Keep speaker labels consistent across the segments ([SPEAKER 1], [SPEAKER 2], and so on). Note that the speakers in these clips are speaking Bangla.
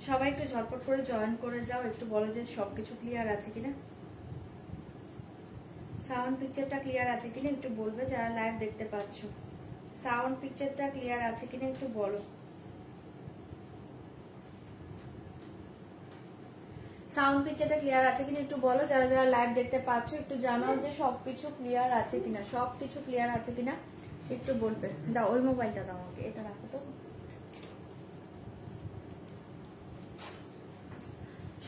[SPEAKER 1] সবাই একটু ঝটপট করে জয়েন করে যাও, একটু বলো যে সবকিছু ক্লিয়ার আছে কিনা, সাউন্ড পিকচারটা ক্লিয়ার আছে কিনা একটু বলবে যারা লাইভ দেখতে পাচ্ছ। সাউন্ড পিকচারটা ক্লিয়ার আছে কিনা একটু বলো। সাউন্ড পিকচারটা ক্লিয়ার আছে কিনা একটু বলো যারা যারা লাইভ দেখতে পাচ্ছ, একটু জানাও যে সবকিছু ক্লিয়ার আছে কিনা, সবকিছু ক্লিয়ার আছে কিনা একটু বলবে। দাও ওই মোবাইলটা দাও আমাকে, এটা রাখো তো।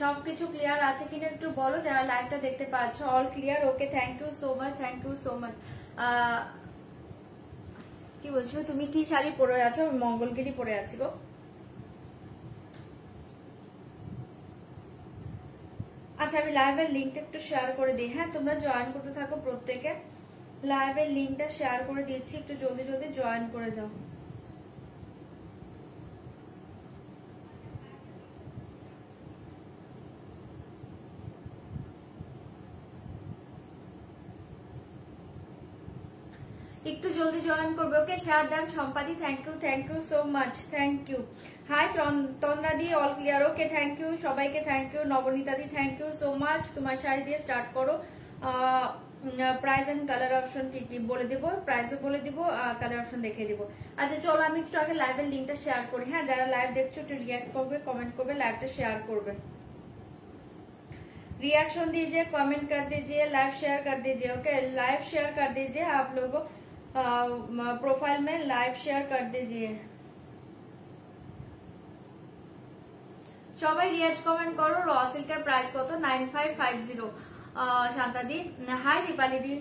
[SPEAKER 1] সবকিছু ক্লিয়ার আছে কিনা একটু বলো যারা লাইভটা দেখতে পাচ্ছ। All clear, okay, thank you so much, thank you so much. কি বলছো তুমি, কি শাড়ি পরে আছো? মঙ্গলগিরি পরে আছি গো। আচ্ছা আমি লাইভের লিঙ্কটা একটু শেয়ার করে দিই। হ্যাঁ তোমরা জয়েন করতে থাকো, প্রত্যেকে লাইভের লিঙ্কটা শেয়ার করে দিচ্ছি, একটু জলদি জলদি জয়েন করে যাও। একটু জলদি জয়েন করবে, ওকে, শেয়ার ডান। সম্পাদি thank you so much, thank you. Hi Tandra di, all clear, okay, thank you সবাইকে, thank you. Nabanita di thank you so much. তোমার শাড়ি দিয়ে স্টার্ট করো। প্রাইস এন্ড কালার অপশন কি কি বলে দিব, প্রাইসও বলে দিব, কালার অপশন দেখিয়ে দিব। আচ্ছা চলো আমি একটু আগে লাইভের লিঙ্কটা শেয়ার করি। হ্যাঁ যারা লাইভ দেখছো একটু রিয়াক্ট করবে, কমেন্ট করবে, লাইভটা শেয়ার করবে, रिएक्शन दीजिए, कमेंट कर दीजिए, लाइव शेयर कर दीजिए। ओके लाइव शेयर कर दीजिए, आप लोगों प्रोफाइल में लाइव शेयर कर दीजिए। সবাই রিয়াক্ট কমেন্ট করো। র সিল্কের প্রাইস কত? 9550। শান্তা দি হাই, দীপালি দি।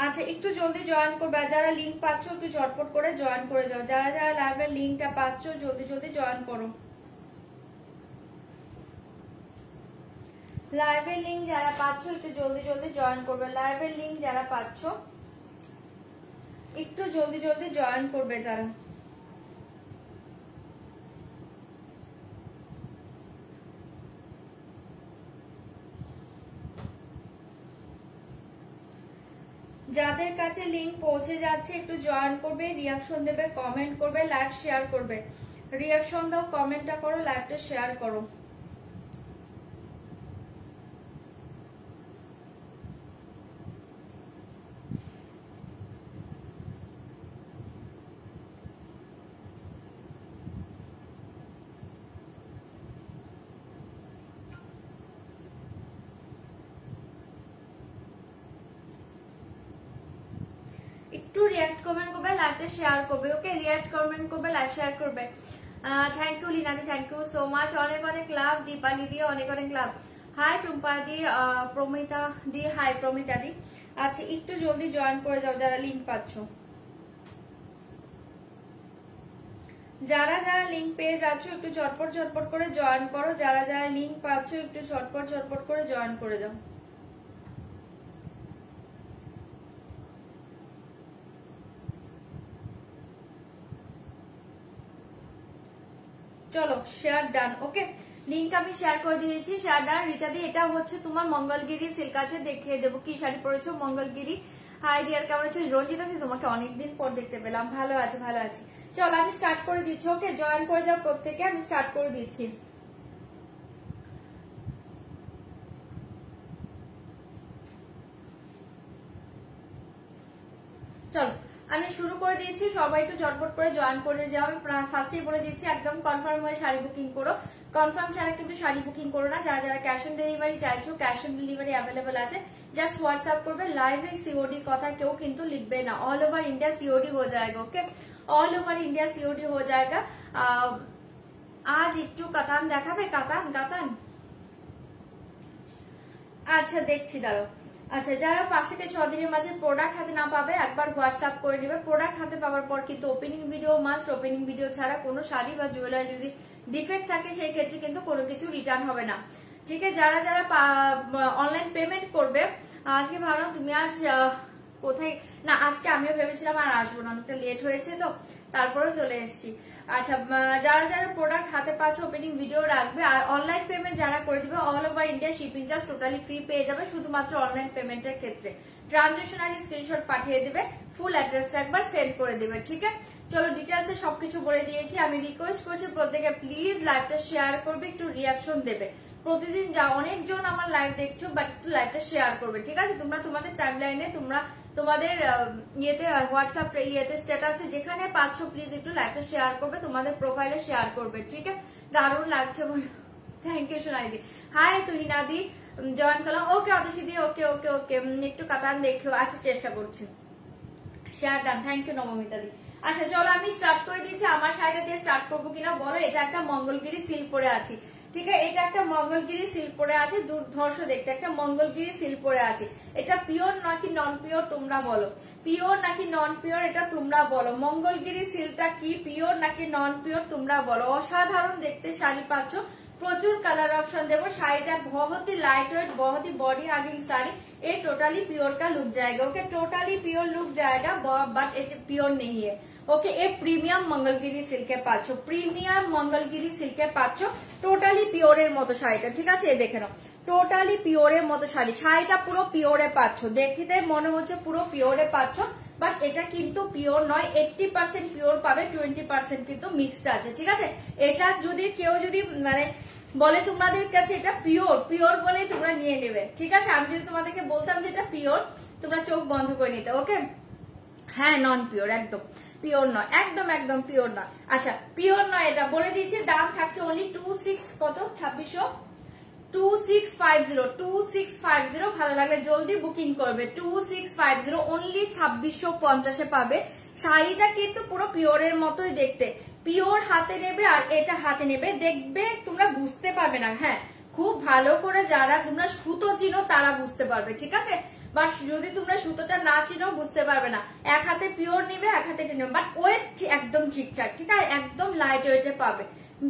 [SPEAKER 1] আচ্ছা একটু জলদি জয়েন করবে, যারা লিঙ্ক পাচ্ছ একটু ঝটপট করে জয়েন করে যাও, যারা যারা লাইভের লিঙ্কটা পাচ্ছ জলদি জলদি জয়েন করো। লাইভের লিঙ্ক যারা পাচ্ছ একটু জলদি জলদি জয়েন করবে, লাইভের লিঙ্ক যারা পাচ্ছ একটু জলদি জলদি জয়েন করবে তারা। যাদের কাছে লিঙ্ক পৌঁছে যাচ্ছে একটু জয়েন করবে, রিয়াকশন দেবে, কমেন্ট করবে, লাইভ শেয়ার করবে। রিয়াকশন দাও, কমেন্টটা করো, লাইভটা শেয়ার করো। একটু রিয়াক্ট কমেন্ট করবে, লাইভটা শেয়ার করবে। ওকে রিয়াক্ট কমেন্ট করবে, লাইভ শেয়ার করবে। Thank you Leena di, thank you so much. অনেক অনেক লাভ দীপালি দি, অনেক অনেক love. Hi Tumpa di, Pramita di, hi Pramita di. আচ্ছা একটু জলদি জয়েন করে যাও যারা লিঙ্ক পাচ্ছ, যারা যারা লিঙ্ক পেয়ে যাচ্ছ একটু ঝটপট ঝটপট করে জয়েন করো, যারা যারা লিঙ্ক পাচ্ছ একটু ঝটপট ঝটপট করে জয়েন করে যাও। চলো শেয়ার ডান। ওকে লিঙ্ক আমি শেয়ার করে দিয়েছি, শেয়ার ডান। রিচা দি এটা হচ্ছে তোমার মঙ্গলগিরি সিল্ক আছে, দেখিয়ে দেবো কি শাড়ি পরেছো। মঙ্গলগিরি। হাই ডিয়ার, কেমন আছো? রঞ্জিতা দি তোমাকে অনেকদিন পর দেখতে পেলাম, ভালো আছে, ভালো আছি। চলো আমি স্টার্ট করে দিচ্ছি। ওকে জয়েন করে যাও প্রত্যেকে, আমি স্টার্ট করে দিচ্ছি। চলো আমি শুরু করে দিয়েছি, সবাই একটু ঝটপট করে জয়েন করে যাও। আমি ফার্স্টেই বলে দিচ্ছি একদম কনফার্ম হয়ে শাড়ি বুকিং করো, কনফার্ম ছাড়া কিন্তু শাড়ি বুকিং করো না। যারা যারা ক্যাশ অন ডেলিভারি চাইছো, ক্যাশ অন ডেলিভারি অ্যাভেলেবল আছে, জাস্ট হোয়াটসঅ্যাপ করবে। লাইভ सीओडी কথা কেউ কিন্তু লিখবে না, ऑल ओवर इंडिया सीओडी हो जाएगा। Okay all over India COD हो जाएगा। আজ একটু কাতান দেখাবে, কাতান কাতান। আচ্ছা দেখছি দাঁড়ো। আচ্ছা, যারা 5 থেকে 6 দিনের মাঝে প্রোডাক্ট হাতে না পাবে একবার হোয়াটসঅ্যাপ করে নেবে। প্রোডাক্ট হাতে পাওয়ার পর কিন্তু opening video must. Opening video ছাড়া কোনো শাড়ি বা জুয়েলারি যদি ডিফেক্ট থাকে সেই ক্ষেত্রে কিন্তু কোনো কিছু রিটার্ন হবে না। ঠিক আছে, যারা যারা অনলাইন পেমেন্ট করবে, আজকে ভাবলাম তুমি আজ কোথায় না, আজকে আমিও ভেবেছিলাম আর আসবো না, অনেকটা লেট হয়েছে তো তারপরে চলে এসেছি। আচ্ছা, যারা যারা প্রোডাক্ট হাতে পাচ্ছ ওপেনিং ভিডিও রাখবে। আর অনলাইন পেমেন্ট যারা করে দিবে all over India shipping charge totally free পেয়ে যাবে, শুধুমাত্র অনলাইন পেমেন্টের ক্ষেত্রে। ট্রানজাকশনাল স্ক্রিনশট পাঠিয়ে দিবে, ফুল অ্যাড্রেসটা একবার সেন্ড করে দিবে। ঠিক আছে, চলো ডিটেলসে সবকিছু বলে দিয়েছি। আমি রিকোয়েস্ট করছি প্রত্যেকে প্লিজ লাইভটা শেয়ার করবে, একটু রিয়াকশন দেবে। প্রতিদিন যা অনেকজন আমার লাইভ দেখছো, বাট একটু লাইভটা শেয়ার করবে। ঠিক আছে, তোমরা তোমাদের টাইমলাইনে তোমরা তোমাদের ইয়েতে হোয়াটসঅ্যাপ ইয়েতে স্ট্যাটাসে যেখানে পাচ্ছ প্লিজ একটু লাইভটা শেয়ার করবে, তোমাদের প্রোফাইলে শেয়ার করবে। ঠিক আছে, দারুণ লাগছে। থ্যাংক ইউ সোনাইদি। হাই তুহিনাদি জয়েন করলাম। ওকে অতসিদি, ওকে ওকে ওকে, একটু কাতান দেখো। আচ্ছা, চেষ্টা করছি। শেয়ার ডান, থ্যাংক ইউ নবমিতাদি। আচ্ছা চলো আমি স্টার্ট করে দিয়েছি। আমার শাড়িটা দিয়ে স্টার্ট করবো কিনা বলো। এটা একটা মঙ্গলগিরি সিল্ক পরে আছি। ঠিক আছে, এটা একটা মঙ্গলগিরি সিল্ক পরে আছে, দুর্ধর্ষ দেখতে একটা মঙ্গলগিরি সিল্ক পরে আছে। এটা পিওর নাকি নন পিওর তোমরা বলো, পিওর নাকি নন পিওর এটা তোমরা বলো। মঙ্গলগিরি সিল্কটা কি পিওর নাকি নন পিওর তোমরা বলো। অসাধারণ দেখতে শাড়ি পাচ্ছ, প্রচুর কালার ऑप्शन देवो। শাড়িটা बहुत ही लाइट वेट, बहुत ही बॉडी हगिंग साड़ी। ये टोटली प्योर का लुक जाएगा। ओके, टोटली प्योर लुक जाएगा, बट ये प्योर नहीं है। ओके, ये प्रीमियम मंगलगिरी सिल्के पाচ্ছো, प्रीमियम मंगलगिरी सिल्के पाচ্ছো, টোটালি পিওরের মতো শাড়িটা। ঠিক আছে, এই দেখে নাও, টোটালি পিওরের মতো শাড়ি। শাড়িটা পুরো পিওরে পাচ্ছো, দেখতে মনে হচ্ছে পুরো পিওরে পাচ্ছো, বাট এটা কিন্তু পিওর নয়। 80% পিওর পাবে, 20% কিন্তু মিক্সড আছে। ঠিক আছে, এটা যদি কেউ যদি মানে বলে তোমাদের কাছে এটা পিওর, পিওর বলেই তোমরা নিয়ে নেবে। ঠিক আছে, আমি যদি তোমাদেরকে বলতাম যে এটা পিওর, তোমরা চোখ বন্ধ করে নিতে। ওকে, হ্যাঁ নন পিওর, একদম পিওর নয়, একদম একদম পিওর নয়। আচ্ছা, পিওর নয় এটা বলে দিয়েছি। দাম থাকছে অনলি 26 কত 2600 2650 2650। ভালো লাগলে জলদি বুকিং করবে। 2650 অনলি 2650 পাবে। শাড়িটা কিন্তু পুরো পিওরের মতোই দেখতে। পিওর হাতে নেবে আর এটা হাতে নেবে, দেখবে তোমরা বুঝতে পারবে না। হ্যাঁ, খুব ভালো করে যারা তোমরা সুতো চিনো তারা বুঝতে পারবে। ঠিক আছে, বাট যদি তোমরা সুতোটা না চিনো বুঝতে পারবে না। এক হাতে পিওর নিবে, এক হাতে এটা নেবে, বাট ওয়েট একদম ঠিকঠাক। ঠিক আছে, একদম লাইট ওয়েটে পাবে।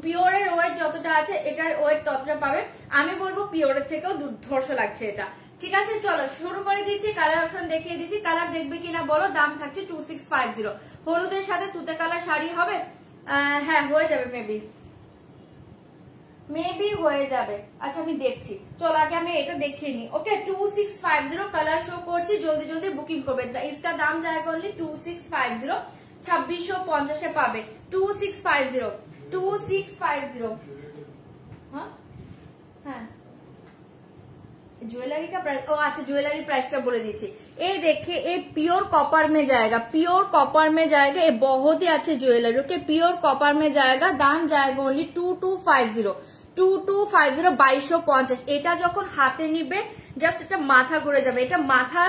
[SPEAKER 1] পিওরের ওয়েট যতটা আছে এটার ওয়েট ততটা পাবে। আমি বলবো পিওরের থেকেও দুর্ধর্ষ লাগছে এটা। ঠিক আছে, চলো শুরু করে দিচ্ছি। কালার অপশন দেখিয়ে দিচ্ছি, কালার দেখবে কিনা বলো। দাম থাকছে 2650। হলুদের সাথে তুতে কালার শাড়ি হবে। হ্যাঁ হয়ে যাবে, মেবি হয়ে যাবে। আচ্ছা আমি দেখছি, চলো আগে আমি এটা দেখিয়ে নি। ওকে, 2650 কালার শো করছি, জলদি জলদি বুকিং করবে। इसका দাম जाएगा only 2650, 2650 পাবে। 2650 हाँ हाँ ज्वेलरी का प्राइस, ओ अच्छा ज्वेलरी प्राइस का बोले दीजिए। ये देखिए, ये प्योर कॉपर में जाएगा, प्योर कॉपर में जाएगा। ये बहुत ही अच्छे ज्वेलरी। ओके, प्योर कॉपर में जाएगा। दाम जाएगा ओनली 2250 2250। এটা যখন হাতে নিবে জাস্ট এটা মাথা ঘুরে যাবে। এটা মাথা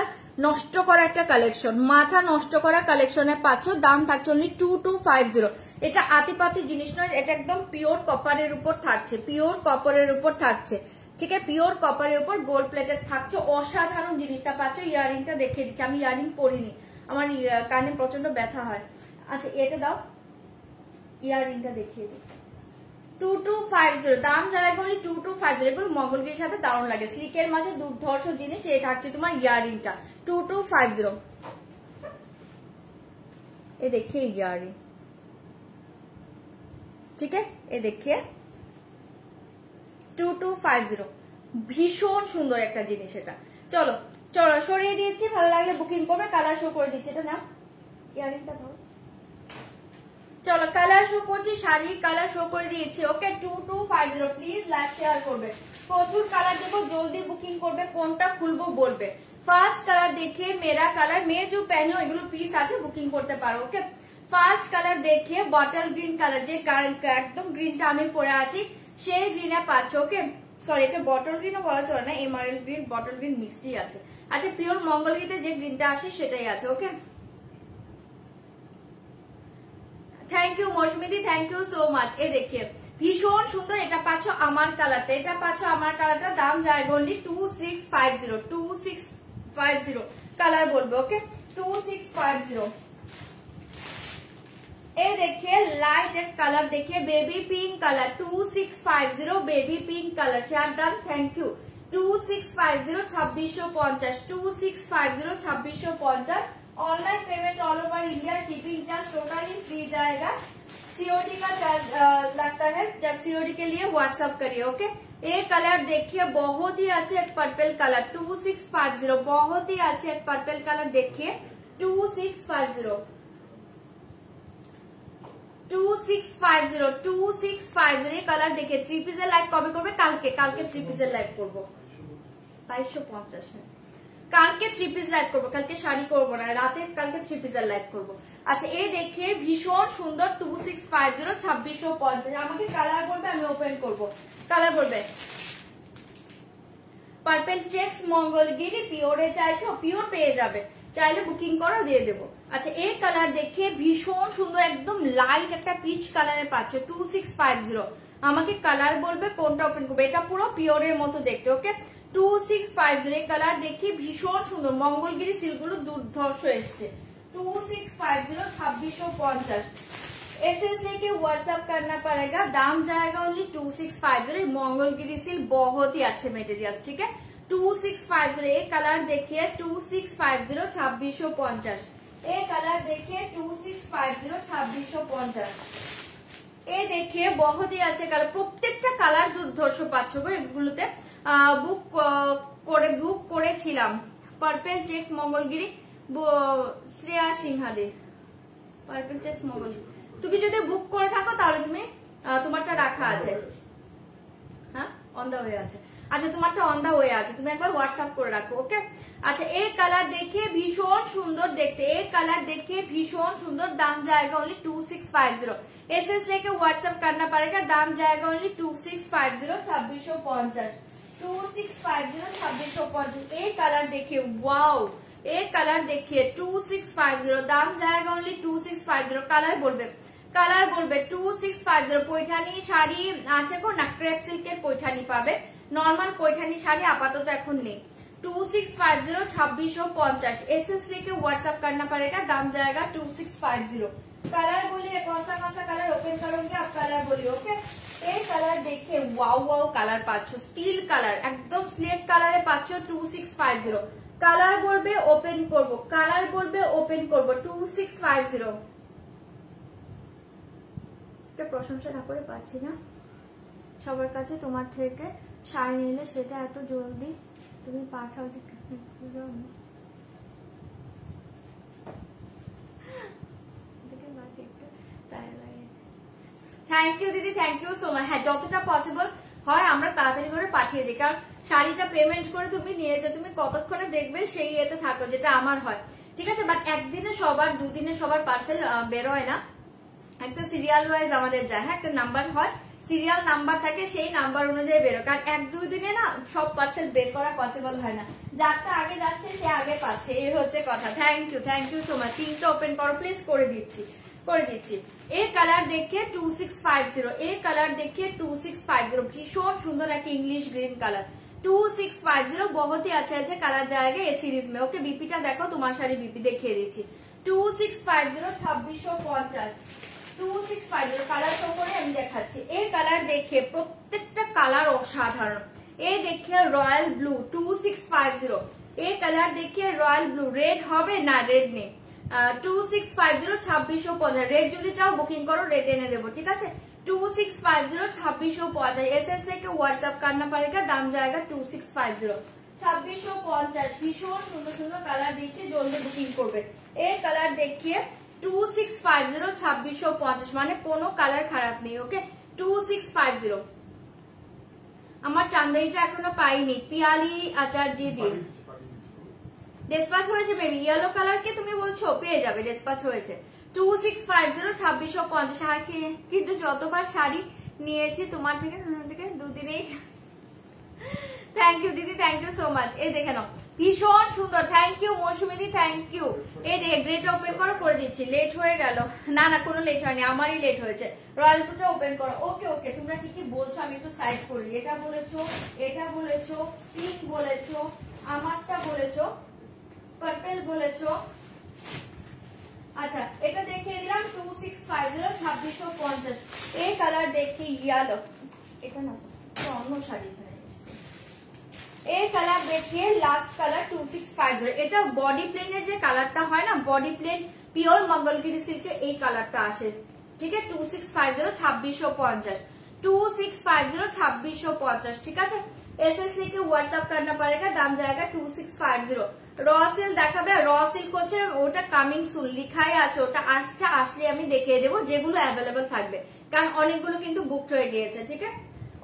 [SPEAKER 1] নষ্ট করা একটা কালেকশন, মাথা নষ্ট করা কালেকশনে পাচ্ছ। দাম থাকছে অনলি 2250। এটা আতিপাতি জিনিস নয়, এটা একদম পিওর কপারের উপর থাকছে, পিওর কপারের উপর থাকছে। ঠিক আছে, পিওর কপারের উপর গোল্ড প্লেটেড থাকছে। অসাধারণ জিনিসটা পাচ্ছ। ইয়ারিংটা দেখিয়ে দিচ্ছি, আমি ইয়ারিং পরিনি, আমার কানে প্রচন্ড ব্যথা হয়। আচ্ছা এটা দাও, ইয়ারিংটা দেখিয়ে দিই। 2250 দাম जाएगा only 2250। এগুলো মঙ্গলগিরির সাথে দারুণ লাগে, সিল্কের মাঝে দুর্ধর্ষ জিনিস। এই থাকছে তোমার ইয়ারিংটা 2250। ये देखिए ইয়ারিং, ঠিক আছে, ये देखिए 2250। ভীষণ সুন্দর একটা জিনিস এটা। চলো চলো সরিয়ে দিয়েছি, ভালো লাগলে বুকিং করবে। কালার শো করে দিচ্ছি, এটা নাও, ইয়ারিংটা ধরো। চলো কালার শো করছি, শাড়ির কালার শো করে দিয়েছি। ওকে, 2250 প্লিজ লাইক শেয়ার করবে। প্রচুর কালার দেবো, জলদি বুকিং করবে। কোনটা খুলবো বলবে। ফার্স্ট কালার দেখে মেরা কালার মেয়ে যে প্যানে এগুলো পিস আছে বুকিং করতে পারো। ওকে, ফার্স্ট কালার দেখে বটল গ্রিন কালার, যে একদম গ্রিনটা আমি পরে আছি সেই গ্রিনে পাচ্ছ। ওকে, সরি এটা বটল গ্রিনও বলা চলে না, এমারেল গ্রিন বটল গ্রিন মিক্সডই আছে। আচ্ছা, পিওর মঙ্গলগিরিতে যে গ্রিনটা আসে সেটাই আছে। ওকে, থ্যাংক ইউ মৌসুমিদি, থ্যাংক ইউ সো মাচ। এ দেখিয়ে ভীষণ সুন্দর, এটা পাচ্ছ আমার কালারটা, এটা পাচ্ছ আমার কালারটা। দাম যায় only 2650 2650 কালার বলবে। ওকে 2650। এ দেখে লাইট এক কালার দেখে baby pink colour 2650 baby pink colour share done thank you 2650 2650 2650 2650 online payment all over India shipping charge totally free जाएगा। सीओडी का चार्ज लगता है, जब सीओडी के लिए व्हाट्सएप करिए। ओके ये कलर देखिए बहुत ही अच्छे एक पर्पल कलर 2650 बहुत ही अच्छे एक पर्पल कलर देखिए 2650 2650 কালার দেখে 3 পিসের লাইভ কবে করবে? কালকে 3 পিসের লাইভ করবো 2250 কালকে 3 পিস লাইভ করবো, কালকে শাড়ি করবো না, রাতে কালকে 3 পিসের লাইভ করবো। আচ্ছা এই দেখে ভীষণ সুন্দর 2650 2650 আমাকে কালার বলবে আমি ওপেন করবো। কালার বলবে পার্পল চেক্স মঙ্গলগিরি পিওরে চাইছো পিওর পেয়ে যাবে, চাইলে বুকিং করো দিয়ে দেবো। আচ্ছা এই কালার দেখে ভীষণ সুন্দর একদম লাইট একটা পিচ কালারে পাচ্ছ 2650 আমাকে কালার বলবে কোনটা ওপেন করবে। এটা পুরো পিওরের মতো দেখতে। ওকে 2650 কালার দেখি ভীষণ সুন্দর মঙ্গলগিরি সিল্কগুলো দুর্ধর্ষ এসছে 2650 2650 एसएस लेके व्हाट्सएप करना पड़ेगा, दाम जाएगा ओनली 2650। मंगलगिरी सिल्क बहुत ही अच्छे मटेरियल ठीक है 2650 ये कलर देखिए 2650 2650 ये कलर देखिए 2650 2650 ये देखिए बहुत ही अच्छे कलर প্রত্যেকটা কালার দুর্ধর্ষ পাচ্ছ গো এগুলোতে বুক করেছিলাম পার্পল চেক্স মঙ্গলগিরি শ্রেয়া সিংহাদি পার্পল চেক্স মঙ্গলগিরি তুমি যদি বুক করে থাকো তাহলে তুমি তোমারটা রাখা আছে হ্যাঁ অন দা ওয়ে আছে। আচ্ছা তোমারটা অন দা ওয়ে আছে তুমি একবার হোয়াটসঅ্যাপ করে রাখো। ওকে अच्छा एक कलर देखिए भीषण सुंदर देखते एक कलर देखिए भीषण सुंदर दाम जाएगा ओनली 2650 एसएस लेके व्हाट्सएप करना पड़ेगा दाम जाएगा ओनली 2650 2650 2650 2650 एक कलर देखिए वाओ एक कलर देखिए 2650 दाम जाएगा ओनली 2650 कलर बोलबे 2650 पैठानी शाड़ी আছে কোন না ক্রেপ সিল্কের पैठानी পাবে নরমাল पैठानी শাড়ি আপাতত এখন নেই 2650 2650 एसएस लेके व्हाट्सएप करना पड़ेगा दाम जाएगा 2650 कलर बोलिए कौन सा कलर ओपन करोगे आप कलर बोलिए। ओके ये कलर देखिए वाओ वाओ कलर पाচ্ছো স্টিল কালার একদম স্লেট কালারে পাচ্ছো 2650 কালার বলবে ওপেন করব 2650 এটা প্রশংসা না করে পাচ্ছি না সবার কাছে তোমার থেকে শাড়ি নিলে সেটা এত জলদি তুমি পাঠাও যে থ্যাংক ইউ দিদি থ্যাংক ইউ সো মাচ। হ্যাঁ যতটা পসিবল হয় আমরা তাড়াতাড়ি করে পাঠিয়ে দিই কারণ শাড়িটা পেমেন্ট করে তুমি নিয়েছো তুমি কতক্ষণে দেখবে সেই এতে থাকো যেটা আমার হয় ঠিক আছে। বাট একদিনে সবার দুদিনে সবার পার্সেল বেরোয় না একটা সিরিয়াল ওয়াইজ আমাদের যায় হ্যাঁ একটা নাম্বার হয় সিরিয়াল নাম্বার থাকে সেই নাম্বার অনুযায়ী বেরো কারণ এক দুই দিনে না সব পার্সেল বের করা পসিবল হয় না যারটা আগে যাচ্ছে সে আগে পাচ্ছে এই হচ্ছে কথা। থ্যাংক ইউ সো মাচ তিনটা ওপেন করো প্লিজ করে দিচ্ছি एक कलर देखिए 2650 एक कलर देखिए 2650 भीषण सुंदर एक इंग्लिश ग्रीन कलर 2650 बहुत ही अच्छा कलर जाएगा ये सीरीज में। ओके बीपीटा देखो तुम्हारे सारी बीपी देखिए दीची 2650 2650 2650 কালার তো করে আমি দেখাচ্ছি এই কালার দেখে প্রত্যেকটা কালার অসাধারণ এই দেখে রয়্যাল ব্লু 2650 এই কালার দেখে রয়্যাল ব্লু রেড হবে না রেড নেই 2650 2650 रेट যদি চাও বুকিং করো रेट এনে দেবো ঠিক আছে 2650 2650 एसएस लेके व्हाट्सएप करना पड़ेगा दाम जाएगा 2650 2650 ভীষণ সুন্দর সুন্দর কালার দিচ্ছি জলদি বুকিং করবে এই কালার দেখিয়ে 2650 2650 মানে কোনো কালার খারাপ নেই। ওকে 2650 আমার চান্দেরিটা এখনো পাইনি পিয়ালি আচার্য দিয়ে ডিসপ্যাচ হয়েছে বেবি ইয়েলো কালার কে তুমি বলছো পেয়ে যাবে ডিসপ্যাচ হয়েছে 2650 2650 হ্যাঁ কিন্তু যতবার শাড়ি নিয়েছি তোমার থেকে দুদিনেই থ্যাংক ইউ দিদি থ্যাংক ইউ সো মাচ এই দেখে নাও ভীষণ সুন্দর থ্যাংক ইউ মৌসুমিদি থ্যাংক ইউ এই দেখে গ্রেট ওপেন করো করে দিচ্ছি লেট হয়ে গেল না না কোনো লেট হয়নি আমারই লেট হয়েছে রয়্যাল ব্লুটা ওপেন করো। ওকে ওকে তোমরা কি কি বলছো আমি একটু সাইড করি এটা বলেছো পিঙ্ক বলেছো আমারটা বলেছো পার্পেল বলেছো। আচ্ছা এটা দেখিয়ে দিলাম 2650 2650। এই কালার দেখি ইয়েলো, এটা না অন্য শাড়ি, এই কালার দেখিয়ে লাস্ট কালার 2650। এটা বডি প্লেনের যে কালারটা হয় না, বডি প্লেন পিওর মঙ্গলগিরি সিল্কে এই কালারটা আসে, ঠিক আছে। 2650 2650, 2650 2650, ठीक है। एसएस लिखे व्हाट्सएप करना पड़ेगा, दाम जाएगा 2650। র সিল দেখাবে, র সিল্ক হচ্ছে ওটা কামিং সুন লিখাই আছে, ওটা আসছে, আসলে আমি দেখিয়ে দেবো যেগুলো অ্যাভেলেবল থাকবে, কারণ অনেকগুলো কিন্তু বুকড হয়ে গিয়েছে, ঠিক আছে,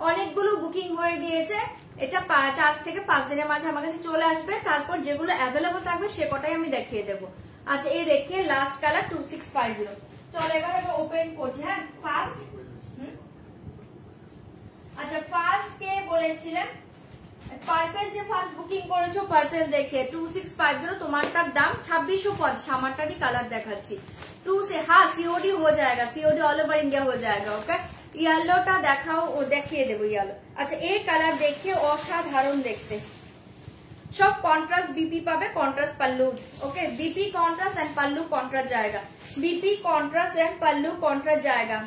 [SPEAKER 1] অনেকগুলো বুকিং হয়ে গিয়েছে। এটা 4 থেকে 5 দিনের মাঝে আমার কাছে চলে আসবে, তারপর যেগুলো অ্যাভেলেবল থাকবে সে কটাই আমি দেখিয়ে দেবো। আচ্ছা এই দেখিয়ে লাস্ট কালার 2650। চলো এবার আমি ওপেন করছি। হ্যাঁ ফার্স্ট, আচ্ছা ফার্স্ট কে বলেছিলেন পার্পেল, যে ফার্স্ট বুকিং করেছো পার্পেল দেখে 2650, তোমারটার দাম 2650। আমারটারই কালার দেখাচ্ছি 2 से, हाँ सीओडी हो जाएगा, सीओडी ऑल ओवर इंडिया हो जाएगा। ओके येलोটা দেখাও, ও দেখিয়ে দেবো येलो। আচ্ছা এই কালার দেখে অসাধারণ দেখতে, সব কন্ট্রাস্ট বিপি পাবে, contrast pallu. Okay BP contrast and pallu contrast जाएगा, BP contrast and pallu contrast जाएगा।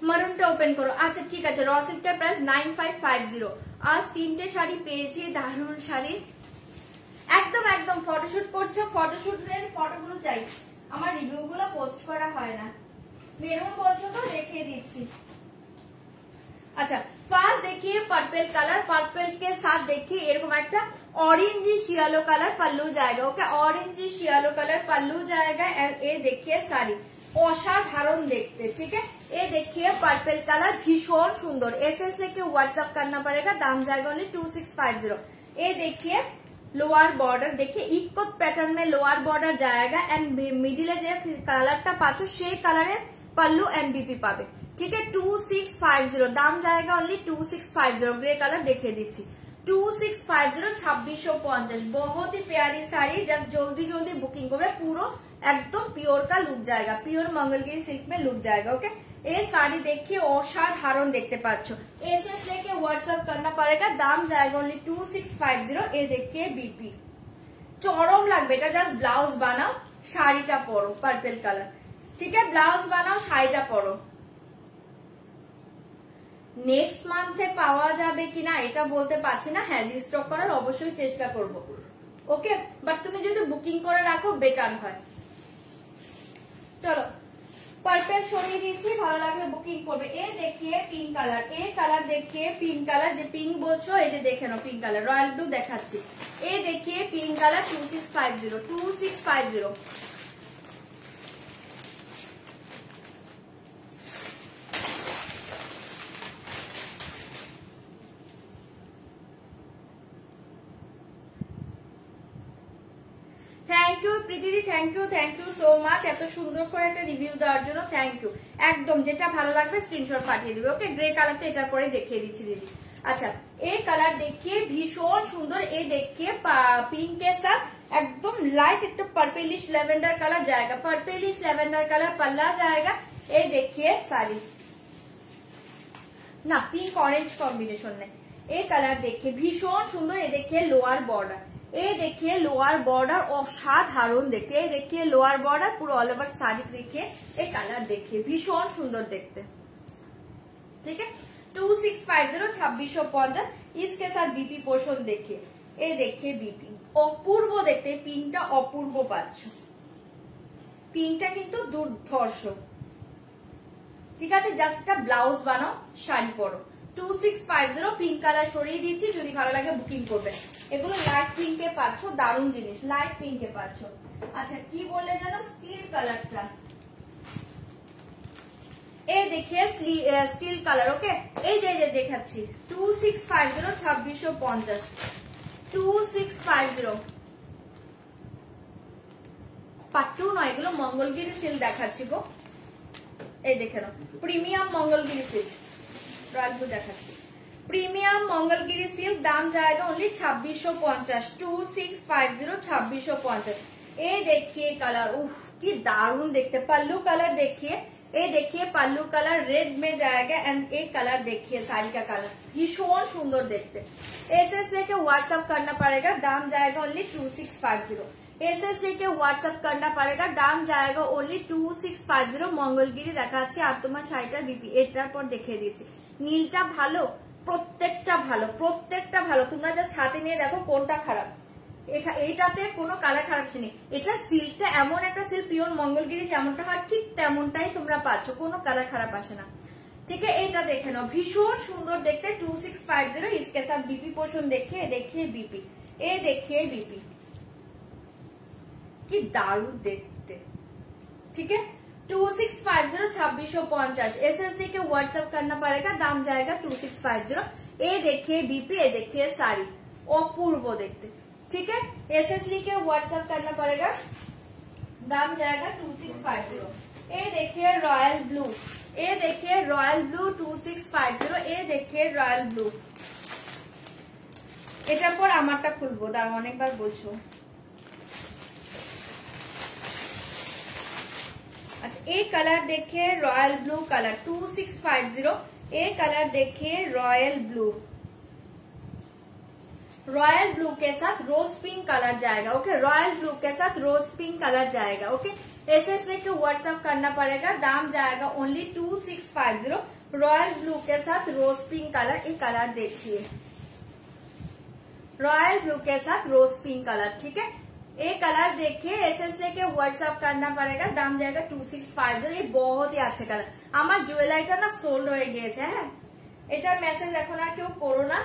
[SPEAKER 1] মারুনটা ওপেন করো। আচ্ছা ঠিক আছে, র সিল্কের প্রাইস 9550। আজ 3টে শাড়ি পেয়েছি, দারুণ শাড়ি, একদম একদম ফটোশুট করছে, ফটোশুটের ফটোগুলো চাই, আমার রিভিউ গুলো পোস্ট করা হয় না। মেরুন বলছো তো দেখিয়ে দিচ্ছি। আচ্ছা ফার্স্ট देखिए पर्पल कलर, पर्पल के साथ देखिए এরকম একটা ऑरेंजिश येलो कलर पल्लू जाएगा। ओके ऑरेंजिश येलो कलर पल्लू जाएगा। ये देखिए শাড়ি অসাধারণ দেখতে, ঠিক है। ये देखिए पर्पल कलर भीषण सुंदर, एसएस लेके व्हाट्सएप करना पड़ेगा, दाम जाएगा ओनली 2650। ये देखिए लोअर बॉर्डर, देखिए इक्वल पैटर्न में लोअर बॉर्डर जाएगा एंड मिडिले যে কালারটা পাচ্ছ সেই কালারে पल्लू एंड बीपी পাবে, ठीक है। 2650 दाम जाएगा ओनली 2650। ग्रे कलर देखे दीजिए 2650 2650। बहुत ही प्यारी साड़ी, जब जल्दी जल्दी बुकिंग করবে পুরো একদম পিওর का लुक जाएगा, पियोर मंगलगिरी सिल्क में लुक जाएगा। ओके ये साड़ी देखिए অসাধারণ দেখতে পাচ্ছ, एसएस लेके व्हाट्सएप करना पड़ेगा, दाम जाएगा ओनली 2650। ये देखिए बीपी চরম লাগবে, এটা জাস্ট ব্লাউজ বানাও, শাড়িটা পরো পার্পল কালার, ঠিক है, ব্লাউজ বানাও শাড়িটা পরো। নেক্সট মান্থে পাওয়া যাবে কিনা এটা বলতে পারছি না, হ্যাঁ রিস্টক করার অবশ্যই চেষ্টা করব। ওকে বাট তুমি যদি বুকিং করে রাখো বেটার হয়। চলো পার্পল সরিয়ে দিয়েছি, ভালো লাগলে বুকিং করবে। এ দেখিয়ে পিঙ্ক কালার, এ কালার দেখিয়ে পিঙ্ক কালার, যে পিঙ্ক বলছো এই যে দেখে নাও পিঙ্ক কালার, রয়্যাল ব্লু দেখাচ্ছি। এ দেখিয়ে পিঙ্ক কালার 2650 2650। থ্যাংক ইউ প্রীতিদি, থ্যাংক ইউ সো মাচ এত সুন্দর করে একটা রিভিউ দেওয়ার জন্য, থ্যাংক ইউ। একদম যেটা ভালো লাগবে স্ক্রিনশট পাঠিয়ে দিবে। ওকে গ্রে কালারটা এটার পরে দেখিয়ে দিচ্ছি দিদি। আচ্ছা এই কালার দেখিয়ে ভীষণ সুন্দর, এই দেখিয়ে পিঙ্কের সাথ একদম লাইট একটা पर्पलिश ল্যাভেন্ডার কালার जाएगा, पर्पलिश ল্যাভেন্ডার কালার पल्ला जाएगा। এই দেখিয়ে শাড়ি না পিঙ্ক অরেঞ্জ কম্বিনেশন নেই, এই কালার দেখিয়ে ভীষণ সুন্দর। এই দেখিয়ে লোয়ার বর্ডার, ये देखिए लोअर बॉर्डर অসাধারণ দেখতে, ये देखिए लोअर बॉर्डर पूरा ऑल ओवर साड़ी देखिए, ये कलर देखिए भीषण सुंदर देखते, ठीक है। 2650 2650। इसके साथ बीपी पोर्शन देखिए, ये देखिए बीपी অপূর্ব দেখতে, পিঙ্কটা অপূর্ব পাচ্ছ, পিঙ্কটা কিন্তু দুর্ধর্ষ, ঠিক আছে। জাস্ট একটা ব্লাউজ বানাও শাড়ি পরো। 2650 পিঙ্ক কালার সরিয়ে দিয়েছি, যদি ভালো লাগে বুকিং করবে। এগুলো লাইট পিঙ্কে পাচ্ছ, দারুণ জিনিস, লাইট পিঙ্কে পাচ্ছ। আচ্ছা কি বললে জানো স্টিল কালারটা, এই দেখিয়ে স্টিল কালার। ওকে এই যে দেখাচ্ছি 2650 2650 2650। পাট্টু নয়, এগুলো মঙ্গলগিরি সিল্ক দেখাচ্ছি গো, এই দেখে নাও premium Mangalagiri silk, royal blue দেখাচ্ছি প্রিমিয়াম মঙ্গলগিরি সিল্ক, দাম जाएगा ओनली 2650 2650 2650। ये देखिए कलर, उफ की दारुण देखते, पल्लू कलर देखिए ये देखिए पल्लू कलर रेड में जाएगा एंड एक कलर देखिए साड़ी का कलर भीषण सुंदर देखते। एसएस लेके व्हाट्सअप करना पड़ेगा, दाम जाएगा ओनली 2650। एसएस लेके व्हाट्सअप करना पड़ेगा, दाम जाएगा ओनली 2650। मंगलगिरी দেখাচ্ছি আর তোমার শাড়িটার বিপি এটার পর দেখিয়ে দিয়েছি। নীলটা ভালো, প্রত্যেকটা ভালো, প্রত্যেকটা ভালো। তোমরা জাস্ট হাতে নিয়ে দেখো কোনটা খারাপ। এইটাতে কোনো কালার খারাপ নেই। এটা সিল্কটা এমন একটা সিল্ক পিওর মঙ্গলগিরি যেমনটা হয় ঠিক তেমনটাই তোমরা পাচ্ছ, কোনো কালার খারাপ আসে না। ठीक है, এটা দেখে নাও ভীষণ সুন্দর দেখতে 2650। इसके साथ बीपी पोर्शन देखिए, देखिए बीपी, ये देखिए बीपी की दारुण देखते। ठीक है 2650 2650। एसएस के व्हाट्सएप करना पड़ेगा, दाम जाएगा 2650। ये देखिए बीपी, ये देखिए साड़ी अपूर्व देखते। ठीक है एसएस के व्हाट्सएप करना पड़ेगा, दाम जाएगा 2650। ये देखिए रॉयल ब्लू, ये देखिए रॉयल ब्लू 2650। ये देखिए रॉयल ब्लू। এটার পর আমারটা খুলবো, দাঁড়াও অনেকবার বলছো। अच्छा ये कलर देखिए रॉयल ब्लू कलर 2650। ये कलर देखिए रॉयल ब्लू, रॉयल ब्लू के साथ रोज पिंक कलर जाएगा। ओके रॉयल ब्लू के साथ रोज पिंक कलर जाएगा। ओके एसएस लेके व्हाट्सएप करना पड़ेगा, दाम जाएगा ओनली 2650। रॉयल ब्लू के साथ रोज पिंक कलर, ये कलर देखिए रॉयल ब्लू के साथ रोज पिंक कलर। ठीक है ये कलर देखिए एसएस लेके व्हाट्सएप करना पड़ेगा, दाम जाएगा 2650। ये बहुत ही अच्छे कलर। আমার জুয়েলারিটা না সোল্ড হয়ে গিয়েছে। হ্যাঁ এটার মেসেজ এখন আর কেউ করো না,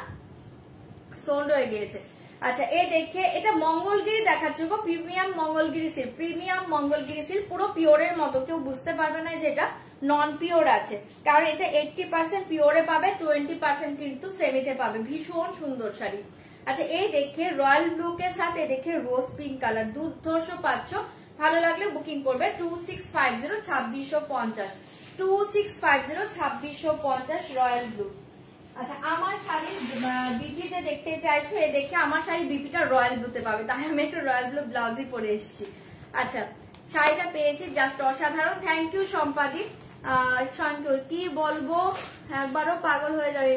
[SPEAKER 1] সোল্ড হয়ে গিয়েছে। আচ্ছা এ দেখে এটা মঙ্গলগিরি দেখাচ্ছে গো, premium Mangalagiri silk, premium Mangalagiri silk পুরো পিওরের মতো, কেউ বুঝতে পারবে না যে এটা নন পিওর আছে, কারণ এটা 80% পিওরে পাবে, 20% কিন্তু সেমিতে পাবে। ভীষণ সুন্দর শাড়ি। अच्छा ये देखिए रॉयल ब्लू के साथ ये देखिए रोज पिंक कलर, দুর্ধর্ষ পাচ্ছ। ভালো লাগলে বুকিং করবে 2650 2650 2650 2650 রয়্যাল ব্লু। আচ্ছা আমার শাড়ির বিপিতে দেখতে চাইছো, এ দেখে আমার শাড়ি বিপিটা রয়্যাল ব্লুতে পাবে, তাই আমি একটু রয়্যাল ব্লু ব্লাউজই পরে এসেছি। আচ্ছা শাড়িটা পেয়েছি জাস্ট অসাধারণ। থ্যাংক ইউ সম্পাদি। কি বলবো, একবারও পাগল হয়ে যাবে।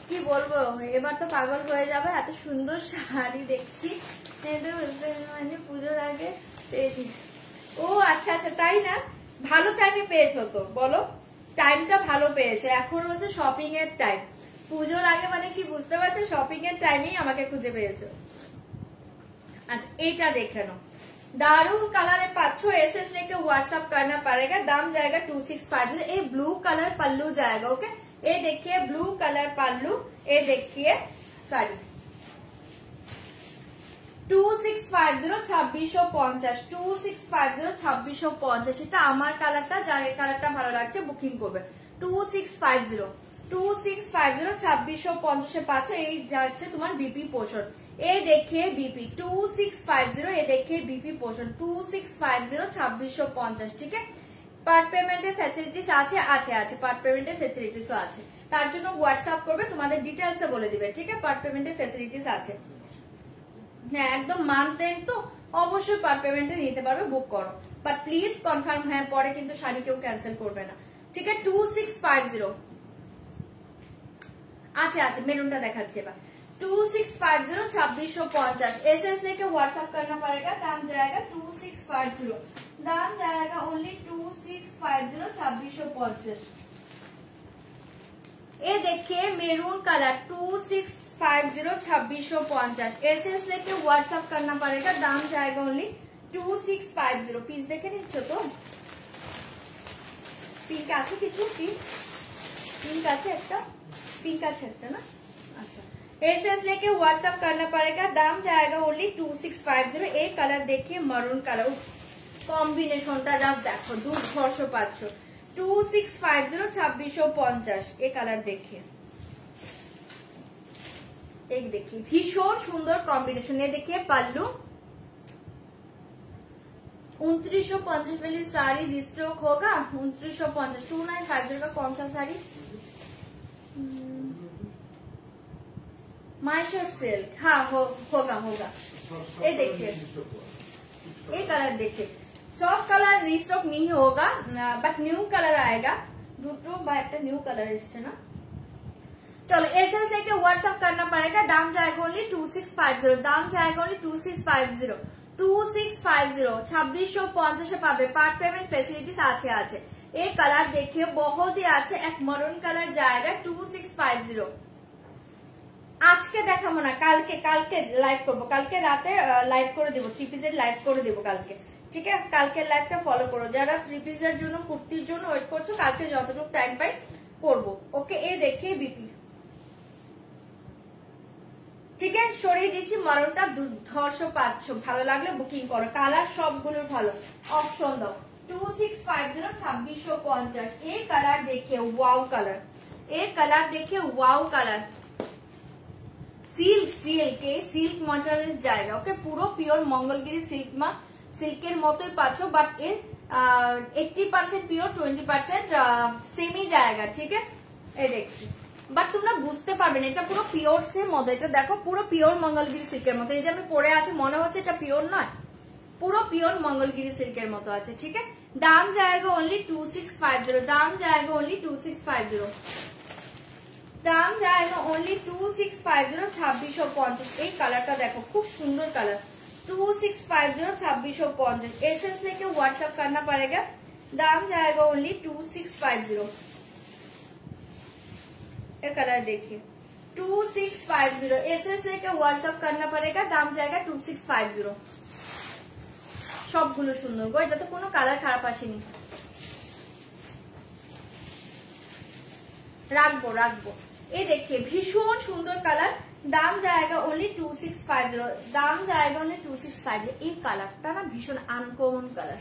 [SPEAKER 1] কি বলবো এবার তো পাগল হয়ে যাবে, এত সুন্দর শাড়ি দেখছি। মানে পুজোর আগে পেয়েছি। ও আচ্ছা আচ্ছা তাই না, ভালো টাইমে পেয়েছো তো, বলো টাইমটা ভালো পেয়েছো। এখন হচ্ছে শপিং এর টাইম, পুজোর আগে মানে কি বুঝতে পারছো, শপিং এর টাইমেই আমাকে খুঁজে পেয়েছো। আচ্ছা এটা দেখে নাও दारुण कलर पाँचो। एसएस लेके व्हाट्सएप करना पड़ेगा, दाम जाएगा 2650। ये ब्लू कलर पल्लू जाएगा। ओके ये देखिए ब्लू कलर पल्लू, ये देखिए साड़ी 2650 2650 2650 2650। এটা আমার কালারটা, যার এই কালারটা ভালো লাগছে বুকিং করবে 2650 2650 2650 পাচ্ছ। এই যাচ্ছে তোমার বিপি পোর্শন। ये देखिए बीपी 2650। ये देखिए बीपी पोर्शन 2650 2650। ठीक है পার্ট পেমেন্টের ফ্যাসিলিটিস আছে, আছে আছে পার্ট পেমেন্টের ফ্যাসিলিটিসও আছে, তার জন্য হোয়াটসঅ্যাপ করবে, তোমাদের ডিটেইলসে বলে দিবে। ঠিক আছে পার্ট পেমেন্টের ফ্যাসিলিটিস আছে। হ্যাঁ একদম মান্থ এন্ড তো অবশ্যই পার্ট পেমেন্টে নিতে পারবে, বুক করো, বাট প্লিজ কনফার্ম হ্যাঁ পরে কিন্তু শাড়ি কেউ ক্যান্সেল করবে না। ঠিক আছে 2650 আছে আছে মেরুনটা দেখাচ্ছি এবার 2650 2650। एसएस लेके व्हाट्सएप करना पड़ेगा, दाम जाएगा 2650। दाम जाएगा ओनली 2650 2650। ये देखिए मेरून कलर 2650 2650। एसएस लेके व्हाट्सएप करना पड़ेगा, दाम जाएगा ओनली 2650। পিস দেখে নিচ্ছ তো, পিঙ্ক আছে কিছু, পিঙ্ক আছে একটা, পিঙ্ক আছে একটা না। আচ্ছা एसएस लेके व्हाट्सएप करना पड़ेगा, दाम जाएगा ओनली 2650। एक कलर देखिए मरून कलर, कॉम्बिनेशनটা জাস্ট দেখো দুর্ধর্ষ পাচ্ছ 2650 2650। ये कलर देखिए, एक देखिए भीषण सुंदर कॉम्बिनेशन। ये देखिए पल्लू 2950 वाली साड़ी रिस्टॉक होगा 2950। 2950 का कौन सा साड़ी, माइशर सिल्क, हाँ होगा होगा। ये देखिए ये कलर देखिए सब कलर रिस्टॉक नहीं होगा बट न्यू कलर आएगा দুটো বা একটা নিউ কালার এসছে না चलो एसएस लेके व्हाट्सएप करना पड़ेगा दाम जाएगा ओनली 2650 दाम जाएगा ओनली 2650 2650 পাবে পার্ট পেমেন্ট ফ্যাসিলিটিস আছে এই কালার देखिए बहुत ही আছে এক মরুন কালার जाएगा 2650 আজকে দেখাবো না কালকে লাইভ করব কালকে রাতে লাইভ করে দেব থ্রি পিসের লাইভ করে দেব কালকে ঠিক আছে কালকে লাইভটা ফলো করো যারা থ্রি পিসের জন্য কুর্তির জন্য ওয়েট করছো কালকে যতটুকু টাইম পাই করব ওকে এই দেখিয়ে বিপি ঠিক আছে সরিয়ে দিচ্ছি মারনটা দুর্ধর্ষ পাচ্ছ ভালো লাগলে বুকিং করো কালার সবগুলো ভালো অপশন দাও 2650 2650 এই কালার देखिए वाओ कलर এই কালার देखिए वाओ कलर সিল্ক এই সিল্ক মটেরিয়াল जाएगा ওকে পুরো পিওর মঙ্গলগিরি সিল্কের মতোই পাচ্ছ বাট এর 80% পিওর 20% সেমি जाएगा ঠিক আছে এই দেখি বাট তোমরা বুঝতে পারবে না এটা পুরো পিওর এর মতো এটা দেখো পুরো পিওর মঙ্গলগিরি সিল্কের মতো এই যে আমি পরে আছে মনে হচ্ছে এটা পিওর নয় পুরো পিওর মঙ্গলগিরি সিল্কের মতো আছে ঠিক আছে দাম जाएगा ओनली 2650 দাম जाएगा ओनली 2650 দাম जाएगा ओनली 2650 2650 এই কালারটা দেখো খুব সুন্দর কালার 2650 2650 एसएस लेके व्हाट्सएप करना पड़ेगा दाम जाएगा ओनली 2650 ये कलर देखिए 2650 एसएस लेके व्हाट्सएप करना पड़ेगा दाम जाएगा 2650 সবগুলো সুন্দর গো এটা তো কোনো কালার খারাপ আসেনি রাখবো এই देखिए ভীষণ সুন্দর কালার দাম जाएगा ओनली 2650 দাম जाएगा ओनली 2650 এই কালারটা না ভীষণ আনকমন কালার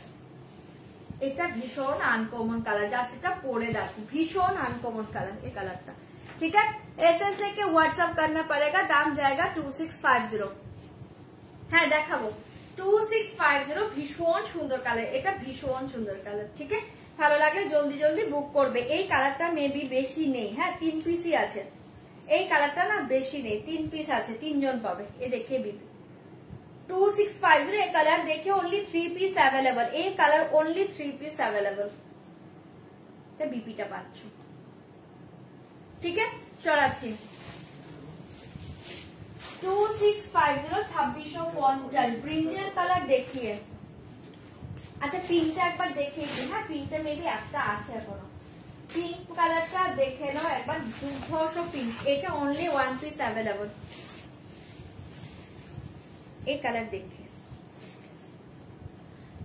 [SPEAKER 1] এটা ভীষণ আনকমন কালার জাস্ট এটা পরে দেখো ভীষণ আনকমন কালার এই কালারটা ठीक है एसएस लेके व्हाट्सएप करना पड़ेगा दाम जाएगा 2650 হ্যাঁ দেখাবো 2650 ভীষণ সুন্দর কালার এটা ভীষণ সুন্দর কালার ঠিক আছে ভালো লাগলে জলদি জলদি বুক করবে এই কালারটা মেবি বেশি নেই হ্যাঁ 3 পিসই আছে এই কালারটা না বেশি নেই 3 পিস আছে 3 জন পাবে এই দেখে বিপি 2650 এই কালার দেখে ओनली 3 পিস अवेलेबल এই কালার ओनली 3 পিস अवेलेबल এটা বিপিটা পাচ্ছ ठीक है সরাচ্ছি 2650 2650 ব্রিঞ্জাল কালার দেখিয়ে আচ্ছা পিঙ্কটা একবার দেখিয়ে দিই হ্যাঁ পিঙ্কটা মেবি একটা আছে এখনো পিঙ্ক কালারটা দেখে নাও একবার দুর্ধর্ষ পিঙ্ক এটা অনলি ওয়ান পিস अवेलेबल এই কালার দেখিয়ে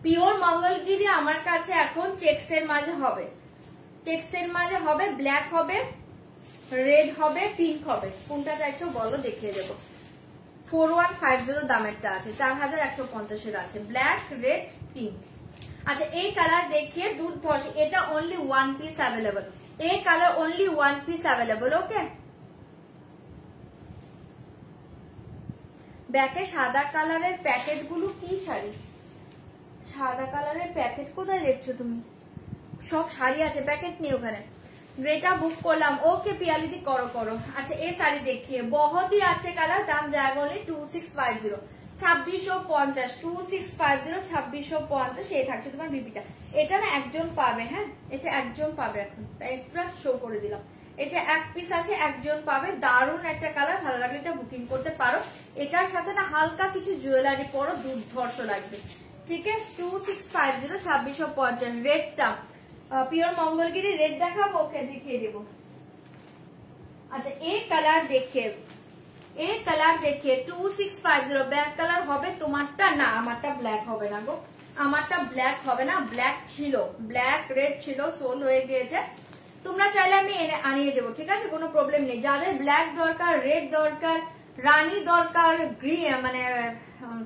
[SPEAKER 1] পিওর মঙ্গলগিরি আমার কাছে এখন চেকসের মাঝে হবে ব্ল্যাক হবে রেড হবে পিঙ্ক হবে কোনটা চাইছো বলো দেখিয়ে দেবো 4150 দামেরটা আছে 4150 এর আছে ব্ল্যাক রেড পিঙ্ক আচ্ছা এই কালার দেখিয়ে দুর্ধর্ষ এটা অনলি ওয়ান পিস अवेलेबल এই colour only one piece available ওকে ব্যাকে সাদা কালারের প্যাকেট গুলো কি শাড়ি সাদা কালারের প্যাকেট কোথায় দেখছো তুমি সব শাড়ি আছে প্যাকেট নেই ওখানে ग्रेटा बुक करलाम ओके पियाली दी करो अच्छा ये साड़ी देखिए बहुत ही अच्छे कलर दाम जाएगा ओनली 2650 2650 2650 2650 এই থাকছে তোমার বিপিটা এটা না একজন পাবে হ্যাঁ এটা একজন পাবে এখন তাই পুরো শো করে দিলাম এটা এক পিস আছে একজন পাবে দারুণ একটা কালার ভালো লাগলে এটা বুকিং করতে পারো এটার সাথে না হালকা কিছু জুয়েলারি পরো দুর্ধর্ষ লাগবে ঠিক আছে 2650 2650 রেডটা प्योर मंगलगिरी रेड দেখাবো ওকে দেখিয়ে দেব আচ্ছা এই কালার দেখিয়ে 2650 ব্ল্যাক কালার হবে তোমারটা না আমারটা ব্ল্যাক হবে না গো আমারটা ব্ল্যাক হবে না ব্ল্যাক ছিল ব্ল্যাক রেড ছিল সোল হয়ে গিয়েছে তোমরা চাইলে আমি আনিয়ে দেবো ঠিক আছে কোনো প্রবলেম নেই যাদের ব্ল্যাক দরকার রেড দরকার রানী দরকার গ্রিন মানে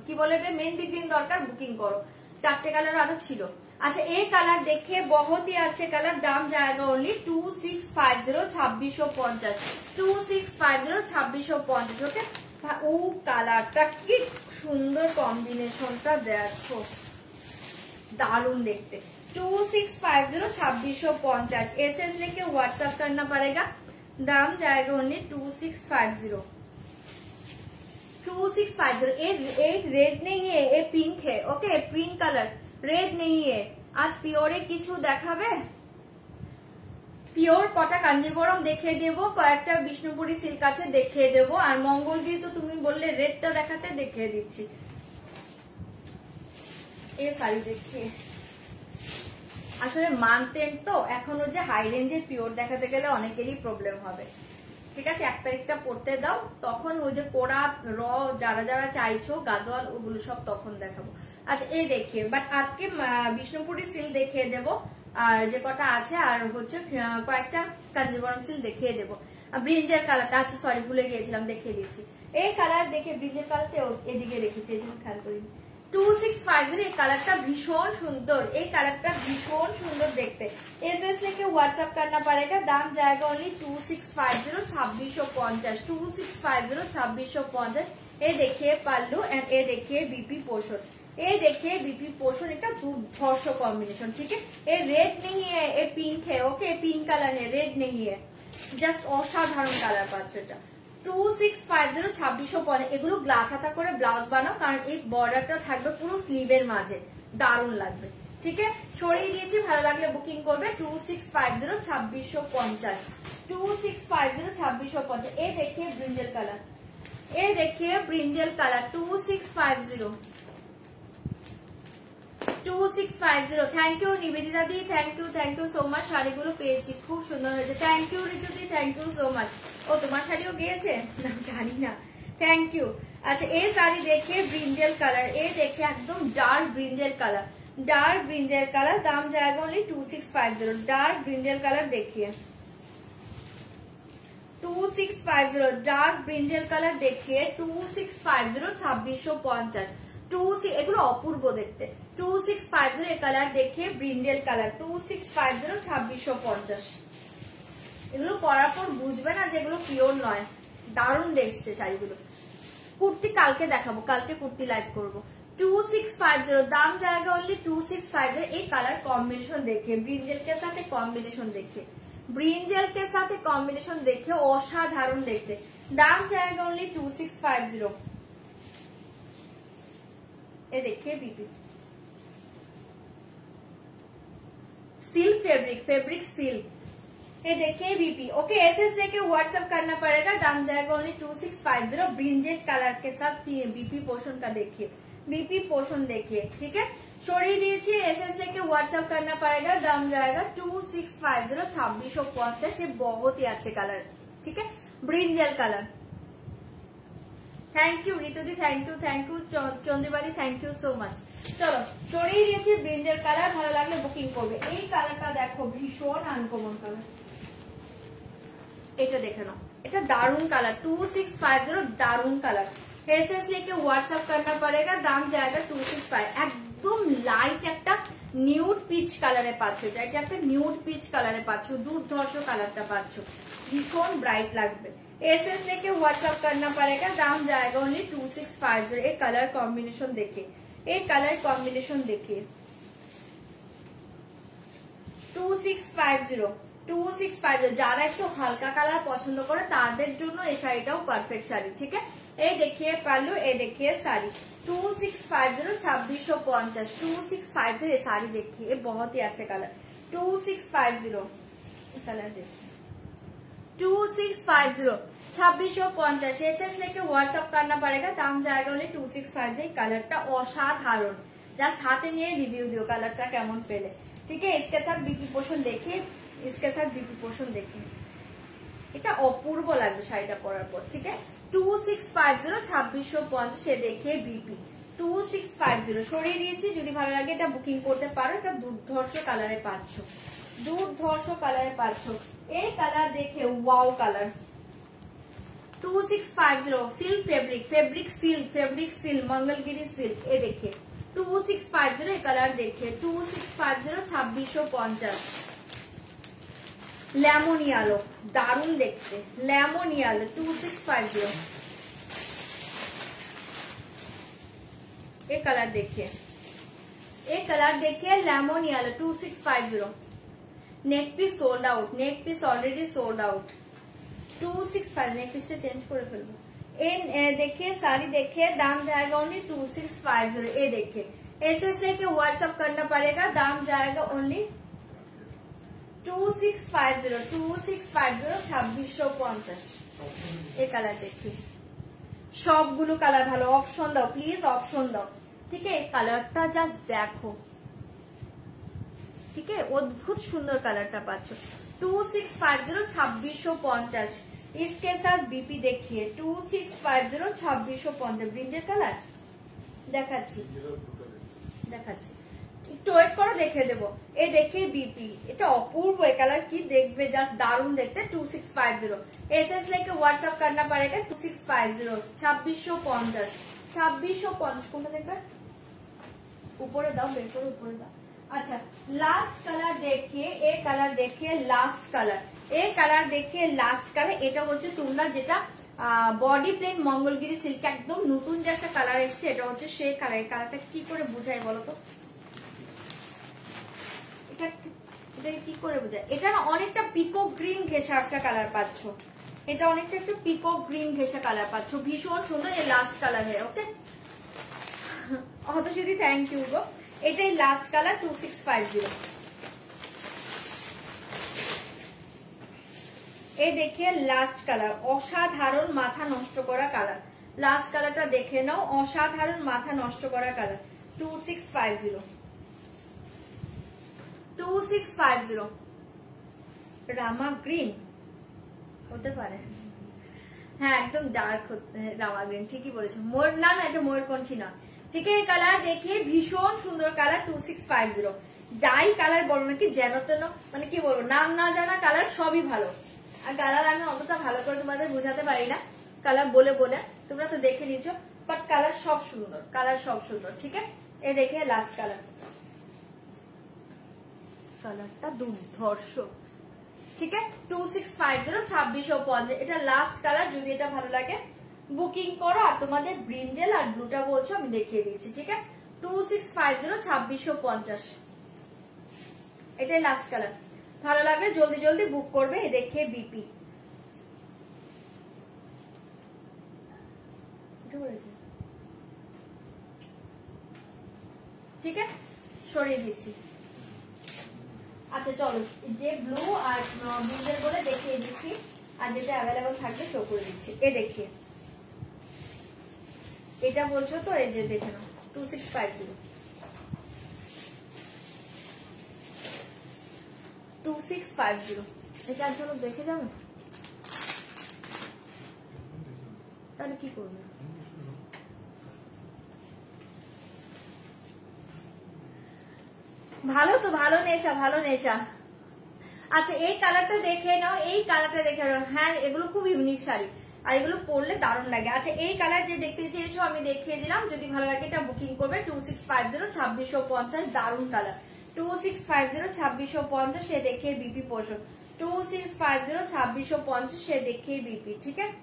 [SPEAKER 1] কি বলে মেহেন্দি গ্রিন দরকার বুকিং করো চারটে কালার আরো ছিল अच्छा एक कलर देखिए बहुत ही अच्छे कलर दाम जाएगा ओनली 2650 2650 2650 2650 ओके ও কালারটা কি সুন্দর কম্বিনেশনটা দেখো দারুণ দেখতে 2650 2650 एसएस लेके व्हाट्सएप करना पड़ेगा दाम जाएगा ओनली 2650 2650 एक रेड नहीं है ये पिंक है ओके पिंक कलर রেড নেই আজ পিওরে কিছু দেখাবে? পিওর কটা কাঞ্জিবরম দেখিয়ে দেবো, কয়েকটা বিষ্ণুপুরি সিল্ক আছে দেখিয়ে দেবো, আর মঙ্গলগিরি তো তুমি বললে রেডটা দেখাতে, দেখিয়ে দিচ্ছি। এই শাড়ি দেখিয়ে আসলে মানতে তো এখনো যে হাই রেঞ্জের পিওর দেখাতে গেলে অনেকেরই প্রবলেম হবে। ঠিক আছে, 1 তারিখটা পড়তে দাও, তখন ওই যে কোড়া র যারা যারা চাইছো গাদোয়াল ওগুলো সব তখন দেখাবো। আচ্ছা এই দেখিয়ে, বাট আজকে বিষ্ণুপুরি সিল্ক দেখিয়ে দেবো, আর যে কটা আছে আর হচ্ছে কয়েকটা কাঞ্জিবরম সিল্ক দেখিয়ে দেবো। ব্রিঞ্জের কালারটা, আচ্ছা সরি ভুলে গিয়েছিলাম, দেখিয়ে দিচ্ছি। এই কালার দেখে ব্রিঞ্জের কালারটা এদিকে রেখেছি, এই জন্য খেয়াল করিনি। 2650 এই কালারটা ভীষণ সুন্দর, এই কালারটা ভীষণ সুন্দর দেখতে। एसएस लेके व्हाट्सएप करना पड़ेगा, दाम जाएगा ओनली 2650 2650 2650 2650। ये देखिए पल्लू एंड ये देखिए बीपी पोर्शन, ये देखिए बीपी पोर्शन एक दुर्धर्ष कॉम्बिनेशन। ठीक है, ये रेड नहीं है, ये पिंक है। ओके, पिंक कलर है, रेड नहीं है, জাস্ট অসাধারণ কালার পাচ্ছ। এটা 2650 2650। এগুলো গ্লাস হাতা করে ব্লাউজ বানাও, কারণ এই বর্ডারটা থাকবে পুরো স্লিভের মাঝে, দারুণ লাগবে। ঠিক আছে, ছড়িয়ে দিয়েছি, ভালো লাগলে বুকিং করবে। 2650 2650 2650 2650। এই देखिए ब्रिंजल कलर, ये देखिए brinjal colour 2650 2650। Thank you Nibedita di, thank you so much. শাড়িগুলো পেয়েছি, খুব সুন্দর হয়েছে। Thank you Ritu di, thank you so much. ও তোমার শাড়িও গিয়েছে না জানি না, থ্যাংক ইউ। আচ্ছা এই শাড়ি देखिए ब्रिंजल कलर, ये देखिए एकदम dark brinjal colour, dark brinjal colour, दाम जाएगा ओनली 2650। डार्क ब्रिंजल कलर देखिए 2650, डार्क ब्रिंजल कलर देखिए 2650 2650। এগুলো অপূর্ব দেখতে। 2650 এই কালার দেখে ব্রিঞ্জেল কালার 2650 2650। এগুলো পরার পর বুঝবে না যে এগুলো পিওর নয়, দারুণ দেখছে শাড়িগুলো। কুর্তি কালকে দেখাবো, কালকে কুর্তি লাইভ করবো। 2650 দাম জায়গা অনলি 2650। এই কালার কম্বিনেশন দেখে, ব্রিঞ্জেল কে সাথে কম্বিনেশন দেখে, ব্রিঞ্জেল কে সাথে কম্বিনেশন দেখে অসাধারণ দেখতে। দাম জায়গা অনলি 2650। ये देखिए बीपी सिल्क फैब्रिक सिल्क, ये देखिए बीपी। ओके एसएस लेके व्हाट्सएप करना पड़ेगा, दाम जाएगा ओनली 2650। ब्रिंजेट कलर के साथ बीपी पोर्शन का देखिए, बीपी पोर्शन देखिए। ठीक है, छोड़ी दीजिए, एसएस लेके व्हाट्सएप करना पड़ेगा, दाम जाएगा 2650 2650। ये बहुत ही अच्छे कलर। ठीक है, ब्रिंजल कलर। থ্যাংক ইউ ঋতুদি, থ্যাংক ইউ চন্দ্রিবাদি, থ্যাংক ইউ সো মাচ। চলো ছড়িয়ে দিয়েছি ব্রিঞ্জেল কালার, ভালো লাগলে বুকিং করবে। এই কালারটা দেখো ভীষণ আনকমন কালার, এটা দেখে নাও, এটা দারুন কালার 2650 দারুন কালার। एसएस लेके व्हाट्सएप करना पड़ेगा, दाम जाएगा 265। একদম লাইট একটা নিউড পিচ কালারে পাচ্ছ, এটা একটা নিউড পিচ কালারে পাচ্ছ, দুর্ধর্ষ কালারটা পাচ্ছ, ভীষণ ব্রাইট লাগবে। एसएस लेके व्हाट्सएप करना पड़ेगा, दाम जाएगा ओनली 2650। एक कलर कॉम्बिनेशन देखिए, एक कलर कॉम्बिनेशन देखिए 2650 2650। যারা একটু হালকা কালার পছন্দ করে তাদের জন্য এই শাড়িটাও পারফেক্ট শাড়ি। ঠিক আছে, এই देखिए পাল্লু, এই देखिए শাড়ি 2650 2650 2650। ये साड़ी देखिए, ये बहुत ही अच्छे कलर 2650। कलर देखिए 2650 2650। एसएस लेके व्हाट्सएप करना पड़ेगा, दाम जाएगा ओनली 2650। कलरটা অসাধারণ, জাস্ট হাতে নিয়ে রিভিউ দিও কালারটা কেমন পেলে। ঠিক আছে, इसके साथ बीपी पोर्शन देखिए, इसके साथ बीपी पोर्शन देखिए, এটা অপূর্ব লাগবে শাড়িটা পরার পর। ঠিক আছে, 2650 2650। সে দেখে বিপি 2650 সরিয়ে দিয়েছি। যদি ভালো লাগে এটা বুকিং করতে পারো, এটা দুর্ধর্ষ কালারে পাচ্ছ, দুর্ধর্ষ কালারে পাচ্ছ। এই কালার দেখে wow colour 2650 silk fabric silk Mangalagiri silk. ये देखिए 2650 ये कलर देखिए 2650 2650। লেমন ইয়েলো দারুণ দেখতে, লেমন ইয়েলো 2650। ये कलर देखिए, ये कलर देखिए lemon yellow 2650। Neck piece sold out, neck piece already sold out 265। Neck पीसটা চেঞ্জ করে ফেলবো। এই देखिए साड़ी देखिए, दाम जाएगा ओनली 2650। ये देखिए एसएस लेके व्हाट्सएप करना पड़ेगा, दाम जाएगा ओनली 2650 2650 এই কালার দেখি, সবগুলো কালার ভালো। অপশন দাও প্লিজ, অপশন দাও। ঠিক আছে, কালারটা জাস্ট দেখো, ঠিক আছে, অদ্ভুত সুন্দর কালারটা পাচ্ছ। 2650 2650 इसके साथ बीपी देखिए 2650 2650 ব্রিঞ্জের কালার দেখাচ্ছি, দেখাচ্ছি, একটু ওয়েট করো, দেখে দেবো। এই দেখে বিপি, এটা অপূর্ব কালার, কি দেখবে, জাস্ট দারুণ দেখতে। 2650 एसएस लेके व्हाट्सएप करना पड़ेगा 2650 2650 2650 কোনটা দেখবে, উপরে দাও, বের করে উপরে দাও। अच्छा लास्ट कलर देखिए, एक कलर देखिए, लास्ट कलर, एक कलर देखिए, लास्ट कलर। এটা হচ্ছে তোমরা যেটা বডি প্লেন মঙ্গলগিরি সিল্ক একদম নতুন যে একটা কালার এসছে, এটা হচ্ছে সেই কালার। এই কালারটা কি করে বুঝাই বলো তো, এটা কি করে বোঝায়? এটা না অনেকটা পিকক গ্রিন ঘেঁষা একটা কালার পাচ্ছ, এটা অনেকটা একটু পিকক গ্রিন ঘেঁষা কালার পাচ্ছ, ভীষণ সুন্দর। এই লাস্ট কালার है, ওকে অতসুদি থ্যাংক ইউ গো। এটাই লাস্ট কালার 2650। এই দেখে লাস্ট কালার, অসাধারণ মাথা নষ্ট করা কালার। লাস্ট কালারটা দেখে নাও, অসাধারণ মাথা নষ্ট করা কালার 2650 2650 রামা গ্রিন হতে পারে, হ্যাঁ একদম ডার্ক রামা গ্রিন, ঠিকই বলেছো। ময়ূর না, এটা ময়ূরকণ্ঠী না। ঠিক আছে, কালার দেখে ভীষণ সুন্দর কালার 2650। যাই কালার বলো নাকি যেন তেন, মানে কি বলবো, নাম না জানা কালার সবই ভালো। আর কালার আমি অতটা ভালো করে তোমাদের বোঝাতে পারি না, কালার বলে বলে তোমরা তো দেখে নিচ্ছ, বাট কালার সব সুন্দর, কালার সব সুন্দর। ঠিক আছে, এ দেখে লাস্ট কালার, কালারটা দুর্ধর্ষ। ঠিক আছে, 2650 2650 এটা লাস্ট কালার। যদি এটা ভালো লাগে বুকিং করো, আর তোমাদের ব্রিঞ্জেল আর ব্লুটা বলছো আমি দেখিয়ে দিচ্ছি। ঠিক আছে, 2650 2650 এটাই লাস্ট কালার। ভালো লাগলে জলদি জলদি বুক করবে। দেখে বিপি ঠিক আছে, সরিয়ে দিচ্ছি। আচ্ছা চলো, যে ব্লু আর ব্রিঞ্জেল বলে দেখিয়ে দিচ্ছি, আর যেটা অ্যাভেলেবল থাকবে শো করে দিচ্ছি। এ দেখিয়ে, এটা বলছো তো, এই যে দেখে নাও 2650 2650 এটার জন্য দেখে যাবে, তাহলে কি করবে? ভালো তো, ভালো নেশা, ভালো নেশা। আচ্ছা এই কালারটা দেখে নাও, এই কালারটা দেখে নাও। হ্যাঁ এগুলো খুব ইউনিক শাড়ি, আর এগুলো পরলে দারুণ লাগে। আচ্ছা এই কালার যে দেখতে চেয়েছো আমি দেখিয়ে দিলাম, যদি ভালো লাগে এটা বুকিং করবে 2650 2650 দারুণ কালার 2650 2650 সে দেখে বিপি পোষণ 2650 2650 সে দেখে বিপি। ঠিক আছে,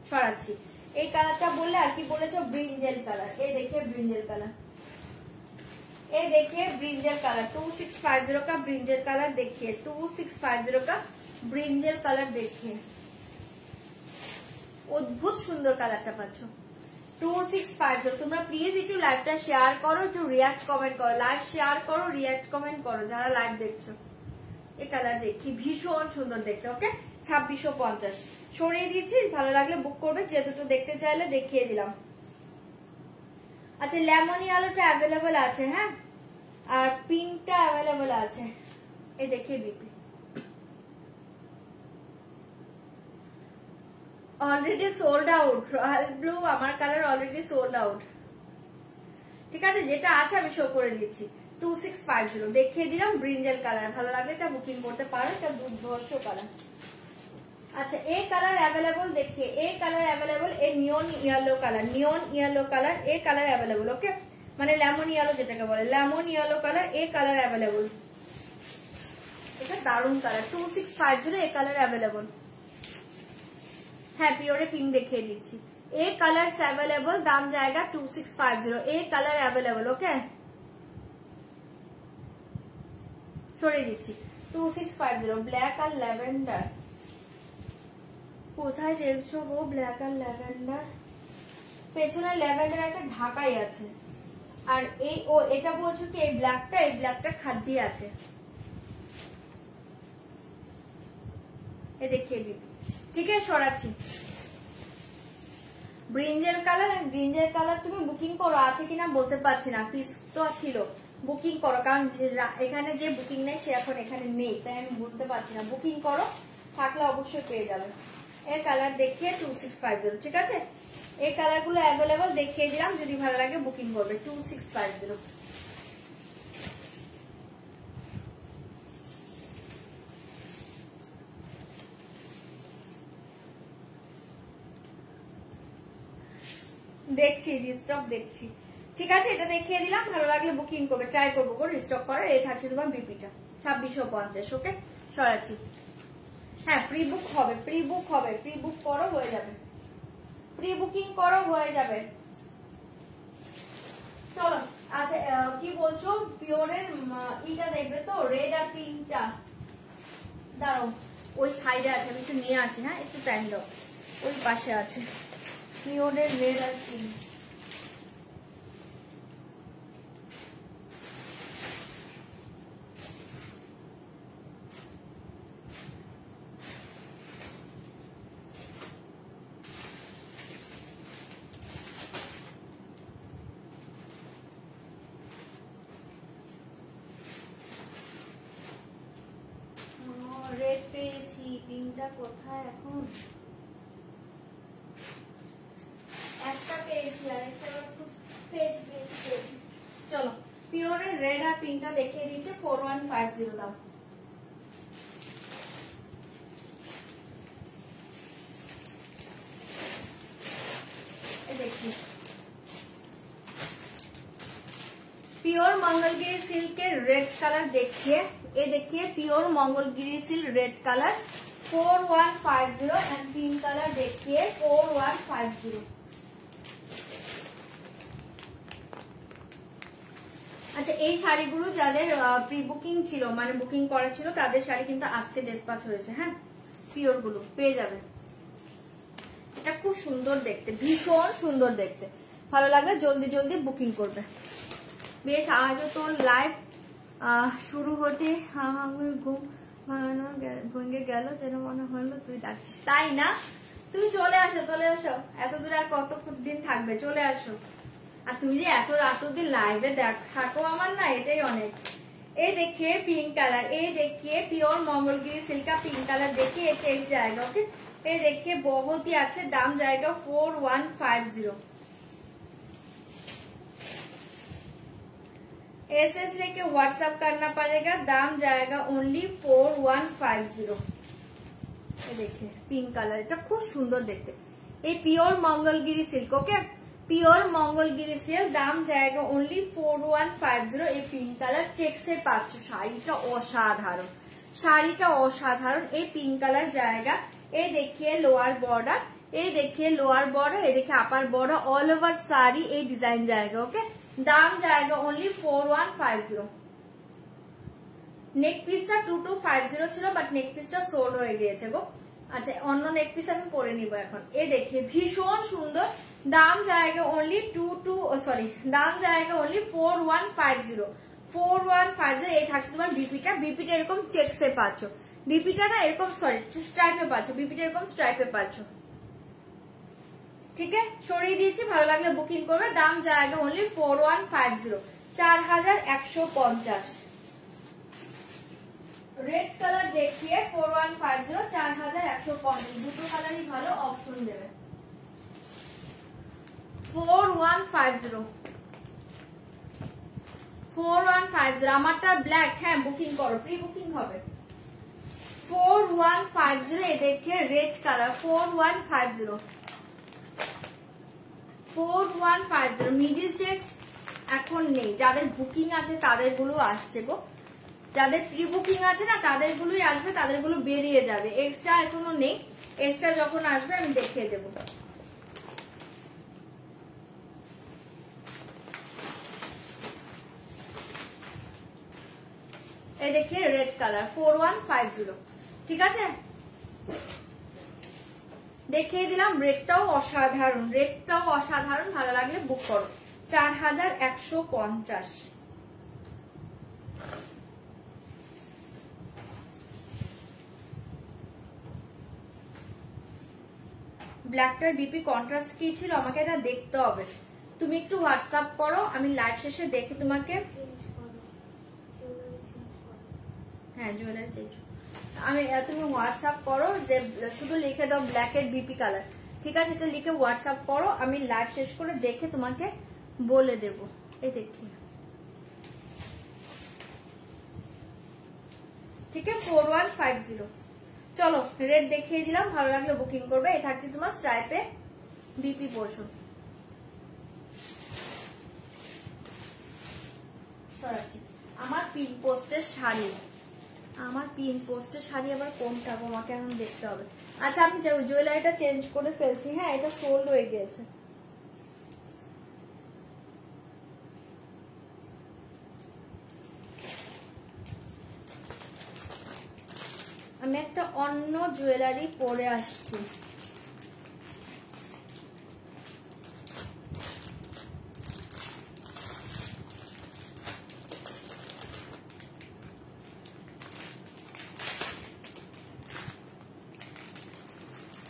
[SPEAKER 1] সরাচ্ছি। এই কালারটা বললে আর কি বলেছো, ব্রিঞ্জেল কালার। এই দেখে ব্রিঞ্জেল কালার, ये देखिए ब्रिंजल कलर 2650 का ब्रिंजल कलर देखिए, 2650 का ब्रिंजल कलर देखिए, অদ্ভুত সুন্দর কালারটা পাচ্ছ 2650। তোমরা প্লিজ একটু লাইভটা শেয়ার করো, একটু রিয়াক্ট কমেন্ট করো, লাইভ শেয়ার করো, রিয়াক্ট কমেন্ট করো যারা লাইভ দেখছো। এই কালার দেখি ভীষণ সুন্দর দেখতে। ওকে 2650 সরিয়ে দিচ্ছি, ভালো লাগলে বুক করবে। যে দুটো দেখতে চাইলে দেখিয়ে দিলাম। আচ্ছা লেমন ইয়েলোটা অ্যাভেলেবল আছে, হ্যাঁ, আর পিঙ্কটা অ্যাভেলেবল আছে। এই দেখে BP already sold out, royal blue আমার কালার অলরেডি সোল্ড আউট। ঠিক আছে, যেটা আছে আমি শো করে দিচ্ছি 2650 দেখিয়ে দিলাম। ব্রিঞ্জেল কালার ভালো লাগলে এটা বুকিং করতে পারো, এটা দুর্ধর্ষ কালার। अच्छा एक कलर अवेलेबल देखिए, एक कलर अवेलेबल ए नियन येलो कलर, नियन येलो कलर ए कलर अवेलेबल। ओके মানে লেমন ইয়েলো যেটাকে বলে, লেমন ইয়েলো কালার এ কালার অ্যাভেলেবল। এটা দারুন কালার 2650 এ কালার অ্যাভেলেবল। হ্যাঁ পিওরে পিঙ্ক দেখিয়ে দিচ্ছি। এ কালার অ্যাভেলেবল, দাম জায়গা 2650 এ কালার অ্যাভেলেবল। ওকে সরিয়ে দিচ্ছি 2650 ব্ল্যাক আর ল্যাভেন্ডার। কোথায় দেখছো গো ব্ল্যাক আর ল্যাভেন্ডার? পেছনে ল্যাভেন্ডার একটা ঢাকাই আছে, আর এই এটা বলছো কি এই ব্ল্যাকটা খাদ্যি আছে, এ দেখিয়ে দিবি। ঠিক আছে, সরাচ্ছি। ব্রিঞ্জের কালার তুমি বুকিং করো, আছে কিনা বলতে পারছি না, পিস তো ছিল, বুকিং করো, কারণ এখানে যে বুকিং নেই সে এখন এখানে নেই, তাই আমি বলতে পারছি না। বুকিং করো, থাকলে অবশ্যই পেয়ে যাবে। এর কালার দেখিয়ে 2650। ঠিক আছে, এই কালার গুলো অ্যাভেলেবল দেখিয়ে দিলাম, যদি ভালো লাগে বুকিং করবে 2650। দেখছি রিস্টক দেখছি। ঠিক আছে, এটা দেখিয়ে দিলাম, ভালো লাগলে বুকিং করবে, ট্রাই করবো রিস্টক করার। এই থাকছে তোমার বিপিটা 2650। ওকে, সরাচ্ছি। হ্যাঁ, প্রি বুক হবে, প্রি বুক করো, হয়ে যাবে, প্রি বুকিং করো, হয়ে যাবে। চলো, আচ্ছা কি বলছো, পিওরের ইটা দেখবে তো, রেড আর পিঙ্কটা? দাঁড়াও, ওই সাইডে আছে, আমি একটু নিয়ে আসি। হ্যাঁ, একটু টাইম দাও, ওই পাশে আছে পিওরের রেড আর পিঙ্ক। রেড পেয়েছি, পিঙ্কটা কোথায় এখন? একটা পেয়েছি, আরেকটা পেয়েছি। চলো, পিওরের রেড আর পিঙ্কটা দেখিয়ে দিচ্ছে, 4150 দাও। দেখি, পিওর মঙ্গলগিরি সিল্কের রেড কালার দেখিয়ে, pure Mangalagiri silk red colour 4150 and pink colour দেখিয়ে 4150। আচ্ছা, এই শাড়িগুলো যাদের প্রি বুকিং ছিল, মানে বুকিং করা ছিল, তাদের শাড়ি কিন্তু আজকে ডিসপ্যাচ হয়েছে। হ্যাঁ, পিওর গুলো পেয়ে যাবে। এটা খুব সুন্দর দেখতে, ভীষণ সুন্দর দেখতে, ভালো লাগলে জলদি বুকিং করবে। বেশ, আজও তোর লাইভ শুরু হতে আমার ঘুম ভেঙে গেল, যেন মনে হলো তুই ডাকছিস। তাই না? তুমি চলে আসো, এত দূর আর কত দিন থাকবে, চলে আসো। আর তুমি যে এত রাত অব্দি লাইভে থাকো আমার, না এটাই অনেক। এই দেখিয়ে পিঙ্ক কালার, এই দেখিয়ে pure Mangalagiri Chilka pink colour দেখিয়ে চেক जाएगा। ओके, ये देखिए बहुत ही अच्छे, दाम जाएगा 4150। एसएस लेके व्हाट्सएप करना पड़ेगा, दाम जाएगा ओनली 4150। ये देखिए पिंक कलर, এটা খুব সুন্দর দেখতে। এই পিওর মঙ্গলগিরি সিল্ক। ওকে, পিওর মঙ্গলগিরি সিল্ক, দাম जाएगा ओनली 4150। এই পিঙ্ক কালার চেক্সে পাচ্ছ, শাড়িটা অসাধারণ। এই পিঙ্ক কালার जाएगा। ये देखिए लोअर बॉर्डर, ये देखिए upper border, all over sari ये डिजाइन जाएगा। ओके, दाम जाएगा ओनली 4150। नेक पिसটা 2250 ছিল, বাট নেক পিসটা সোল্ড হয়ে গিয়েছে গো। আচ্ছা, অন্য নেক পিস আমি পরে নিব এখন। এই देखिए ভীষণ সুন্দর, দাম जाएगा ओनली 4150। এই থাকছে তোমার বিপিটা এরকম চেকসে পাচ্ছ, বিপিটা না এরকম স্ট্রাইপে পাচ্ছ, বিপিটা এরকম স্ট্রাইপে পাচ্ছ। ঠিক আছে, সরিয়ে দিয়েছি, ভালো লাগলে বুকিং করবে। দাম जाएगा ओनली 4150, 4150। রেড কালার দেখিয়ে 4150, 4150। দুটো কালারই ভালো, অপশন দেবে। 4150 আমারটা ব্ল্যাক। হ্যাঁ, বুকিং করো, প্রি বুকিং হবে। 4150 এ দেখে রেড কালার 4150 মিডিল চেক্স এখন নেই, যাদের বুকিং আছে তাদের গুলো আসছে গো, যাদের প্রি বুকিং আছে না তাদের গুলোই আসবে, তাদের গুলো বেরিয়ে যাবে, এক্সট্রা এখনো নেই। এক্সট্রা যখন আসবে আমি দেখিয়ে দেবো। এই দেখে রেড কালার 4150। ঠিক আছে, দেখিয়ে দিলাম। রেডটাও অসাধারণ, ভালো লাগলে বুক করো। 4150। ব্ল্যাকটার বিপি কন্ট্রাস্ট কি ছিল আমাকে এটা দেখতে হবে। তুমি একটু হোয়াটসঅ্যাপ করো, আমি লাইভ শেষে দেখে তোমাকে, হ্যাঁ জুয়েলারি চেঞ্জ, আমি তুমি হোয়াটসঅ্যাপ করো যে শুধু লিখে দাও ব্ল্যাকের বিপি কালার, ঠিক আছে? এটা লিখে হোয়াটসঅ্যাপ করো, আমি লাইভ শেষ করে দেখে তোমাকে বলে দেব। এই দেখি, ঠিক আছে 4150। চলো রেট দেখিয়ে দিলাম, ভালো লাগলে বুকিং করবে। এই থাকছে তোমার স্ট্রাইপে বিপি পোর্শন। আমার পিন পোস্টের শাড়ি, আমার পিন পোস্টের শাড়ি আবার কোনটা আমাকে এখন দেখতে হবে। আচ্ছা আমি জুয়েলারিটা চেঞ্জ করে ফেলছি, হ্যাঁ এটা সোল্ড হয়ে গিয়েছে। আমি একটা অন্য জুয়েলারি পরে আসছি।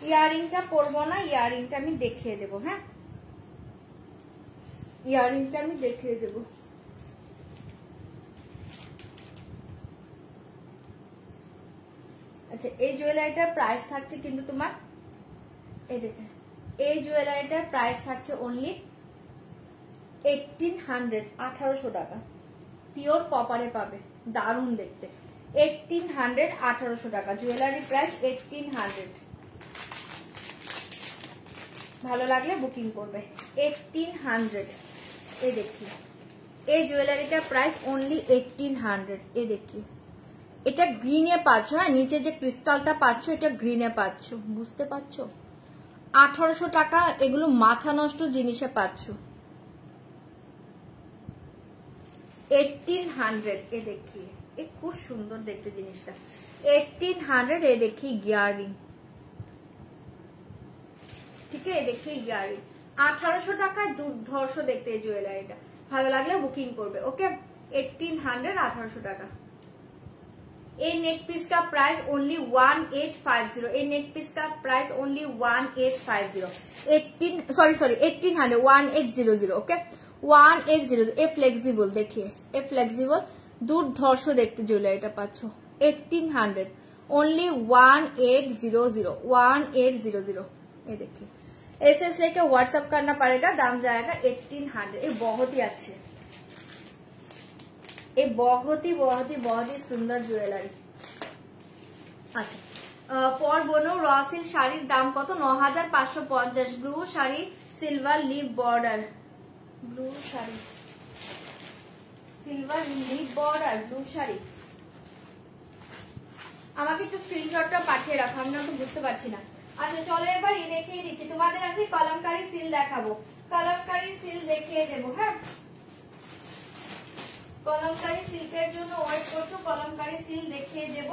[SPEAKER 1] ইয়ারিংটা পরবো না, ইয়ারিংটা আমি দেখিয়ে দেবো, হ্যাঁ ইয়ারিংটা আমি দেখিয়ে দেবো। আচ্ছা এই জুয়েলারিটার প্রাইস থাকছে কিন্তু তোমার, এই দেখে এই জুয়েলারিটার প্রাইস থাকছে অনলি 1800, 1800 টাকা। পিওর কপারে পাবে, দারুণ দেখতে। 1800, 1800 টাকা জুয়েলারি প্রাইস 1800। ভালো লাগলে বুকিং করবে। 1800 এই দেখি, এই জুয়েলারিটার প্রাইস অনলি 1800। এই দেখি এটা গ্রিনে পাচ্ছ, হ্যাঁ নিচে যে ক্রিস্টালটা পাচ্ছ এটা গ্রিনে পাচ্ছ, বুঝতে পারছো? 1800 টাকা এগুলো মাথা নষ্ট জিনিসে পাচ্ছ। 1800 এ দেখি, এ খুব সুন্দর দেখতে জিনিসটা। 1800 এ দেখি ইয়ারিং, ঠিক আছে দেখি ইয়ারিং 1800 টাকায় দুর্ধর্ষ দেখতে এই জুয়েলারিটা। ভালো লাগলে বুকিং করবে, ওকে? 1800, 1800 টাকা। এই नेक पीस का प्राइस ओनली 1850। এই नेक पीस का प्राइस ओनली 1850। 1800 1800 ओके 1800। ए फ्लेक्सिबल देखिए, ए फ्लेक्सिबल দুর্ধর্ষ দেখতে জুয়েলারিটা পাচ্ছ। 1800 ओनली 1800 1800। ये देखिए एसएस लेके व्हाट्सएप करना पड़ेगा, दाम जाएगा 1800। ये बहुत ही अच्छे, ये बहुत ही सुंदर জুয়েলারি। আচ্ছা পর বোনো র সিল্ক শাড়ির দাম কত? 9550। Blue sari silver leaf border, blue sari silver leaf border blue sari. আমাকে একটু স্ক্রিনশটটা পাঠিয়ে রাখো, আমি না তো বুঝতে পারছি না। আচ্ছা চলো এবার এই দেখিয়ে দিচ্ছি তোমাদের, আছে কলমকারী সিল দেখাবো, কলমকারী সিল দেখিয়ে দেবো, হ্যাঁ কলমকারী সিল্কের জন্য ওয়েট করছো, কলমকারী সিল দেখিয়ে দেব।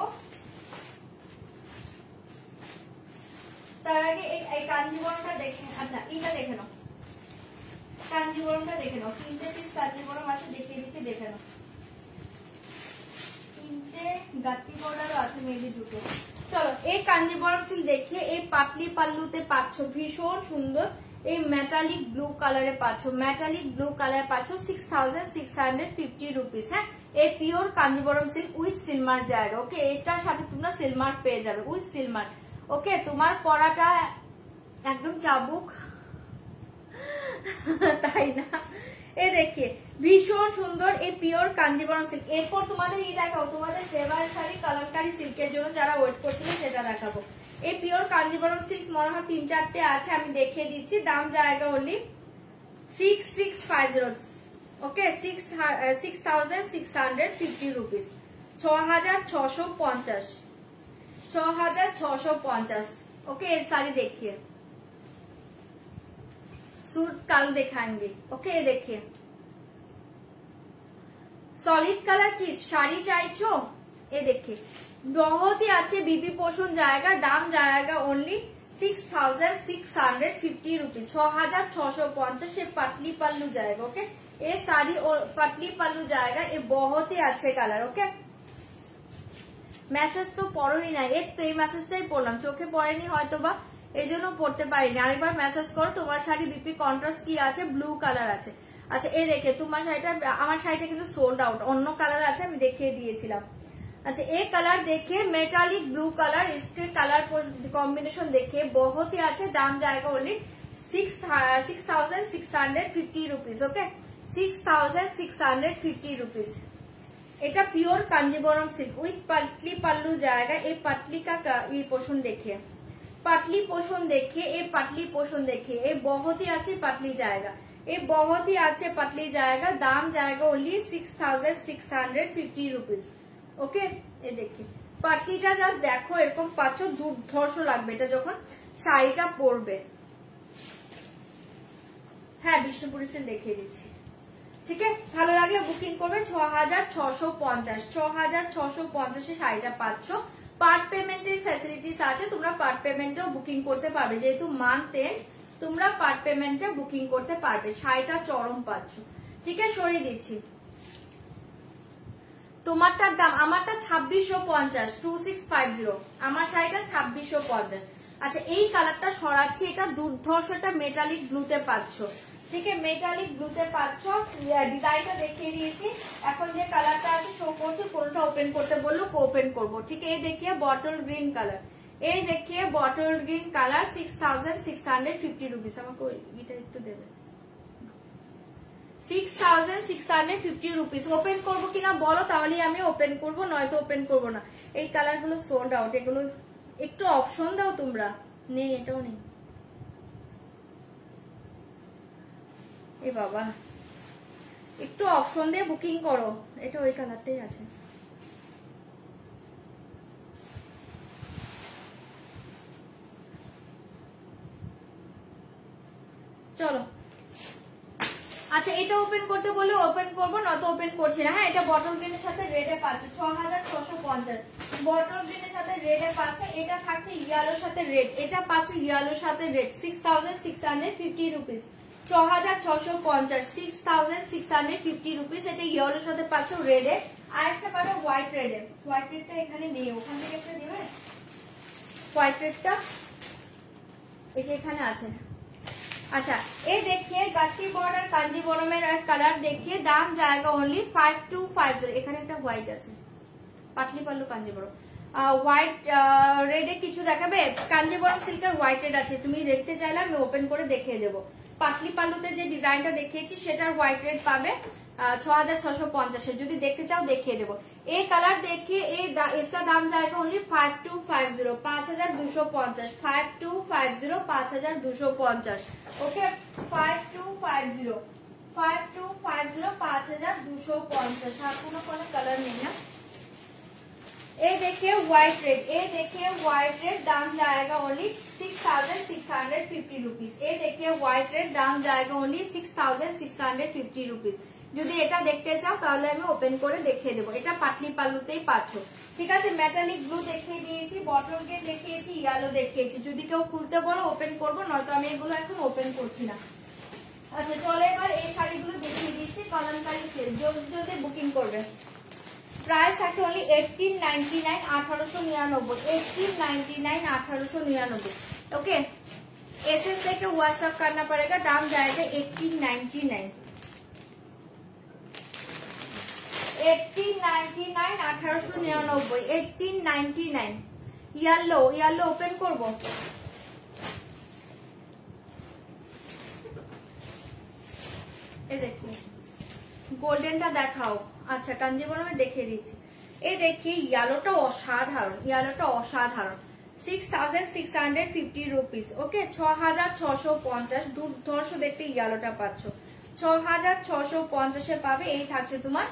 [SPEAKER 1] তার আগে এই কাঞ্জিবরমটা দেখে, আচ্ছা এটা দেখে নাও, কাঞ্জিবরমটা দেখে নাও। 3টে পিস কাঞ্জিবরম আছে, দেখিয়ে দিচ্ছি, দেখে নাও। 3টে গাত্তি বর্ডারও আছে, মেবি 2টো। চলো এই কাঞ্জিবরম সিল দেখিয়ে, এই পাতলি পাল্লুতে পাচ্ছ, ভীষণ সুন্দর। এই মেটালিক ব্লু কালারে পাচ্ছ, মেটালিক ব্লু কালার পাচ্ছ 6650 রুপিস। হ্যাঁ এই পিওর কাঞ্জিবরম সিল্ক উইথ সিলমার জায়গা, ওকে? এটার সাথে তোমরা সিলমার পেয়ে যাবে, উইথ সিলমার, ওকে? তোমার পরাটা একদম চাবুক, তাই না? এ দেখিয়ে ভীষণ সুন্দর এই পিওর কাঞ্জিবরম সিল্ক। এরপর তোমাদের এই দেখাবো, তোমাদের ফেভারিট শাড়ি কলমকারী সিল্কের জন্য যারা ওয়েট করছিল সেটা দেখাবো। এই পিওর কাঞ্জিবরম সিল্ক মনে হয় 3-4টে আছে, আমি দেখিয়ে দিচ্ছি। দাম জায়গা অনলি 6650, ওকে? 6650 রুপিস, 6650, 6650, ओके? ये सारी देखिए, सूट कल दिखाएंगे, ओके? ये देखिए सॉलिड कलर की শাড়ি চাইছো, ये देखिए बहुत ही अच्छे बीबी पोषण जाएगा। दाम जाएगा ओनली 6650 रुपीज, 6650 ये पतली पल्लू जाएगा। ओके, ये साड़ी और पतली पल्लू जाएगा। ये बहुत ही अच्छे कलर। ओके, মেসেজ তো পড়োই না, এই তো এই মেসেজটাই পড়লাম, চোখে পড়েনি হয়তো বা এই জন্য পড়তে পারিনি। আরেকবার মেসেজ করো। তোমার শাড়ি বিপি কন্ট্রাস্ট কি আছে? ব্লু কালার আছে। আচ্ছা, এই দেখে তোমার শাড়িটা, আমার শাড়িটা কিন্তু সোল্ড আউট, অন্য কালার আছে, আমি দেখিয়ে দিয়েছিলাম। अच्छा, एक कलर देखिए मेटालिक ब्लू कलर, इसके कलर कॉम्बिनेशन देखिए बहुत ही अच्छे। दाम जाएगा ओनली 6650 रुपीज। Okay, 6650 rupees. এটা পিওর কাঞ্জিবরম সিল্ক উইথ পাতলি পাল্লু जाएगा। ये पतली का ये पोषण देखिए, पतली पोषण देखिए, ये पतली पोषण देखिए, ये बहुत ही अच्छी पतली जाएगा, ये बहुत ही अच्छे पतली जाएगा। दाम जाएगा ओनली 6650 रुपीज। ওকে, এই দেখি পাটলিটা জাস্ট দেখো, এরকম পাচ্ছ, দুর্ধর্ষ লাগবে এটা যখন শাড়িটা পরবে। হ্যাঁ, বিষ্ণুপুরি সিল দেখিয়ে দিচ্ছি। ঠিক আছে, ভালো লাগলে বুকিং করবে। 6650, 6650 শাড়িটা পাচ্ছ। পার্ট পেমেন্টের ফ্যাসিলিটিস আছে, তোমরা পার্ট পেমেন্টেও বুকিং করতে পারবে, যেহেতু মান্থ এন্ড তোমরা পার্ট পেমেন্টে বুকিং করতে পারবে। শাড়িটা চরম পাচ্ছ। ঠিক আছে, সরিয়ে দিচ্ছি। তোমারটার দাম, আমারটা 2650, 2650, আমার শাড়িটা 2650। আচ্ছা, এই কালারটা সরাচ্ছি, এটা দুর্ধর্ষ, এটা মেটালিক ব্লুতে পাচ্ছ। ঠিক আছে, মেটালিক ব্লুতে পাচ্ছ। ডিজাইনটা দেখিয়ে দিয়েছি। এখন যে কালারটা আছে শো করছে, কোনটা ওপেন করতে বললো ওপেন করবো। ঠিক আছে, এই দেখিয়ে বটল গ্রিন কালার, এই দেখিয়ে বটল গ্রিন কালার, 6650 রুপিস। আমাকে এটা একটু দেবে। 6650 রুপিস। ওপেন করবো কিনা বলো, তাহলে আমি ওপেন করবো, নয়তো ওপেন করবো না। এই কালার গুলো সোল্ড আউট, এগুলো একটু অপশন দাও তোমরা। নেই, এটাও নেই। এ বাবা, একটু অপশন দিয়ে বুকিং করো। এটা ওই কালারটাই আছে। চলো, আচ্ছা, এটা ওপেন করতে বললে ওপেন করবো, নয়তো ওপেন করছি না। হ্যাঁ, এটা বটল গ্রিনের সাথে রেডে পাচ্ছ, 6650। বটল গ্রিনের সাথে রেডে পাচ্ছ। এটা থাকছে ইয়েলোর সাথে রেড, এটা পাচ্ছ ইয়েলোর সাথে রেড, 6650 রুপিস। 6650, 6650 রুপিস। এটা ইয়েলোর সাথে পাচ্ছ রেডে। আর একটা পাচ্ছ হোয়াইট রেডে। হোয়াইট রেডটা এখানে নেই, ওখান থেকে একটা দেবে। হোয়াইট রেডটা এই যে এখানে আছে। अच्छा, ये देखिए गट्टी बॉर्डर कांजीवरम कलर देखिए। दाम जाएगा ओनली 5250। এখানে একটা হোয়াইট আছে, পাতলি পাল্লু কাঞ্জিবরম। হোয়াইট রেডে কিছু দেখাবে? কাঞ্জিবরম সিল্কের হোয়াইট রেড আছে, তুমি দেখতে চাইলে আমি ওপেন করে দেখিয়ে দেবো। পাতলি পাল্লুতে যে ডিজাইনটা দেখিয়েছি সেটার হোয়াইট রেড পাবে 6650। যদি দেখতে চাও দেখিয়ে দেবো। এই কালার देखिए, इसका दाम जाएगा ओनली 5250, 5250, 5250, 5250। ओके, 5250, 5250, 5250। আর কোনো কালার নেই না। ये देखिए व्हाइट रेड, ये देखिए व्हाइट रेड। दाम जाएगा ओनली 6650 रुपीज। ये देखिए व्हाइट रेड, दाम जाएगा ओनली 6650 रुपीज। যদি এটা দেখতে চাও তাহলে আমি ওপেন করে দেখিয়ে দেবো। এটা পাতলি পাল্লুতেই পাচ্ছ। ঠিক আছে, মেটালিক ব্লু দেখিয়ে দিয়েছি, বটল গ্রিন দেখিয়েছি, ইয়েলো দেখিয়েছি। যদি কেউ খুলতে বলো ওপেন করবো, নয়তো আমি এগুলো এখন ওপেন করছি না। আচ্ছা, চলো এবার এই শাড়িগুলো দেখিয়ে দিচ্ছি। কলমকারী সেল যদি বুকিং করবে, প্রাইস থাকছে ओनली 1899, 1899, 1899, 1899। ओके, एसएस से व्हाट्सएप करना पड़ेगा। दाम जाएगा 1899, 1899, 1899, 1899। येलो, येलो ओपन করব। এই দেখো, গোল্ডেনটা দেখাও। আচ্ছা, কাঞ্জিবরমে দেখিয়ে দিচ্ছি। এই দেখি ইয়েলোটা অসাধারণ, ইয়েলোটা অসাধারণ। 6650 রুপিস। ওকে, 6650। দুর্ধর্ষ দেখতে ইয়েলোটা পাচ্ছ। 6650 পাবে। এই থাকছে তোমার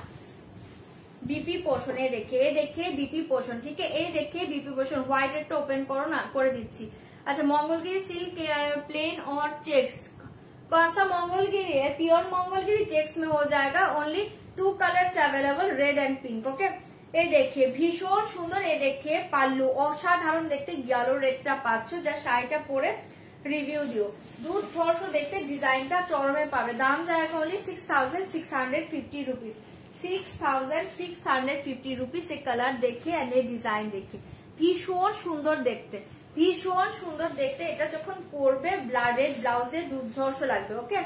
[SPEAKER 1] बीपी पोर्शन। ये देखिए बीपी पोर्शन। ठीक है, ये देखिए बीपी पोर्शन। व्हाइट रेड तो ओपन करो ना, করে দিচ্ছি। अच्छा, मंगलगिरी सिल्क प्लेन और चेक्स। कौन सा मंगलगिरी है? प्योर मंगलगिरी चेक्स में हो जाएगा। Only 2 colours available, red and pink. Okay, এই দেখে ভীষণ সুন্দর, এই দেখে পাল্লু অসাধারণ দেখতে ইয়েলো রেডটা পাচ্ছ, যা শাড়িটা পরে রিভিউ দিও। দুর্ধর্ষ দেখতে, ডিজাইনটা চরমে পাবে। দাম জায়গা অনলি 6650 রুপিস, 6650 রুপিস। এই কালার দেখে এন্ড এই ডিজাইন দেখে ভীষণ সুন্দর দেখতে, ভীষণ সুন্দর দেখতে। এটা যখন পরবে ব্লাডেড ব্লাউজে দুর্ধর্ষ লাগবে। ওকে,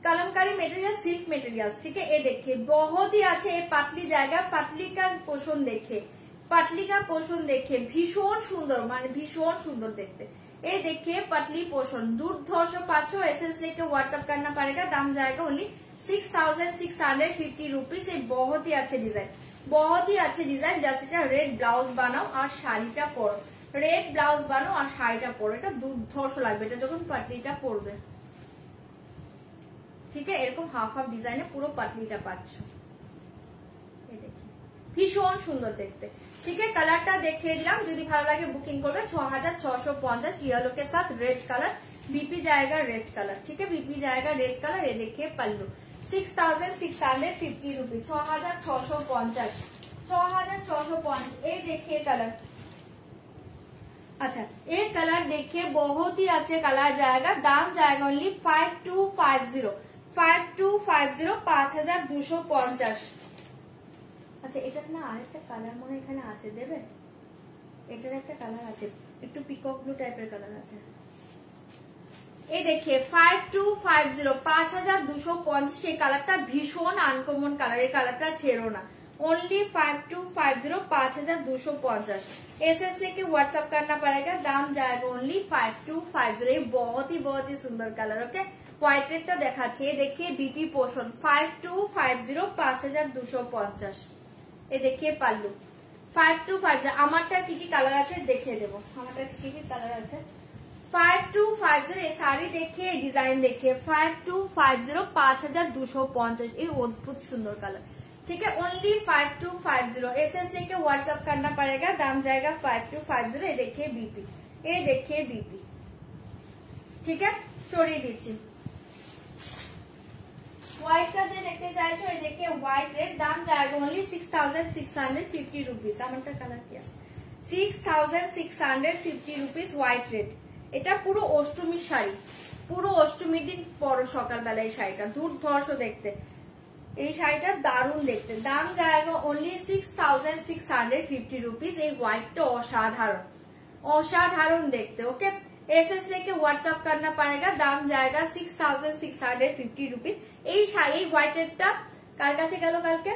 [SPEAKER 1] कलमकारी मटेरियल, सिल्क मटेरियल, ठीक है। ये देखिए बहुत ही अच्छे, ये पतली जाएगा, पतली का पोषण देखे, पतली का पोषण देखे भीषण सुंदर, मान भीषण सुंदर देखते। ये देखिए पतली पोषण दुर्धर्ष 500 लेके व्हाट्सएप करना पड़ेगा। दाम जाएगा ओनली 6650 रुपीज। ये बहुत ही अच्छे डिजाइन, बहुत ही अच्छे डिजाइन। जस्ट रेड ब्लाउज बनाओ और शाड़ीटा परो, रेड ब्लाउज बनाओ और शाड़ीटा परो, এটা দুর্ধর্ষ লাগবে এটা যখন পাতলিটা পরবে। ঠিক আছে, এরকম হাফ হাফ ডিজাইনে পুরো পাতলিটা পাচ্ছ। এই দেখি ভীষণ সুন্দর দেখতে। ঠিক আছে, কালারটা দেখিয়ে দিলাম, যদি ভালো লাগে বুকিং করবে। 6650 येलो के साथ रेड कलर, बीपी जाएगा रेड कलर। ठीक है, बीपी जाएगा रेड कलर। ये देखिए पल्लू 6650 रुपीज, 6650, 6650। ये देखिए कलर, अच्छा ये कलर देखिए बहुत ही अच्छे कलर जाएगा। दाम जाएगा ओनली 5250, 5250। আচ্ছা এটা না আরেকটা কালার মনে এখানে আছে, দেবে? এটার একটা কালার আছে, একটু পিকক ব্লু টাইপের কালার আছে। এই দেখে 5250, 5250। এই কালারটা ভীষণ আনকমন কালার, এই কালারটা ছেড়ো না। ओनली 5250, 5250। एसएस लेके व्हाट्सएप करना पड़ेगा। दाम जाएगा ओनली 5250। ये बहुत ही सुंदर कलर। ओके, व्हाइट रेडটা দেখাচ্ছি। ये देखिए बीपी पोषण 5250, 5250। ये देखिए पल्लू 5250। আমারটা কি কি কালার আছে দেখিয়ে দেব, আমারটা কি কি কালার আছে। 5250 এই শাড়ি देखिए, डिजाइन देखिए 5250, 5250। ये अद्भुत सुंदर कलर। ठीक है, ओनली 5250। एसएस लेके व्हाट्सएप करना पड़ेगा। दाम जाएगा 5250। ये देखिए बीपी, ये देखिए बीपी। ठीक है, সরিয়ে দিচ্ছি। হোয়াইটটা যে দেখতে চাইছো, এই দেখে হোয়াইট রেড। দাম जाएगा ओनली 6650 रुपीस। আমারটা কালার কি আছে, 6650 रुपीस হোয়াইট রেড। এটা পুরো অষ্টমীর শাড়ি, পুরো অষ্টমীর দিন পরো সকালবেলা। এই শাড়িটা দুর্ধর্ষ দেখতে, এই শাড়িটা দারুণ দেখতে। দাম जाएगा ओनली 6650 रुपीस। এই হোয়াইটটা অসাধারণ, অসাধারণ দেখতে। ওকে, एसएस लेके व्हाट्सएप करना पड़ेगा। दाम जाएगा 6650 रुपीज। এই শাড়ি হোয়াইট রেডটা কার কাছে গেল কালকে?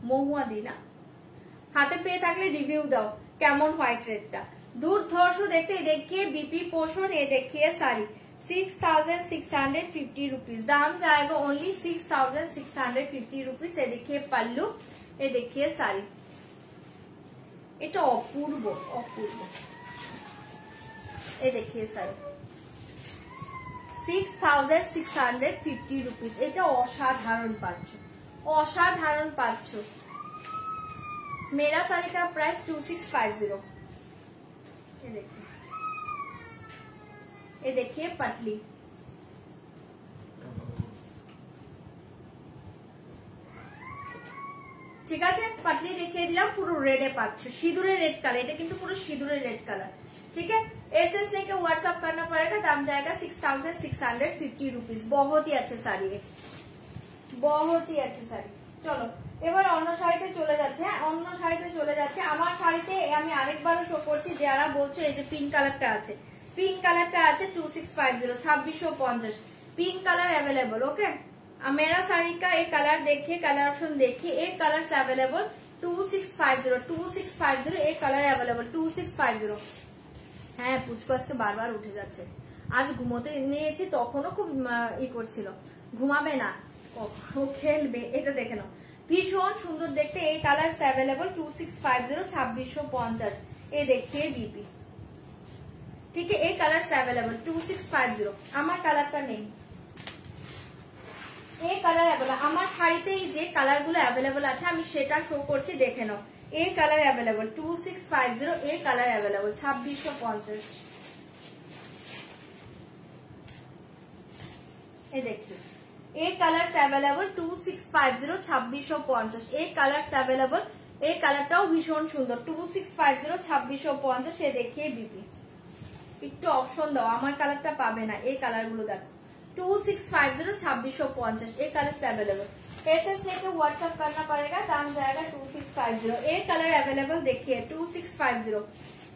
[SPEAKER 1] মহুয়া দিনা, হাতে পেয়ে থাকলে রিভিউ দাও কেমন হোয়াইট রেডটা। দুর্ধর্ষ দেখতে। देखिए बीपी पोषण, ये देखिए साड़ी 6650 रुपीज। दाम जाएगा ओनली 6650 रुपीज। ये देखिए पल्लू, ये देखिए साड़ी। এটা অপূর্ব, অপূর্ব। ये देखिए साड़ी 6650 रुपीज। এটা অসাধারণ পাচ্ছ, অসাধারণ পাচ্ছ। मेरा साड़ी का प्राइस 2650। ये देखिए पतली, ঠিক আছে, পাতলি দেখিয়ে দিলাম। পুরো রেডে পাচ্ছ, সিঁদুরের রেড কালার। এটা কিন্তু পুরো সিঁদুরের রেড কালার। ठीक है, एसएस लेके व्हाट्सएप करना पड़ेगा। दाम जाएगा 6650 रुपीज। बहुत ही अच्छे শাড়ি, बहुत ही अच्छे শাড়ি। চলো এবার অন্য শাড়িতে চলে যাচ্ছে। হ্যাঁ, অন্য শাড়িতে চলে যাচ্ছে। আমার শাড়িতে আমি আরেকবারও শো করছি। যারা বলছো এই যে পিঙ্ক কালারটা আছে, পিঙ্ক কালারটা আছে 2650, 2650। Pink colour available. ओके, मेरा साड़ी का एक कलर देखिए, कलर ऑप्शन देखिए। एक कलर अवेलेबल 2650, 2650। एक कलर अवेलेबल 2650। হ্যাঁ, পুচকু আজকে বারবার উঠে যাচ্ছে। আজ ঘুমোতে নিয়েছি, তখনও খুব ই করছিল। ঘুমাবে না, ও খেলবে। এটা দেখে নাও, ভীষণ সুন্দর দেখতে। এই কালার अवेलेबल 2650, 2650। ये देखिए बीपी। ठीक है, एक कलर अवेलेबल 2650। আমার কালারটা নেই, এই কালার अवेलेबल। আমার শাড়িতে এই যে কালার গুলো अवेलेबल আছে আমি সেটা শো করছি, দেখে নাও। এই কালার अवेलेबल 2650। এই কালার अवेलेबल 2650। এই দেখো, এই কালার অ্যাভেলেবল 2650 2650 এই কালার অ্যাভেলেবল। এই কালারটাও ভীষণ সুন্দর 2650 2650 এ দেখিয়ে বিপি। একটু অপশন দাও, আমার কালারটা পাবে না, এই কালার গুলো দেখো 2650 2650 ये कलर अवेलेबल। एसएस लेके व्हाट्सएप करना पड़ेगा, दाम जाएगा 2650। ये कलर अवेलेबल देखिए 2650,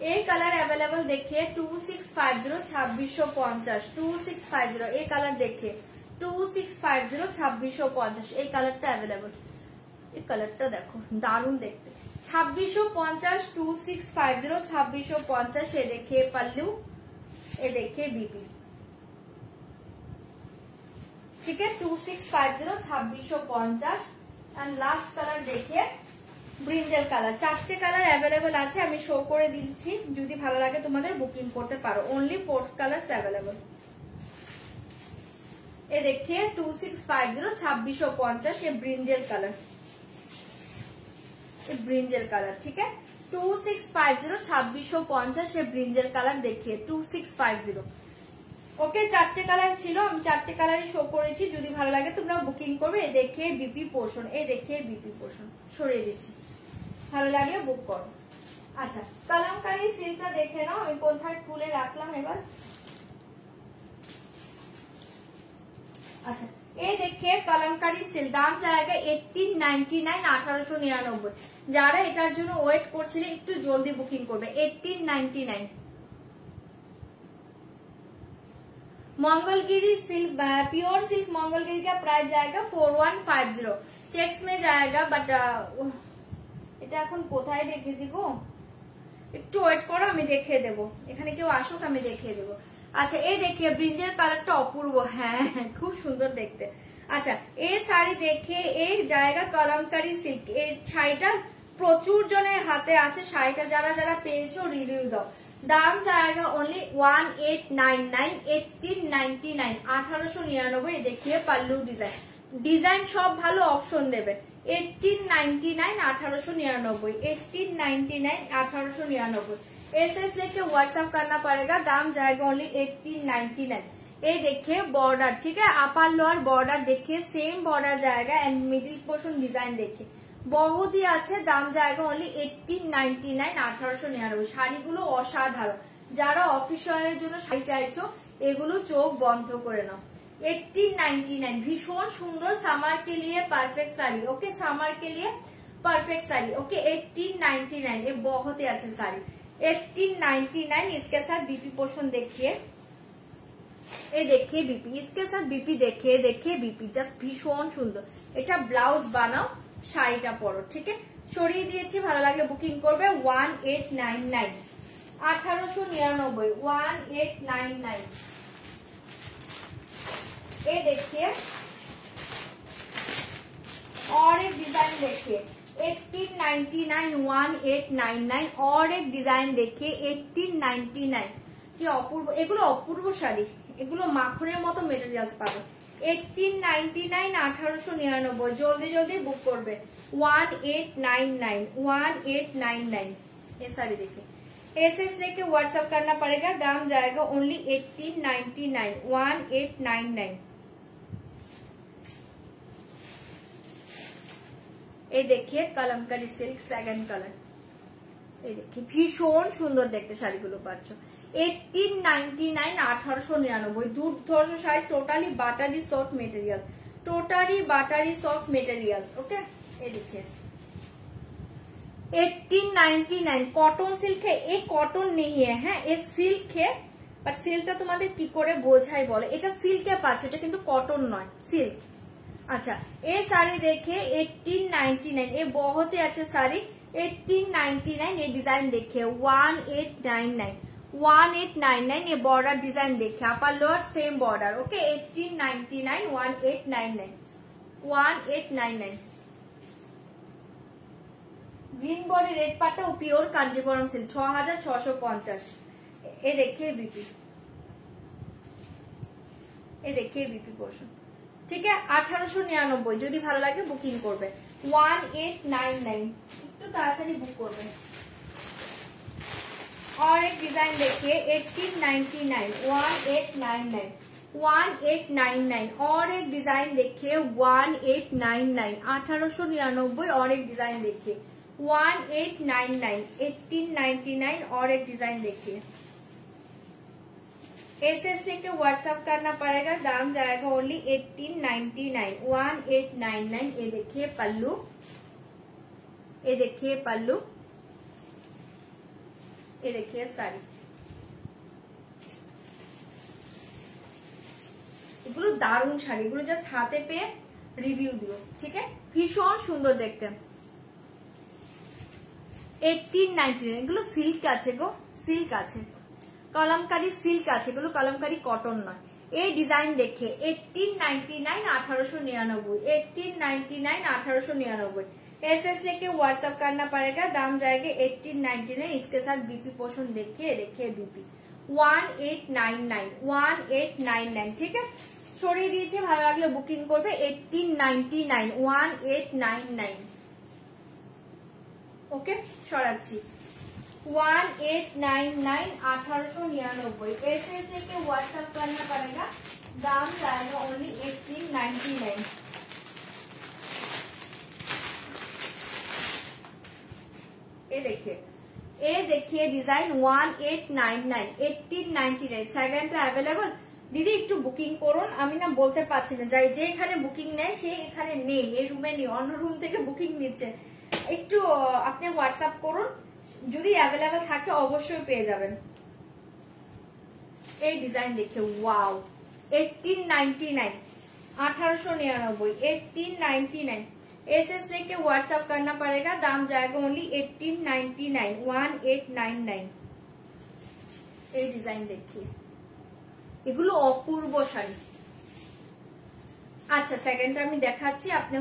[SPEAKER 1] ये कलर अवेलेबल देखिए 2650 2650 2650 ये कलर देखिए 2650 2650 ये कलरটা अवेलेबल। এই কালারটা দেখো দারুণ দেখতে 2650 2650 2650 ये देखिए पल्लू, ये देखिए बीपी, ठीक है 2650 2650। एंड लास्ट कलर देखिए ব্রিঞ্জাল কালার। 4টে কালার अवेलेबल আছে, আমি শো করে দিচ্ছি, যদি ভালো লাগে তোমাদের বুকিং করতে পারো। Only 4 colours available. ये देखिए 2650 2650 ये ब्रिंजल कलर, ये ब्रिंजल कलर, ठीक है 2650 2650 ये ब्रिंजल कलर देखिए 2650। ওকে 4টে কালার ছিল, আমি 4টে কালারই শো করেছি, যদি ভালো লাগে তোমরা বুকিং করবে। এই দেখে বিপি পোর্শন, এই দেখে বিপি পোর্শন সরিয়ে দিচ্ছি, ভালো লাগলে বুক করো। আচ্ছা কলমকারী সিল্কটা দেখে নাও, আমি কোথায় খুলে রাখলাম এবার। আচ্ছা এই দেখে কলমকারী সিল্ক, দাম জায়গা 1899 1899। যারা এটার জন্য ওয়েট করছিলে একটু জলদি বুকিং করবে 1899। Mangalagiri silk pure silk Mangalagiri का प्राइस जाएगा 4150, चेक्स में जाएगा। बट এটা এখন কোথায় দেখেছি গো, একটু ওয়েট করো আমি দেখিয়ে দেবো, এখানে কেউ আসুক আমি দেখিয়ে দেবো। আচ্ছা এই দেখিয়ে ব্রিঞ্জের কালারটা অপূর্ব, হ্যাঁ খুব সুন্দর দেখতে। আচ্ছা এই শাড়ি দেখে এই জায়গা কলমকারী সিল্ক, এই শাড়িটা প্রচুর জনের হাতে আছে, শাড়িটা যারা যারা পেয়েছো রিভিউ দাও। দাম जाएगा ओनली 1899 1899 1899। देखिए पल्लू डिजाइन, डिजाइन सब भालो ऑप्शन देवे 1899 1899 1899 1899। एसएस लेके व्हाट्सएप करना पड़ेगा, दाम जाएगा ओनली 1899। ये देखिए बॉर्डर, ठीक है अपर लोअर बॉर्डर देखिए सेम बॉर्डर जाएगा एंड मिडिल पोर्शन डिजाइन देखिए बहुत ही আছে, দাম জায়গা অনলি 1899 1899। শাড়িগুলো অসাধারণ, যারা অফিসিয়ালের জন্য শাড়ি চাইছো এগুলো চোখ বন্ধ করে নাও। 1899 ভীষণ সুন্দর समर के लिए परफेक्ट साड़ी, ओके समर के लिए परफेक्ट साड़ी, ओके 1899 ये बहुत ही अच्छे साड़ी 1899। इसके साथ बीपी पोर्शन देखिए, ये देखिए बीपी, इसके साथ बीपी देखिए, देखिए बीपी जस्ट ভীষণ সুন্দর। এটা ব্লাউজ বানাও শাড়িটা পরো, ঠিক আছে সরিয়ে দিয়েছি, ভালো লাগলে বুকিং করবে 1899 1899 1899। ये देखिए और एक डिजाइन देखिए 1899 1899 और एक डिजाइन देखिए 1899। কি অপূর্ব, এগুলো অপূর্ব শাড়ি, এগুলো মাখনের মতো মেটেরিয়ালস পাবে 1899 1899। জলদি জলদি বুক করবে 1899 1899। ये साड़ी देखिए एसएस लेके व्हाट्सएप करना पड़ेगा, दाम जाएगा ओनली 1899 1899। ये देखिए कलमकारी सिल्क सेकंड कलर, ये देखिए ভীষণ সুন্দর দেখতে শাড়িগুলো পাচ্ছ 1899 1899। দুর্ধর্ষ শাড়ি, totally buttery soft material, totally buttery soft materials, okay ये देखिए 1899 कॉटन सिल्क है, ये कॉटन नहीं है, हैं ये सिल्क है, पर सिल्कটা তোমাদের কি করে বোঝাই বলো, এটা সিল্কে পাচ্ছ, এটা কিন্তু কটন নয় সিল্ক। अच्छा ये साड़ी देखिए 1899, ये बहुत ही अच्छे साड़ी 1899। ये डिजाइन देखिए 1899 1899। ये बॉर्डर डिजाइन देखिए upper lower same border, okay 1899 1899 1899। Green body red पाटा और प्योर कांजीपुरम सिल्क 6650। ये देखिए बीपी, ये देखिए बीपी पोर्शन, ठीक है 1899। যদি ভালো লাগে বুকিং করবে 1899, একটু তাড়াতাড়ি বুক করবে। और एक डिजाइन देखिए 1899 1899। 1899 और एक डिजाइन देखिए 1899 1899 और एक डिजाइन देखिए 1899 1899 और एक डिजाइन देखिए। एसएस लेके व्हाट्सएप करना पड़ेगा, दाम जाएगा ओनली 1899 1899। ये देखिए पल्लू, ये देखिए पल्लू, ये देखिए साड़ी। এগুলো দারুণ শাড়ি, এগুলো জাস্ট হাতে পেয়ে রিভিউ দিও, ঠিক আছে? ভীষণ সুন্দর দেখতে। 1899 এগুলো সিল্ক আছে গো, সিল্ক আছে, কলমকারী সিল্ক আছে, এগুলো কলমকারী কটন নয়। এই ডিজাইন দেখে 1899 1899 1899 1899। एसएस लेके व्हाट्सएप करना पड़ेगा, दाम जाएगा 1899। इसके साथ बीपी पोषण देखिए, देखिए बीपी 1899 1899, ठीक है? সরিয়ে দিয়েছে, ভালো লাগলে বুকিং করবে 1899 1899। ওকে, সরাচ্ছি 1899 1899। एसएस लेके व्हाट्सएप करना पड़ेगा, दाम जाएगा ओनली 1899। ये देखिए डिजाइन 1899 1899 সেকেন্ডটা अवेलेबल। দিদি একটু বুকিং করুন, আমি না বলতে পারছি না, যাই যে এখানে বুকিং নেয় সে এখানে নেই, এই রুমে নেই, অন্য রুম থেকে বুকিং নিচ্ছে। একটু আপনি হোয়াটসঅ্যাপ করুন, যদি অ্যাভেলেবেল থাকে অবশ্যই পেয়ে যাবেন। এই ডিজাইন দেখে ওয়াও 1899 1899 1899। एसएस लेके व्हाट्सएप करना पड़ेगा, दाम जाएगा ओनली 1899 1899। এই ডিজাইন देखिए, এগুলো অপূর্ব শাড়ি। আচ্ছা সেকেন্ডটা আমি দেখাচ্ছি, আপনি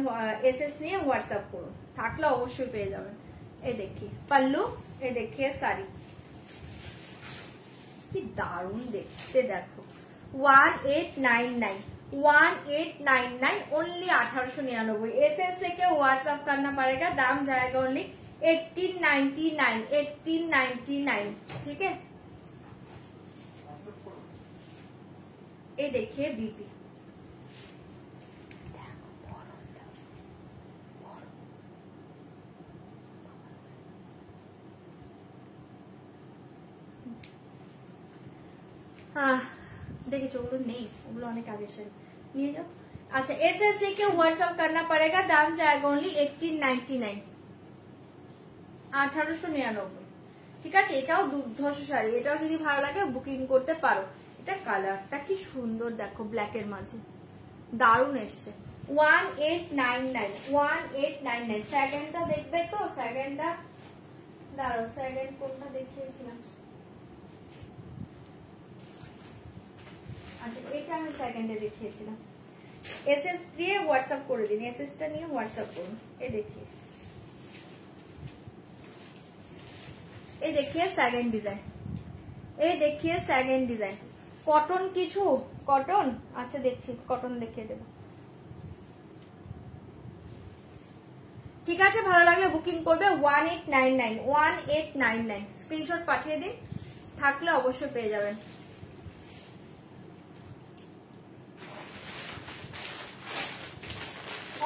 [SPEAKER 1] এসএস নিয়ে হোয়াটসঅ্যাপ করুন, থাকলে অবশ্যই পেয়ে যাবেন। এই देखिए पल्लू, এই देखिए শাড়ি, কি দারুণ দেখতে, দেখো 1899 1899 ओनली 1899। एसएस लेके व्हाट्सएप करना पड़ेगा, दाम जाएगा ओनली 1899 1899, ठीक है? ये देखिए बीपी, हाँ देखिए ওগুলো নেই, ওগুলো অনেক আগের শাড়ি, নিয়ে যাও। আচ্ছা एसएस लेके व्हाट्सएप करना पड़ेगा, दाम जाएगा ओनली 1899 1899, ঠিক আছে? এটাও দুর্ধর্ষ শাড়ি, এটাও যদি ভালো লাগে বুকিং করতে পারো। এটা কালারটা কি সুন্দর দেখো, ব্ল্যাকের মাঝে দারুণ এসছে। 1899 1899। সেকেন্ডটা দেখবে তো, সেকেন্ডটা দাঁড়াও, সেকেন্ড কোনটা দেখিয়েছিলাম? আচ্ছা এটা আমি সেকেন্ডে দেখিয়েছিলাম। एसएस দিয়ে হোয়াটসঅ্যাপ করে দিন, এসএসটা নিয়ে হোয়াটসঅ্যাপ করুন। এই देखिए सेकंड डिजाइन, এই देखिए सेकंड डिजाइन। কটন কিছু, কটন আচ্ছা দেখছি, কটন দেখিয়ে দেব, ঠিক আছে? ভালো লাগলে বুকিং করবে 1899 1899। স্ক্রিনশট পাঠিয়ে দিন, থাকলে অবশ্যই পেয়ে যাবেন।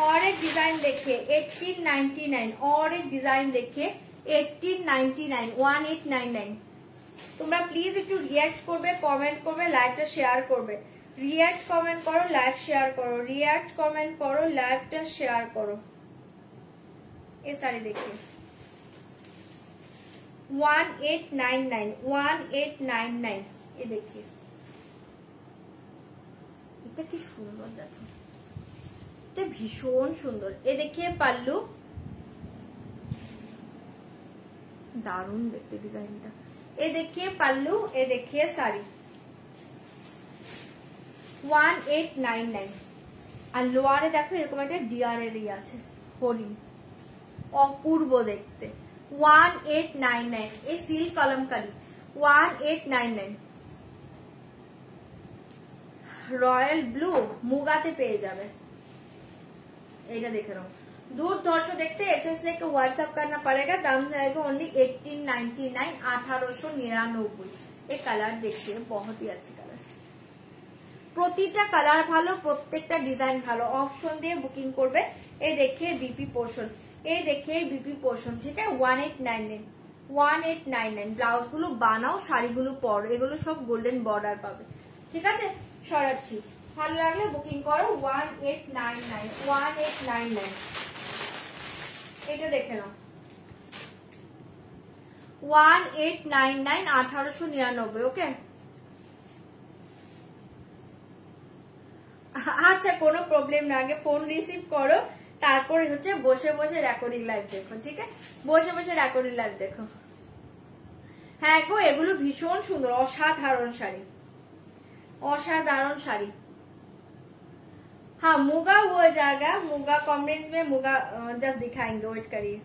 [SPEAKER 1] और एक डिजाइन देखिए 1899 और एक डिजाइन देखिए 1899 1899। তোমরা প্লিজ একটু রিঅ্যাক্ট করবে, কমেন্ট করবে, লাইভটা শেয়ার করবে। রিঅ্যাক্ট কমেন্ট করো, লাইভ শেয়ার করো, রিঅ্যাক্ট কমেন্ট করো, লাইভটা শেয়ার করো। এই শাড়ি দেখিए 1899 1899। ये देखिए এটা কি সুন্দর দেখো, এটা ভীষণ সুন্দর। ये देखिए पल्लू, দারুণ দেখতে ডিজাইনটা। ये देखिए पल्लू, ये देखिए साड़ी 1899। আর লোয়ারে দেখো এরকম একটা ডিআরএল আছে, হরিণ, অপূর্ব দেখতে। 1899। এই সিল্ক কলমকারী 1899। রয়্যাল ব্লু মুগাতে পেয়ে যাবে, এটা দেখে নাও, দুর্ধর্ষ দেখতে। एसएस लेके व्हाट्सएप करना पड़ेगा, दाम जाएगा ओनली 1899 1899। ये कलर देखिए बहुत ही अच्छे कलर, প্রতিটা কালার ভালো, প্রত্যেকটা ডিজাইন ভালো, অপশন দিয়ে বুকিং করবে। এই দেখে বিপি পোর্শন, এই দেখে বিপি পোর্শন, ঠিক আছে 1899 1899। ব্লাউজ গুলো বানাও, শাড়িগুলো পরো, এগুলো সব গোল্ডেন বর্ডার পাবে, ঠিক আছে। সরাচ্ছি, ভালো লাগলে বুকিং করো। 1899 1899। এটা দেখে নাও 1899 1899। ওকে, আচ্ছা কোনো প্রবলেম না, আগে ফোন রিসিভ করো, তারপরে হচ্ছে বসে বসে রেকর্ডিং লাইভ দেখো, ঠিক আছে, বসে বসে রেকর্ডিং লাইভ দেখো। হ্যাঁ গো, এগুলো ভীষণ সুন্দর, অসাধারণ শাড়ি, অसाधारण শাড়ি। हाँ मुगा वो जाएगा, मुगा कॉम्बिनेशन में मुगा जस्ट दिखाएंगे, वेट करिए।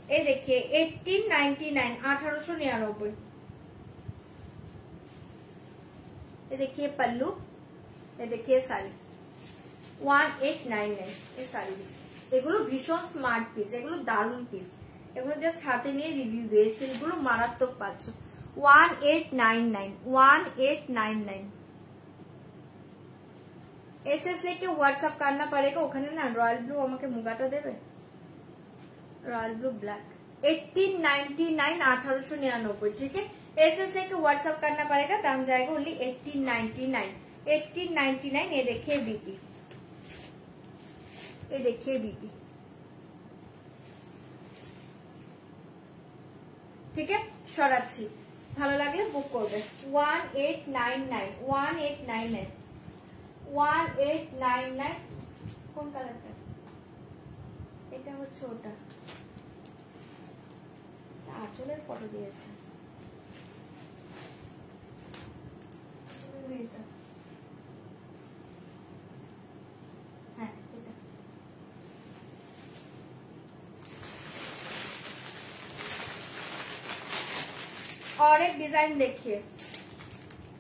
[SPEAKER 1] ये देखिए 1899 1899। ये देखिए पल्लू, ये देखिए साड़ी 1899। ये साड़ी এগুলো ভীষণ স্মার্ট পিস, এগুলো দারুণ পিস, এগুলো জাস্ট হাতে নিয়ে রিভিউ দিয়ে সিলগুলো মারাত্মক পাচ্ছ। 1899 1899। एसएस लेके व्हाट्सएप करना पड़ेगा, ওখানে না রয়্যাল ব্লু আমাকে মুগাটা দেবে, रॉयल ब्लू ब्लैक 1899 1899, ठीक है। एसएस लेके व्हाट्सएप करना पड़ेगा, दाम जाएगा ओनली 1899 1899। ये देखिए बीपी, ये देखिए बीपी, ठीक है। সরাচ্ছি, ভালো লাগলে বুক করবে। 1899 1899 1899। কোন কালারটা? এটা হচ্ছে ওটা, আঁচলের ফটো দিয়েছে। হ্যাঁ এটা और एक डिजाइन देखिए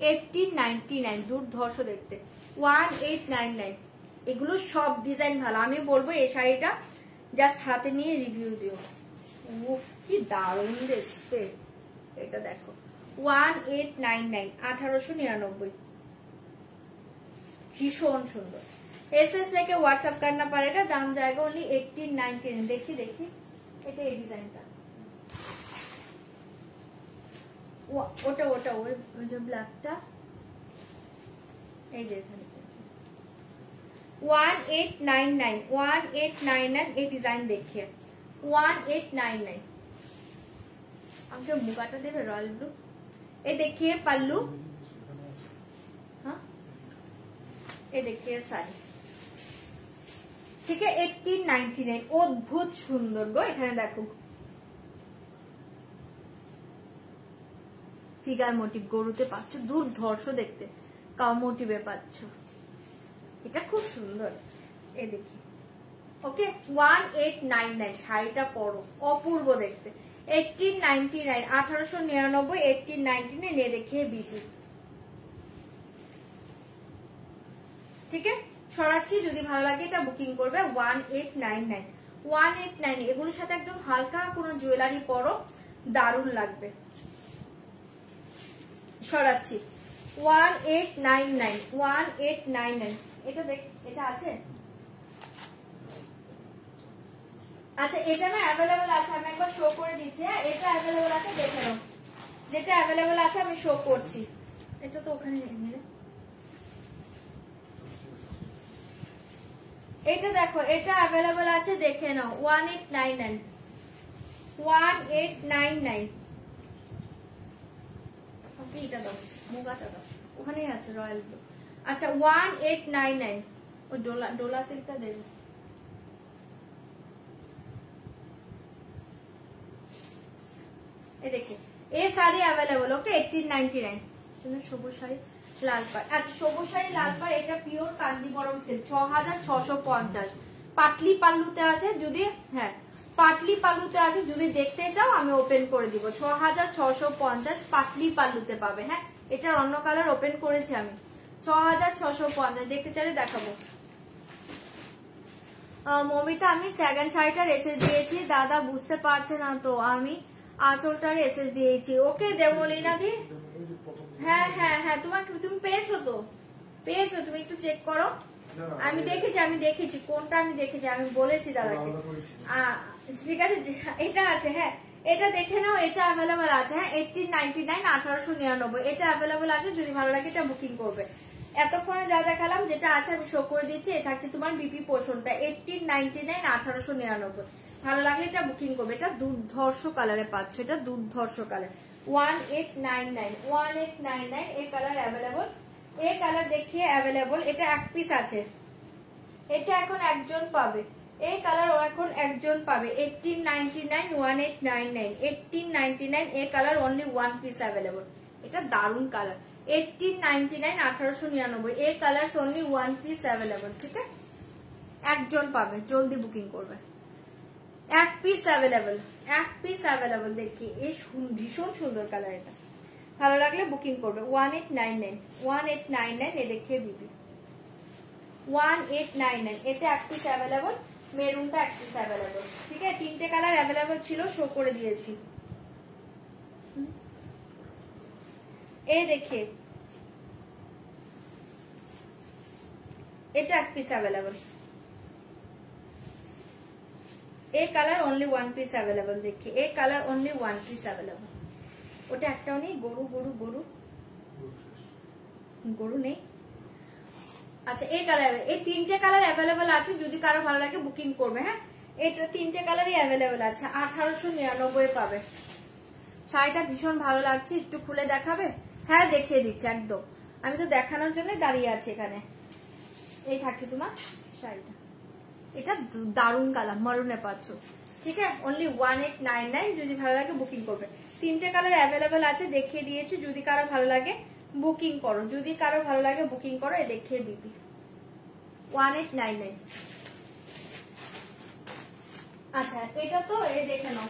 [SPEAKER 1] 1899, দুর্ধর্ষ দেখতে 1899। এগুলো সব ডিজাইন ভালো, আমি বলবো এই শাড়িটা জাস্ট হাতে নিয়ে রিভিউ দিও। উফ কি দারুণ দেখতে, এটা দেখো 1899 1899, ভীষণ সুন্দর। एसएस लेके व्हाट्सएप करना पड़ेगा, दाम जाएगा ओनली 1899। देखिए देखिए এটা এই ডিজাইনটা, ওটা ওটা ওই যে ব্ল্যাকটা, এই যে এখানে 1899 1899। এই ডিজাইন देखिए 1899। আমাকে মুগাটা দেবে রয়্যাল ব্লু। ये देखिए पल्लू, हाँ ये देखिए साड़ी, ठीक है 1899। অদ্ভুত সুন্দর গো, এখানে দেখো ফিগার মোটিভ গরুতে পাচ্ছ, দুর্ধর্ষ দেখতে, কাউ মোটিভে পাচ্ছ, এটা খুব সুন্দর। এই দেখি ওকে 1899। শাড়িটা পরো, অপূর্ব দেখতে। 1899 1899 1899। ये देखिए बीपी, ঠিক আছে। সরাচ্ছি, যদি ভালো লাগে এটা বুকিং করবে 1899 1899। এগুলোর সাথে একদম হালকা কোনো জুয়েলারি পরো, দারুণ লাগবে। সরাচ্ছি 1899 1899। এটা দেখ, এটা আছে, আচ্ছা এটা না অ্যাভেলেবল আছে, আমি একবার শো করে দিচ্ছি। হ্যাঁ এটা অ্যাভেলেবল আছে, দেখে নাও, যেটা অ্যাভেলেবল আছে আমি শো করছি। এটা তো ওখানে নিয়ে, এটা দেখো এটা অ্যাভেলেবল আছে, দেখে নাও 1899 1899। এটা দাও, মুগাটা দাও, ওখানেই আছে রয়্যাল ব্লু। আচ্ছা 1899। ওই ডোলা ডোলা সিল্কটা দেবে। ये देखिए ये साड़ी अवेलेबल, ओके 1899। সবুজ শাড়ি লাল পাড়, আচ্ছা সবুজ শাড়ি লাল পাড়, এটা পিওর কাঞ্জিবরম সিল্ক 6650। পাটলি পাল্লুতে আছে, যদি হ্যাঁ পাটলি পাল্লুতে আছে, যদি দেখতে চাও আমি ওপেন করে দিব। 6650 পাটলি পাল্লুতে পাবে। হ্যাঁ এটার অন্য কালার ওপেন করেছি আমি, 6650। দেখতে চাইলে দেখাবো। মমিতা আমি সেকেন্ড শাড়িটার এসএস দিয়েছি, দাদা বুঝতে পারছে না তো, আমি আঁচলটার এসএস দিয়েছি। ওকে দেবলিনা দি, হ্যাঁ হ্যাঁ হ্যাঁ হ্যাঁ তুমি পেয়েছো তো, পেয়েছো, তুমি একটু চেক করো। আমি দেখেছি কোনটা আমি দেখেছি, আমি বলেছি দাদাকে। ঠিক আছে, এটা আছে, হ্যাঁ এটা দেখে নাও, এটা অ্যাভেলেবল আছে। হ্যাঁ 1899 1899 এটা অ্যাভেলেবল আছে, যদি ভালো লাগে এটা বুকিং করবে। এতক্ষণে যা দেখালাম যেটা আছে আমি শো করে দিচ্ছি। এ থাকছে তোমার বিপি পোষণটা 1899 1899। ভালো লাগলে এটা বুকিং করবে। এটা দুর্ধর্ষ কালারে পাচ্ছ, এটা দুর্ধর্ষ কালার 1899 1899 এই কালার অ্যাভেলেবল। এই কালার দেখিয়ে অ্যাভেলেবল, এটা এক পিস আছে, এটা এখন একজন পাবে। এই কালার এখন একজন পাবে 1899 1899 1899 এই colour only one piece available. এটা দারুন কালার 1899 1899 এই colour only one piece available. ঠিক আছে, একজন পাবে, জলদি বুকিং করবে। এক পিস অ্যাভেলেবল, এক পিস অ্যাভেলেবল। দেখি এই ভীষণ সুন্দর কালার, এটা ভালো লাগলে বুকিং করবে। 1899 1899 এ দেখিয়ে দিবি 1899 এটা এক পিস অ্যাভেলেবল, মেরুনটা এক পিস অ্যাভেলেবল। ঠিক আছে, তিনটে কালার অ্যাভেলেবল ছিল, শো করে দিয়েছি। এই দেখে এটা এক পিস অ্যাভেলেবল, এই colour only one piece available. দেখি এই colour only one piece available. ওটা একটাও নেই, গরু গরু গরু গরু নেই। আচ্ছা এই কালার, এই তিনটে কালার অ্যাভেলেবল আছে, যদি কারো ভালো লাগে বুকিং করবে। হ্যাঁ এটা তিনটে কালারই অ্যাভেলেবল আছে, 1899 পাবে। শাড়িটা ভীষণ ভালো লাগছে, একটু খুলে দেখাবে? হ্যাঁ দেখিয়ে দিচ্ছি একদম, আমি তো দেখানোর জন্য দাঁড়িয়ে আছি এখানে। এই থাকছে তোমার শাড়িটা, এটা দারুন কালার, মারুনে পাচ্ছ। ঠিক আছে, অনলি 1899, যদি ভালো লাগে বুকিং করবে। তিনটে কালার অ্যাভেলেবল আছে, দেখিয়ে দিয়েছি, যদি কারো ভালো লাগে বুকিং করো, যদি কারো ভালো লাগে বুকিং করো। এই দেখিয়ে দিবি 1899। আচ্ছা এটা তো এই দেখে নাও,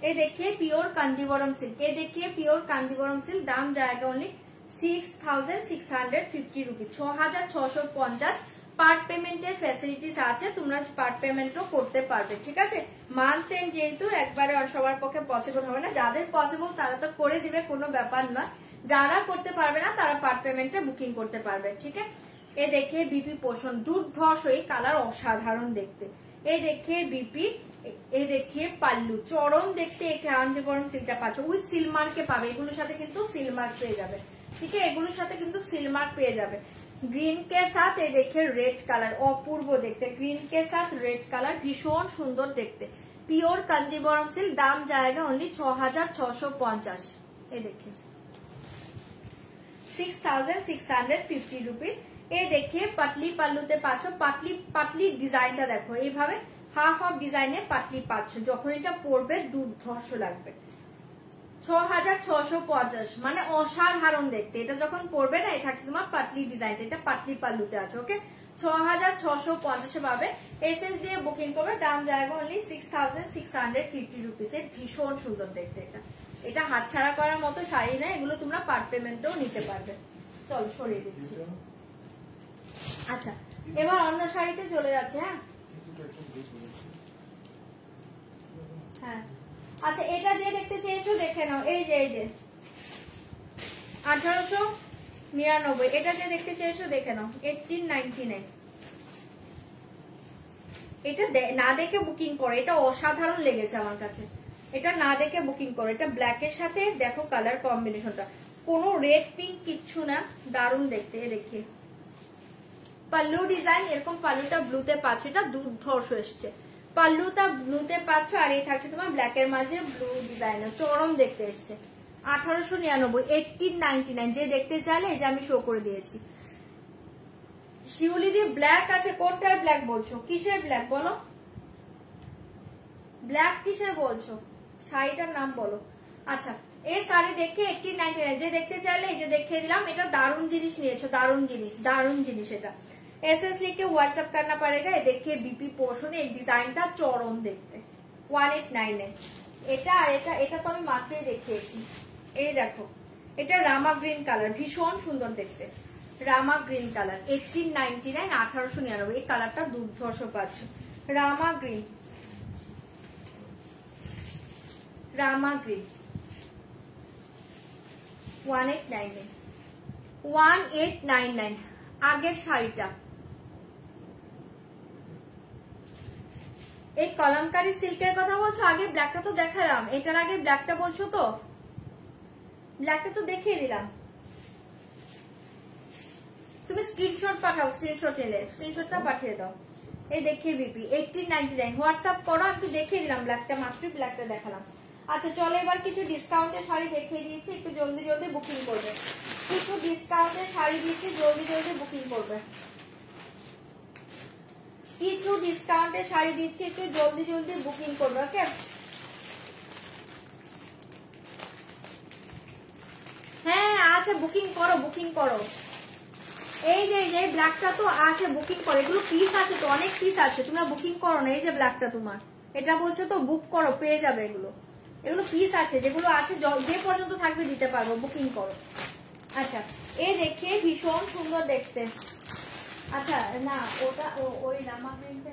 [SPEAKER 1] এই দেখিয়ে পিওর কাঞ্জিবরম সিল্ক, এই দেখিয়ে পিওর কাঞ্জিবরম সিল্ক, দাম জায়গা অনলি 6650 রুপি, 6650। পার্ট পেমেন্টের ফ্যাসিলিটিস আছে, তোমরা পার্ট পেমেন্টও করতে পারবে। ঠিক আছে, মান্থ এন্ড যেহেতু একবারে সবার পক্ষে পসিবল হবে না, যাদের পসিবল তারা তো করে দিবে, কোনো ব্যাপার নয়। যারা করতে পারবে না তারা পার্ট পেমেন্টে বুকিং করতে পারবে। ঠিক আছে, এ দেখে বিপি পোষণ দুর্ধর্ষ, এই কালার অসাধারণ দেখতে। এই দেখে বিপি, এই দেখিয়ে পাল্লু, চরম দেখতে। এই কাঞ্জিবরম সিল্কটা পাচ্ছ, ওই সিলমার্কে পাবে, এগুলোর সাথে কিন্তু সিলমার্ক পেয়ে যাবে। ঠিক আছে, এগুলোর সাথে কিন্তু সিলমার্ক পেয়ে যাবে। গ্রিন কে সাথ এই দেখে রেড কালার, অপূর্ব দেখতে। গ্রিন কে সাথ রেড কালার, ভীষণ সুন্দর দেখতে। পিওর কাঞ্জিবরম সিল্ক, দাম জায়গা অনলি 6650। এই দেখে 6650 রুপিস। এই দেখে পাতলি পাল্লুতে পাচ্ছ, পাতলি ডিজাইনটা দেখো, এইভাবে হাফ হাফ ডিজাইনে পাতলি পাচ্ছ, যখন এটা পরবে দুর্ধর্ষ লাগবে। 6650, মানে অসাধারণ দেখতে। এটা যখন পরবে না, এই থাকছে তোমার পাতলি ডিজাইনটা, এটা পাতলি পাল্লুতে আছে। ওকে, 6650 পাবে। এসএস দিয়ে বুকিং করবে, দাম জায়গা অনলি 6650 রুপিস। ভীষণ সুন্দর দেখতে। এটা হাতছাড়া করার মতো শাড়ি না, এগুলো তোমরা পার্ট পেমেন্টও নিতে পারবে। চলো সরিয়ে দিচ্ছি। আচ্ছা এবার অন্য শাড়িতে চলে যাচ্ছে। হ্যাঁ হ্যাঁ আচ্ছা, এটা যে দেখতে চেয়েছো দেখে নাও, এই যে 1899, এটা যে দেখতে চেয়েছো দেখে নাও 1899। এটা না দেখে বুকিং করো, এটা অসাধারণ লেগেছে আমার কাছে। এটা না দেখে বুকিং করো, এটা ব্ল্যাকের সাথে দেখো কালার কম্বিনেশনটা, কোনো রেড পিঙ্ক কিচ্ছু না, দারুণ দেখতে। দেখে পাল্লু ডিজাইন, এরকম পাল্লুটা ব্লুতে পাচ্ছ, এটা দুর্ধর্ষ এসছে। পাল্লুটা ব্লুতে পাচ্ছ, আর এই থাকছে তোমার ব্ল্যাকের মাঝে ব্লু ডিজাইন, চরম দেখতে এসছে। 1899, 1899। যে দেখতে চাইলে এই যে আমি শো করে দিয়েছি। শিউলি দি ব্ল্যাক আছে, কোনটার ব্ল্যাক বলছো? কিসের ব্ল্যাক বলো? ব্ল্যাক কিসের বলছো? শাড়িটার নাম বলো। আচ্ছা এই শাড়ি দেখে 1899, যে দেখতে চাইলে এই যে দেখিয়ে দিলাম। এটা দারুণ জিনিস নিয়েছো, দারুণ জিনিস, দারুণ জিনিস। এটা एसएस लिख के व्हाट्सएप करना पड़ेगा। ये देखिए बीपी पोर्शन, এই ডিজাইনটা চরম দেখতে। 1899 এটা, আর এটা তো আমি মাত্রই দেখিয়েছি। এই দেখো, এটা রামা গ্রিন কালার, ভীষণ সুন্দর দেখতে। রামা গ্রিন কালার 1899 1899। এই কালারটা দুর্ধর্ষ পাচ্ছ। রামা গ্রিন, রামা গ্রিন 1899 1899 আগের শাড়িটা। এই কলমকারী সিল্কের কথা বলছো? আগে ব্ল্যাকটা তো দেখালাম, এটার আগে ব্ল্যাকটা বলছো তো? ব্ল্যাকটা তো দেখিয়ে দিলাম। তুমি স্ক্রিনশট পাঠাও, স্ক্রিনশট এলে স্ক্রিনশটটা পাঠিয়ে দাও। এই দেখিয়ে বিপি 1899 হোয়াটসঅ্যাপ করো, আমি তো দেখিয়ে দিলাম ব্ল্যাকটা, মাত্র ব্ল্যাকটা দেখালাম। আচ্ছা চলো এবার কিছু ডিসকাউন্টের শাড়ি দেখিয়ে দিয়েছি, একটু জলদি জলদি বুকিং করবে। কিছু ডিসকাউন্টের শাড়ি দিচ্ছি, জলদি জলদি বুকিং করবে। কিছু ডিসকাউন্টের শাড়ি দিচ্ছি, একটু জলদি জলদি বুকিং করবে। ওকে হ্যাঁ আচ্ছা বুকিং করো, বুকিং করো। এই যে ব্ল্যাকটা তো আছে, বুকিং করো। এগুলো পিস আছে তো, অনেক পিস আছে, তোমরা বুকিং করো না। এই যে ব্ল্যাকটা তোমার, এটা বলছো তো বুক করো, পেয়ে যাবে। এগুলো এগুলো পিস আছে, যেগুলো আছে যে পর্যন্ত থাকবে দিতে পারবো, বুকিং করো। আচ্ছা এই দেখে ভীষণ সুন্দর দেখতে। আচ্ছা না ওটা ওই লামা প্রিন্টটা,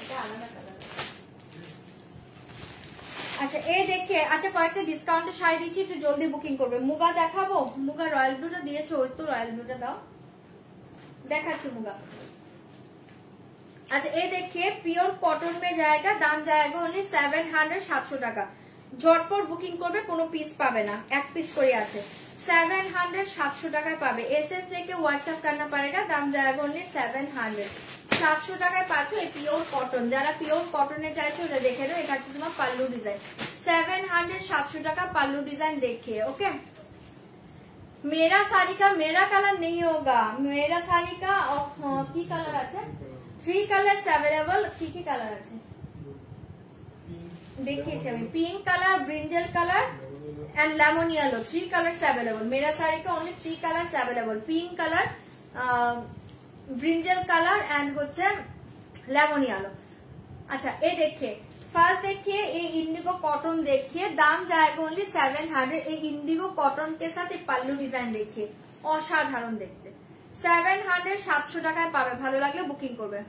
[SPEAKER 1] এটা আলাদা কালার। আচ্ছা এই দেখে, আচ্ছা কয়েকটা ডিসকাউন্টের শাড়ি দিচ্ছি, একটু জলদি বুকিং করবে। মুগা দেখাবো, মুগা রয়্যাল ব্লুটা দিয়েছো, ওই তো রয়্যাল ব্লুটা দাও, দেখাচ্ছি মুগা। আচ্ছা এই देखिए পিওর কটন মে জায়গা, দাম জায়গা only 700 700 টাকা। ঝটপট বুকিং করবে, কোনো পিস পাবে না, এক পিস করে আছে। 700 700 টাকায় পাবে। এসএস लेके व्हाट्सएप करना पड़ेगा, দাম জায়গা only 700 700 টাকায় পাচ্ছ এই পিওর কটন। যারা পিওর কটনে চাইছো ওটা দেখে নাও, এটা হচ্ছে তোমার পাল্লু ডিজাইন। 700 700 টাকা পাল্লু ডিজাইন देखिए। ओके मेरा साड़ी का मेरा कलर नहीं होगा, मेरा साड़ी का की कलर আছে, 3 কালারস अवेलेबल। কি কালার আছে দেখিয়েছি আমি, pink colour, brinjal colour and lemon yellow, 3 colours available. मेरा साड़ी का only 3 colours available, pink colour, brinjal colour and হচ্ছে লেমন ইয়েলো। अच्छा ये देखिए, फर्स्ट देखिए ये इंडिगो कॉटन, देखिए दाम जाएगा ओनली 700। ये इंडिगो कॉटन के साथ ये पल्लू डिजाइन देखिए, असाधारण देखते। 700 700 টাকায় পাবে, ভালো লাগলে বুকিং করবে।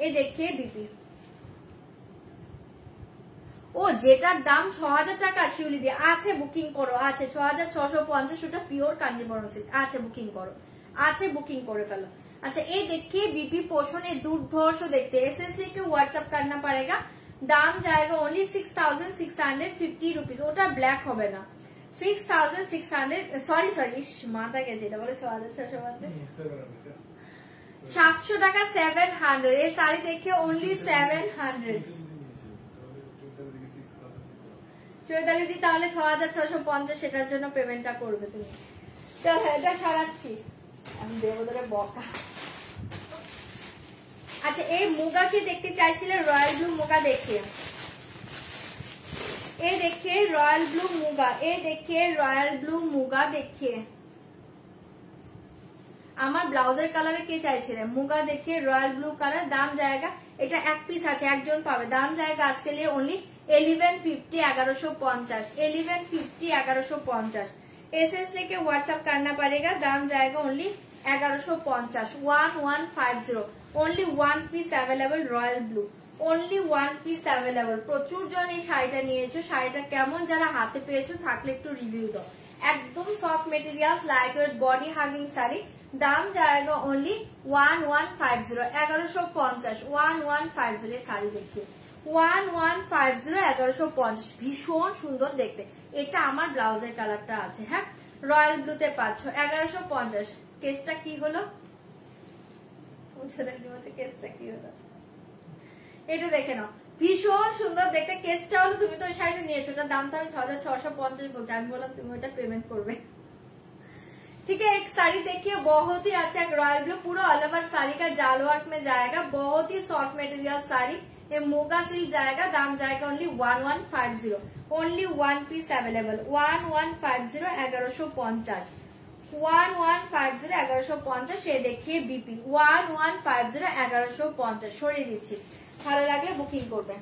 [SPEAKER 1] এই देखिए বিপি, ও যেটার দাম 6000 টাকা শিউলি দিয়ে আছে, বুকিং করো। আছে 6650, ওটা পিওর কাঞ্জিবরম সিল্ক আছে, বুকিং করো, আছে বুকিং করে ফেলো। अच्छा ये देखिए बीपी पोषण, ये दुर्धर्ष देखते। एसएससी के व्हाट्सएप करना पड़ेगा, दाम जाएगा ओनली 6650 रुपीज। ওটা ব্ল্যাক হবে না, 6600 সরি মাথা গেছে, এটা বলে 6650 700 টাকা 700। এই শাড়ি দেখে ओनली 700। চৈতালি দি তাহলে 6650 সেটার জন্য পেমেন্টটা করবে তুমি। তাহলে এটা সরাচ্ছি আমি, দেবো তোরে বকা। আচ্ছা এই মুগা কি দেখতে চাইছিলে, রয়্যাল ব্লু মুগা দেখিয়ে। এই देखिए রয়্যাল ব্লু মুগা, এই देखिए রয়্যাল ব্লু মুগা দেখিয়ে। আমার ব্লাউজের কালারে কে চাইছিলে মুগা দেখিয়ে, রয়্যাল ব্লু কালার। দাম জায়গা, এটা এক পিস আছে, একজন পাবে। দাম জায়গা আজকে লিয়ে ओनली 1150 1150 1150 1150। एसएस लेके व्हाट्सएप करना पड़ेगा, दाम जाएगा only 1150 1150। Only 1 piece available royal blue, only 1 piece available. প্রচুর জন এই শাড়িটা নিয়েছো, শাড়িটা কেমন যারা হাতে পেয়েছো থাকলে একটু রিভিউ দাও। একদম soft materials, light weight body hugging sari. দাম जाएगा ओनली 1150 1150 1150। এই শাড়ি দেখিয়ে 1150 1150, ভীষণ সুন্দর দেখতে। এটা আমার ব্লাউজের কালারটা আছে। হ্যাঁ রয়্যাল ব্লুতে পাচ্ছ 1150। কেসটা কি হলো, কেসটা কি হলো এটা দেখে নাও, ভীষণ সুন্দর দেখতে। কেসটা হলো, তুমি তো ওই শাড়িটা নিয়েছো, ওটার দাম তো আমি 6650 বলছি, আমি বললাম তুমি ওটা পেমেন্ট করবে। ठीक है एक साड़ी देखिए, बहुत ही अच्छा रॉयल ब्लू, पूरा ऑल ओवर साड़ी का जाल वर्क में जाएगा, बहुत ही सॉफ्ट मटेरियल साड़ी। ये मोगा सिल्क जाएगा, दाम जाएगा ओनली 1150। Only 1 piece available 1150 1150 1150 1150। ये देखिए बीपी 1150 1150 সরিয়ে দিচ্ছি, ভালো লাগলে বুকিং করবেন।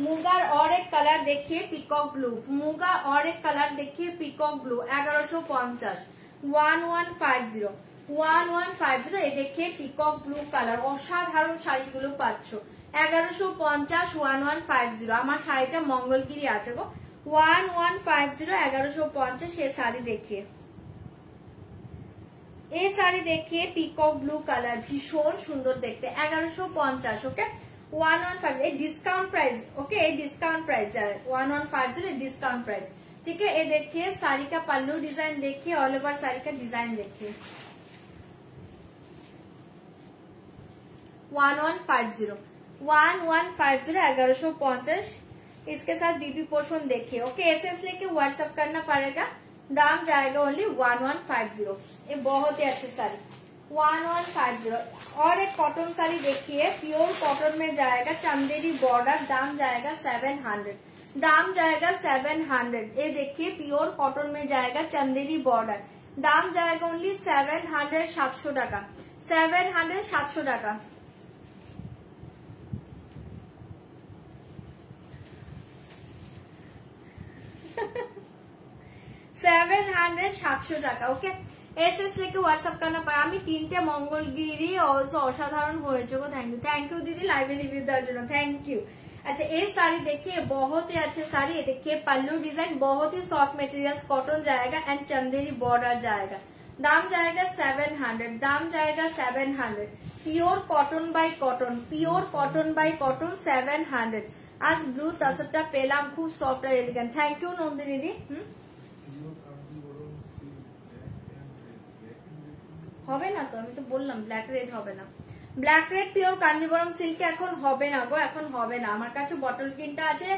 [SPEAKER 1] मुगार और एक कलर देखिए पिकॉक ब्लू, मुगा और एक कलर देखिए पिकॉक ब्लू 1150 1150 1150। ये देखिए पिकॉक ब्लू কালার, অসাধারণ শাড়িগুলো পাচ্ছ 1150 1150। আমার শাড়িটা মঙ্গলগিরি আছে গো, 1150 1150 ये साड़ी देखिए, ये साड़ी देखिए পিকক ব্লু কালার, ভীষণ সুন্দর দেখতে, 1150। ওকে 1150 ডিসকাউंट प्राइस। ओके डिस्काउंट प्राइस जा रहा है 1150 डिस्काउंट प्राइस। ठीक है, ये देखिए साड़ी का पल्लू डिजाइन देखिए, ऑल ओवर साड़ी का डिजाइन देखिए 1150 1150 इसके साथ बीबी पोर्शन देखिए। ओके एसएस लेके व्हाट्सएप करना पड़ेगा, दाम जाएगा ओनली 1150। ये बहुत ही अच्छी साड़ी 1150। और एक कॉटन साड़ी देखिए, प्योर कॉटन में जाएगा, चंदेरी बॉर्डर, दाम जाएगा 700, दाम जाएगा 700। ये देखिए प्योर कॉटन में जाएगा, चंदेरी बॉर्डर, दाम जाएगा ओनली 700 700 টাকা, 700 700 টাকা। 700 700 টাকা। ওকে এসএস लेके व्हाट्सएप करना पाए। আমি তিনটে মঙ্গলগিরি অলসো অসাধারণ হয়েছে গো, থ্যাংক ইউ দিদি লাইভে রিভিউ দেওয়ার জন্য, থ্যাংক ইউ। अच्छा ये साड़ी देखिए, बहुत ही अच्छे साड़ी, ये देखिए पल्लू डिजाइन, बहुत ही सॉफ्ट मटेरियल्स, कॉटन जाएगा एंड चंदेरी बॉर्डर जाएगा, दाम जाएगा 700, दाम जाएगा 700। Pure cotton by cotton, pure cotton by cotton 700। आज ब्लू तसरটা পেলাম, খুব সফট আর elegant, thank you Nandini di. হবে না তো, আমি তো বললাম ব্ল্যাক রেড হবে না, ব্ল্যাক রেড পিওর কাঞ্জিবরম সিল্কে এখন হবে না গো, এখন হবে না। আমার কাছে বটল গ্রিনটা আছে,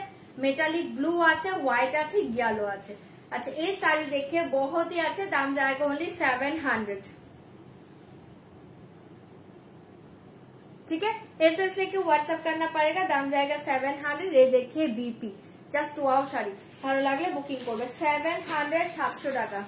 [SPEAKER 1] মেটালিক ব্লু আছে, হোয়াইট আছে, ইয়েলো আছে। अच्छा ये साड़ी देखिए बहुत ही अच्छे, दाम जाएगा ओनली 700। ठीक है एसएस लेके व्हाट्सएप करना पड़ेगा, दाम जाएगा 700। ये देखिए बीपी জাস্ট ওয়াও শাড়ি, ভালো লাগলে বুকিং করবে 700 700 টাকা।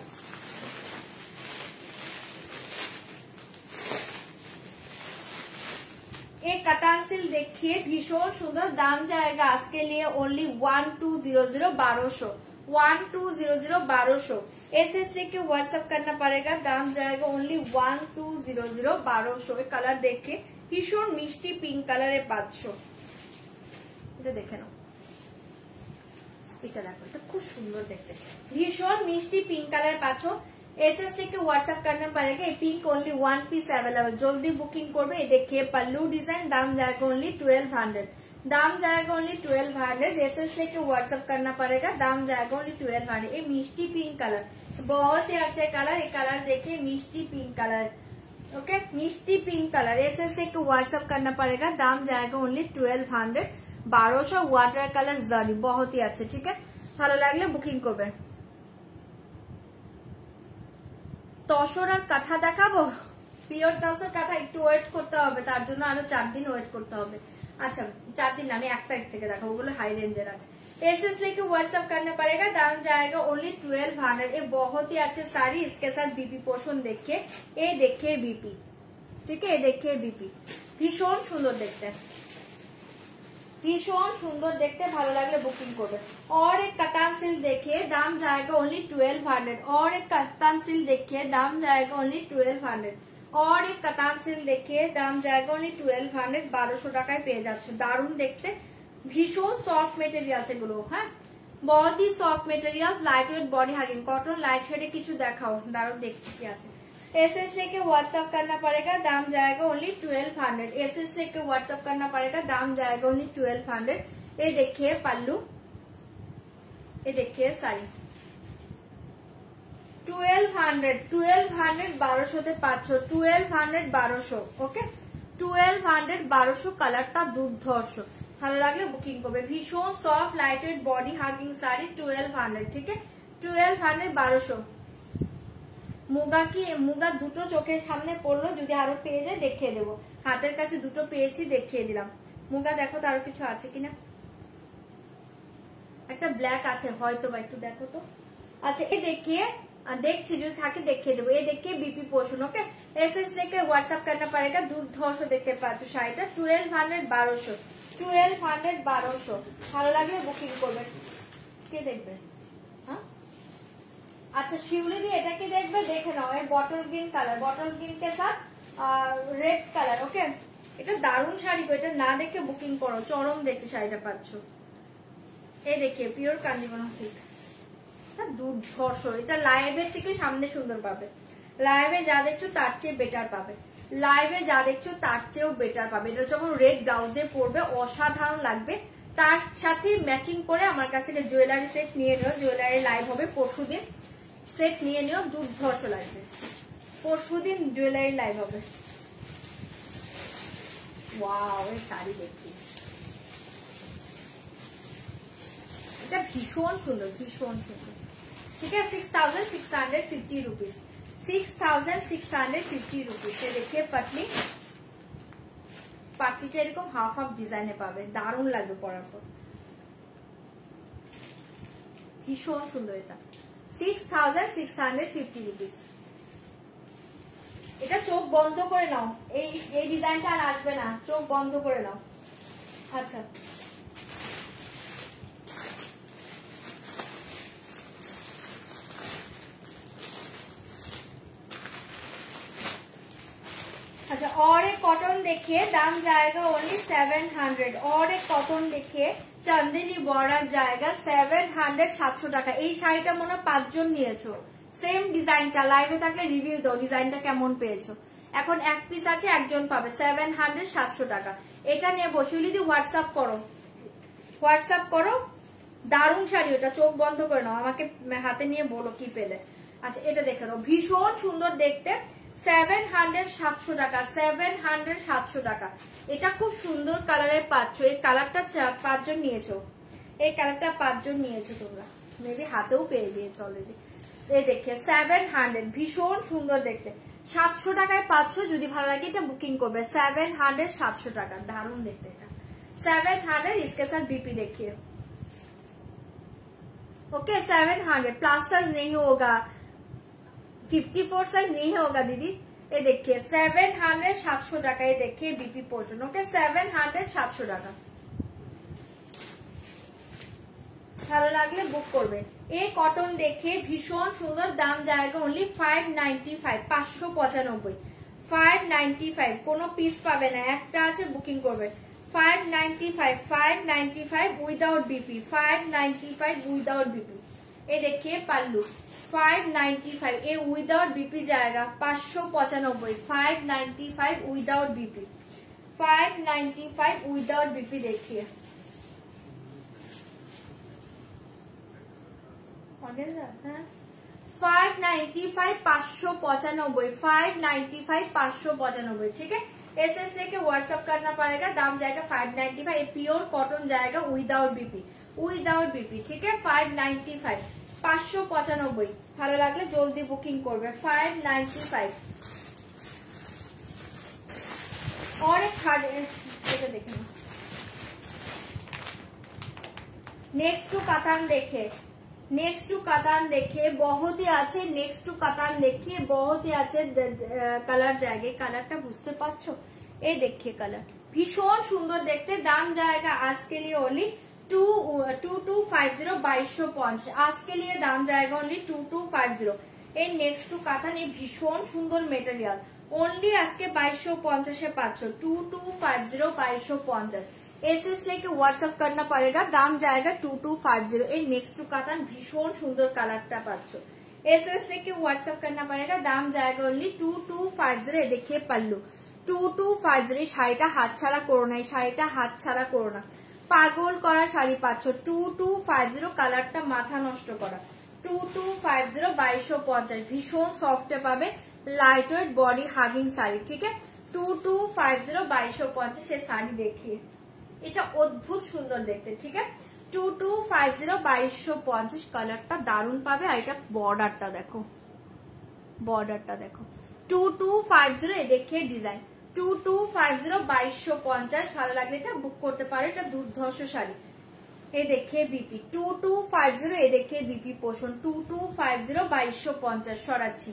[SPEAKER 1] एक कतान सिल देखिए भीषण सुंदर, दाम जाएगा आज के लिए ओनली 1200 1200 1200 1200। एसएस लेके व्हाट्सएप करना पड़ेगा, दाम जाएगा ओनली 1200 1200। कलर देखिए भीषण मिष्टी पिंक कलर पाচ্ছ, এটা দেখে নাও, এটা দেখো, এটা খুব সুন্দর দেখতে, ভীষণ মিষ্টি পিঙ্ক কালার পাচ্ছ। एसएस लेके व्हाट्सएप करना पड़ेगा, ये पिंक ओनली 1 पीस अवेलेबल, जल्दी बुकिंग करबे। ये देखिए पल्लू डिजाइन, दाम जाएगा ओनली 1200, दाम जाएगा ओनली 1200। एसएस लेके व्हाट्सएप करना पड़ेगा, दाम जाएगा ओनली 1200। ये मिष्टी पिंक कलर, बहुत ही अच्छा कलर, ये कलर देखिए मिष्टी पिंक कलर। ओके मिष्टी पिंक कलर, एसएस लेके व्हाट्सएप करना पड़ेगा, दाम जाएगा ओनली 1200 1200। वाटर कलर जरी बहुत ही अच्छे। ठीक है ভালো লাগলে বুকিং করবে। তসর আর কাঁথা দেখাবো, পিওর তসর কাঁথা একটু ওয়েট করতে হবে, তার জন্য আরো 4 दिन ওয়েট করতে হবে। আচ্ছা 4 दिन আমি 1 তারিখ থেকে দেখাবো, ওগুলো হাই রেঞ্জের আছে। एसएस लेके व्हाट्सएप करना पड़ेगा, दाम जाएगा ओनली 1200। ये बहुत ही अच्छे साड़ी, इसके साथ बीपी पोर्शन देखिए, ये देखिए बीपी। ठीक है ये देखिए बीपी, भीषण सुंदर देखते, भीषण सुंदर देखते, ভালো লাগলে বুকিং করবে। और एक कतान सिल्क देखिए, दाम जाएगा ओनली 1200। और एक कतान सिल्क देखिए, दाम जाएगा ओनली 1200। और एक कतान सिल्क देखिए, दाम जाएगा ओनली 1200 1200 টাকায় পেয়ে যাচ্ছ। দারুণ দেখতে, ভীষণ সফট মেটেরিয়ালস এগুলো। হ্যাঁ बहुत ही soft materials, light weight body hugging cotton. Light শেডে কিছু দেখাও, দারুণ দেখছি কি আছে। एसएस लेके व्हाट्सएप करना पड़ेगा, दाम जाएगा ओनली 1200। एसएस लेके व्हाट्सएप करना पड़ेगा, दाम जाएगा ओनली 1200। ये देखिए पल्लू, ये देखिए साड़ी 1200 1200 পাচ্ছ, 1200 1200। ওকে 1200 1200। কালারটা দুর্ধর্ষ, ভালো লাগলে বুকিং করবে। ভীষণ soft light weight body hugging sari 1200। ঠিক আছে 1200 1200। মুগা কি মুগা দুটো চোখের সামনে পড়লো, যদি আরো পেয়ে যায় দেখিয়ে দেবো, হাতের কাছে দুটো পেয়েছি দেখিয়ে দিলাম। মুগা দেখো তো আরো কিছু আছে কিনা, একটা ব্ল্যাক আছে হয়তো বা, একটু দেখো তো। আচ্ছা এই দেখিয়ে দেখছি, যদি থাকে দেখিয়ে দেবো। ये देखिए बीपी पोर्शन। ओके एसएस लेके व्हाट्सएप करना पड़ेगा, দুর্ধর্ষ দেখতে পাচ্ছ শাড়িটা 1200 1200 1200 1200। ভালো লাগলে বুকিং করবে। কে দেখবে? হ্যাঁ अच्छा शिवली दी এটা কি দেখবে দেখে নাও, এই bottle green colour, bottle green के साथ রেড কালার। ওকে এটা দারুণ শাড়ি গো, এটা না দেখে বুকিং করো, চরম দেখে শাড়িটা পাচ্ছ। এই দেখিয়ে পিওর কাঞ্জিবরম সিল্ক, দুর্ধর্ষ। এটা লাইভের থেকে সামনে সুন্দর পাবে, লাইভে যা দেখছো তার চেয়ে বেটার পাবে, লাইভে যা দেখছো তার চেয়েও বেটার পাবে। এটা যখন রেড ব্লাউজ দিয়ে পরবে অসাধারণ লাগবে। তার সাথে ম্যাচিং করে আমার কাছ থেকে জুয়েলারি সেট নিয়ে নিও, জুয়েলারি লাইভ হবে পরশুদিন, সেট নিয়ে নিও, দুর্ধর্ষ লাগবে। পরশুদিন জুয়েলারি লাইভ হবে। ওয়াও, এই শাড়ি দেখি, এটা ভীষণ সুন্দর, ভীষণ সুন্দর। ঠিক আছে, 6650 रुपीज, 6650 रुपीज। देखिए पटली, পাটলিটা এরকম হাফ হাফ ডিজাইনে পাবে, দারুণ লাগবে পরার পর, ভীষণ সুন্দর। এটা 6650 रुपीज। এটা চোখ বন্ধ করে নাও, এই ডিজাইনটা আর আসবে না, চোখ বন্ধ করে নাও। আচ্ছা, अच्छा, और एक कॉटन देखिए, दाम जाएगा ओनली 700। और एक कॉटन देखिए চান্দেলি বর্ডার জায়গা 700, 700 টাকা। এই শাড়িটা মনে হয় 5 জন নিয়েছো, সেম ডিজাইনটা। লাইভে থাকলে রিভিউ দাও, ডিজাইনটা কেমন পেয়েছো। এখন এক পিস আছে, একজন পাবে, 700, 700 টাকা। এটা নিয়ে বসে দিদি হোয়াটসঅ্যাপ করো, হোয়াটসঅ্যাপ করো। দারুণ শাড়ি, ওটা চোখ বন্ধ করে নাও, আমাকে হাতে নিয়ে বলো কি পেলে। আচ্ছা, এটা দেখে নাও, ভীষণ সুন্দর দেখতে, 700, 700 টাকা, 700, 700 টাকা। এটা খুব সুন্দর কালারের পাচ্ছ, এই কালারটা 5 জন নিয়েছো, এই কালারটা 5 জন নিয়েছো তোমরা, মেবি হাতেও পেয়ে দিয়েছো অলরেডি। এই দেখে 700, ভীষণ সুন্দর দেখতে, 700 টাকায় পাচ্ছ। যদি ভালো লাগে এটা বুকিং করবে, 700, 700 টাকা, দারুণ দেখতে এটা 700। इसके साथ बीपी देखिए, ओके 700। प्लस साइज नहीं होगा, 54 साइज नहीं होगा दीदी। ये देखिए 700, 700 টাকা। ये देखिए बीपी पोर्शन, ओके 700, 700 টাকা। ভালো লাগলে বুক করবে। এই কটন দেখে ভীষণ সুন্দর, দাম জায়গা অনলি 595, 595, 595। কোনো পিস পাবে না, একটা আছে, বুকিং করবে। 595, 595 উইদাউট বিপি, 595 উইদাউট বিপি। ये देखिए पल्लू 595, ये विदाउट बीपी जाएगा 595, 595 विदाउट बीपी, 595 विदाउट बीपी। देखिए 595, 595, 595, 595। ठीक है, एसएस लेके व्हाट्सएप करना पड़ेगा। दाम जाएगा 595, प्योर कॉटन जाएगा विदाउट बीपी, विदाउट बीपी। ठीक है, 595, 595। ভালো লাগলে জলদি বুকিং করবে, 595। और एक এটা দেখে না, नेक्स्ट टू कातान देखे, नेक्स्ट टू कातान देखे, बहुत ही अच्छे। नेक्स्ट टू कातान देखिए, बहुत ही अच्छे কালার জায়গা, কালারটা বুঝতে পারছো। এই देखिए কালার ভীষণ সুন্দর দেখতে। দাম जाएगा आज के लिए ओनली 2250, 2250। आज के लिए दाम जाएगा ओनली 2250। এই নেক্সট টু কাতান, এই ভীষণ সুন্দর মেটেরিয়াল, ओनली আজকে 2250 পাচ্ছ, 2250, 2250। एसएस लेके व्हाट्सएप करना पड़ेगा। दाम जाएगा 2250। এই নেক্সট টু কাতান ভীষণ সুন্দর কালারটা পাচ্ছ, एसएस लेके व्हाट्सएप करना पड़ेगा। दाम जाएगा ओनली 2250। ये देखिए पल्लू 2250। শাড়িটা হাতছাড়া করো না, এই শাড়িটা হাতছাড়া করো না, পাগল করা শাড়ি পাচ্ছ 2250। কালারটা মাথা নষ্ট করা, 2250, 2250। ভীষণ সফটে পাবে, light weight body hugging sari. ঠিক আছে, 2250, 2250। সে শাড়ি দেখিয়ে, এটা অদ্ভুত সুন্দর দেখতে। ঠিক আছে, 2250, 2250। কালারটা দারুণ পাবে। আর এটা বর্ডারটা দেখো, বর্ডারটা দেখো 2250। এ দেখে ডিজাইন 2250, 2250। ভালো লাগলে এটা বুক করতে পারো, এটা দুর্ধর্ষ শাড়ি। এ দেখে বিপি 2250। এ দেখে বিপি পোষণ 2250, 2250। সরাচ্ছি,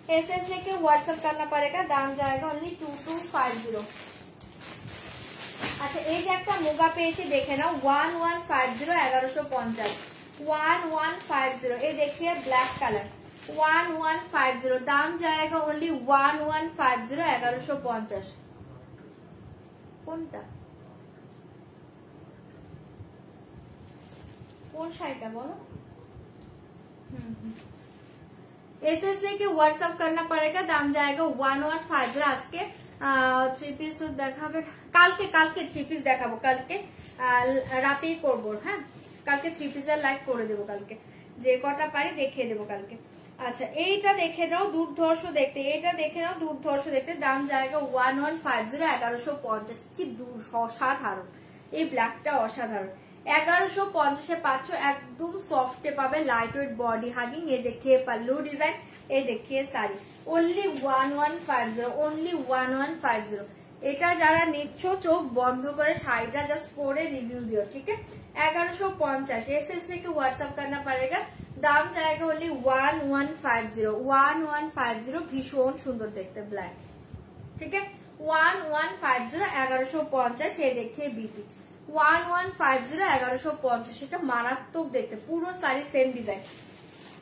[SPEAKER 1] एसएस लेके व्हाट्सएप करना पड़ेगा। दाम जाएगा ओनली 2250। আচ্ছা, এই যে একটা মুগা পেয়েছি দেখে নাও, 1150, 1150, 1150। এই দেখিয়ে ব্ল্যাক কালার 1150। দাম जाएगा ओनली 1150, 1150। কোনটা কোন শাড়িটা বলো? एसएस लेके व्हाट्सएप करना पड़ेगा, दाम जाएगा 1150। আজকে 3 পিস দেখাবে, কালকে 3 পিস দেখাবো, কালকে রাতেই করবো। হ্যাঁ, কালকে 3 পিসের লাইভ করে দেবো, কালকে যে কটা পারি দেখিয়ে দেবো কালকে। আচ্ছা, এইটা দেখে নাও, দুর্ধর্ষ দেখতে, এটা দেখে নাও, দুর্ধর্ষ দেখতে। দাম জায়গা 1150, 1150। কি অসাধারণ, এই ব্ল্যাকটা অসাধারণ। 1150 পাচ্ছ, একদম সফটে পাবে, লাইট ওয়েট বডি হাগিং। এ দেখিয়ে পাল্লু ডিজাইন, এ দেখিয়ে শাড়ি। Only 1150, only 1150। এটা যারা নিচ্ছ চোখ বন্ধ করে শাড়িটা জাস্ট পরে রিভিউ দিও, ঠিক আছে? 1150 एसएस থেকে হোয়াটসঅ্যাপ करना पड़ेगा, দাম জায়গা অনলি 1150, 1150। ভীষণ সুন্দর দেখতে ব্ল্যাক, ঠিক আছে? 1150, 1150। এ দেখিয়ে বিপি 1150, 1150। এটা মারাত্মক দেখতে, পুরো শাড়ি সেম ডিজাइन,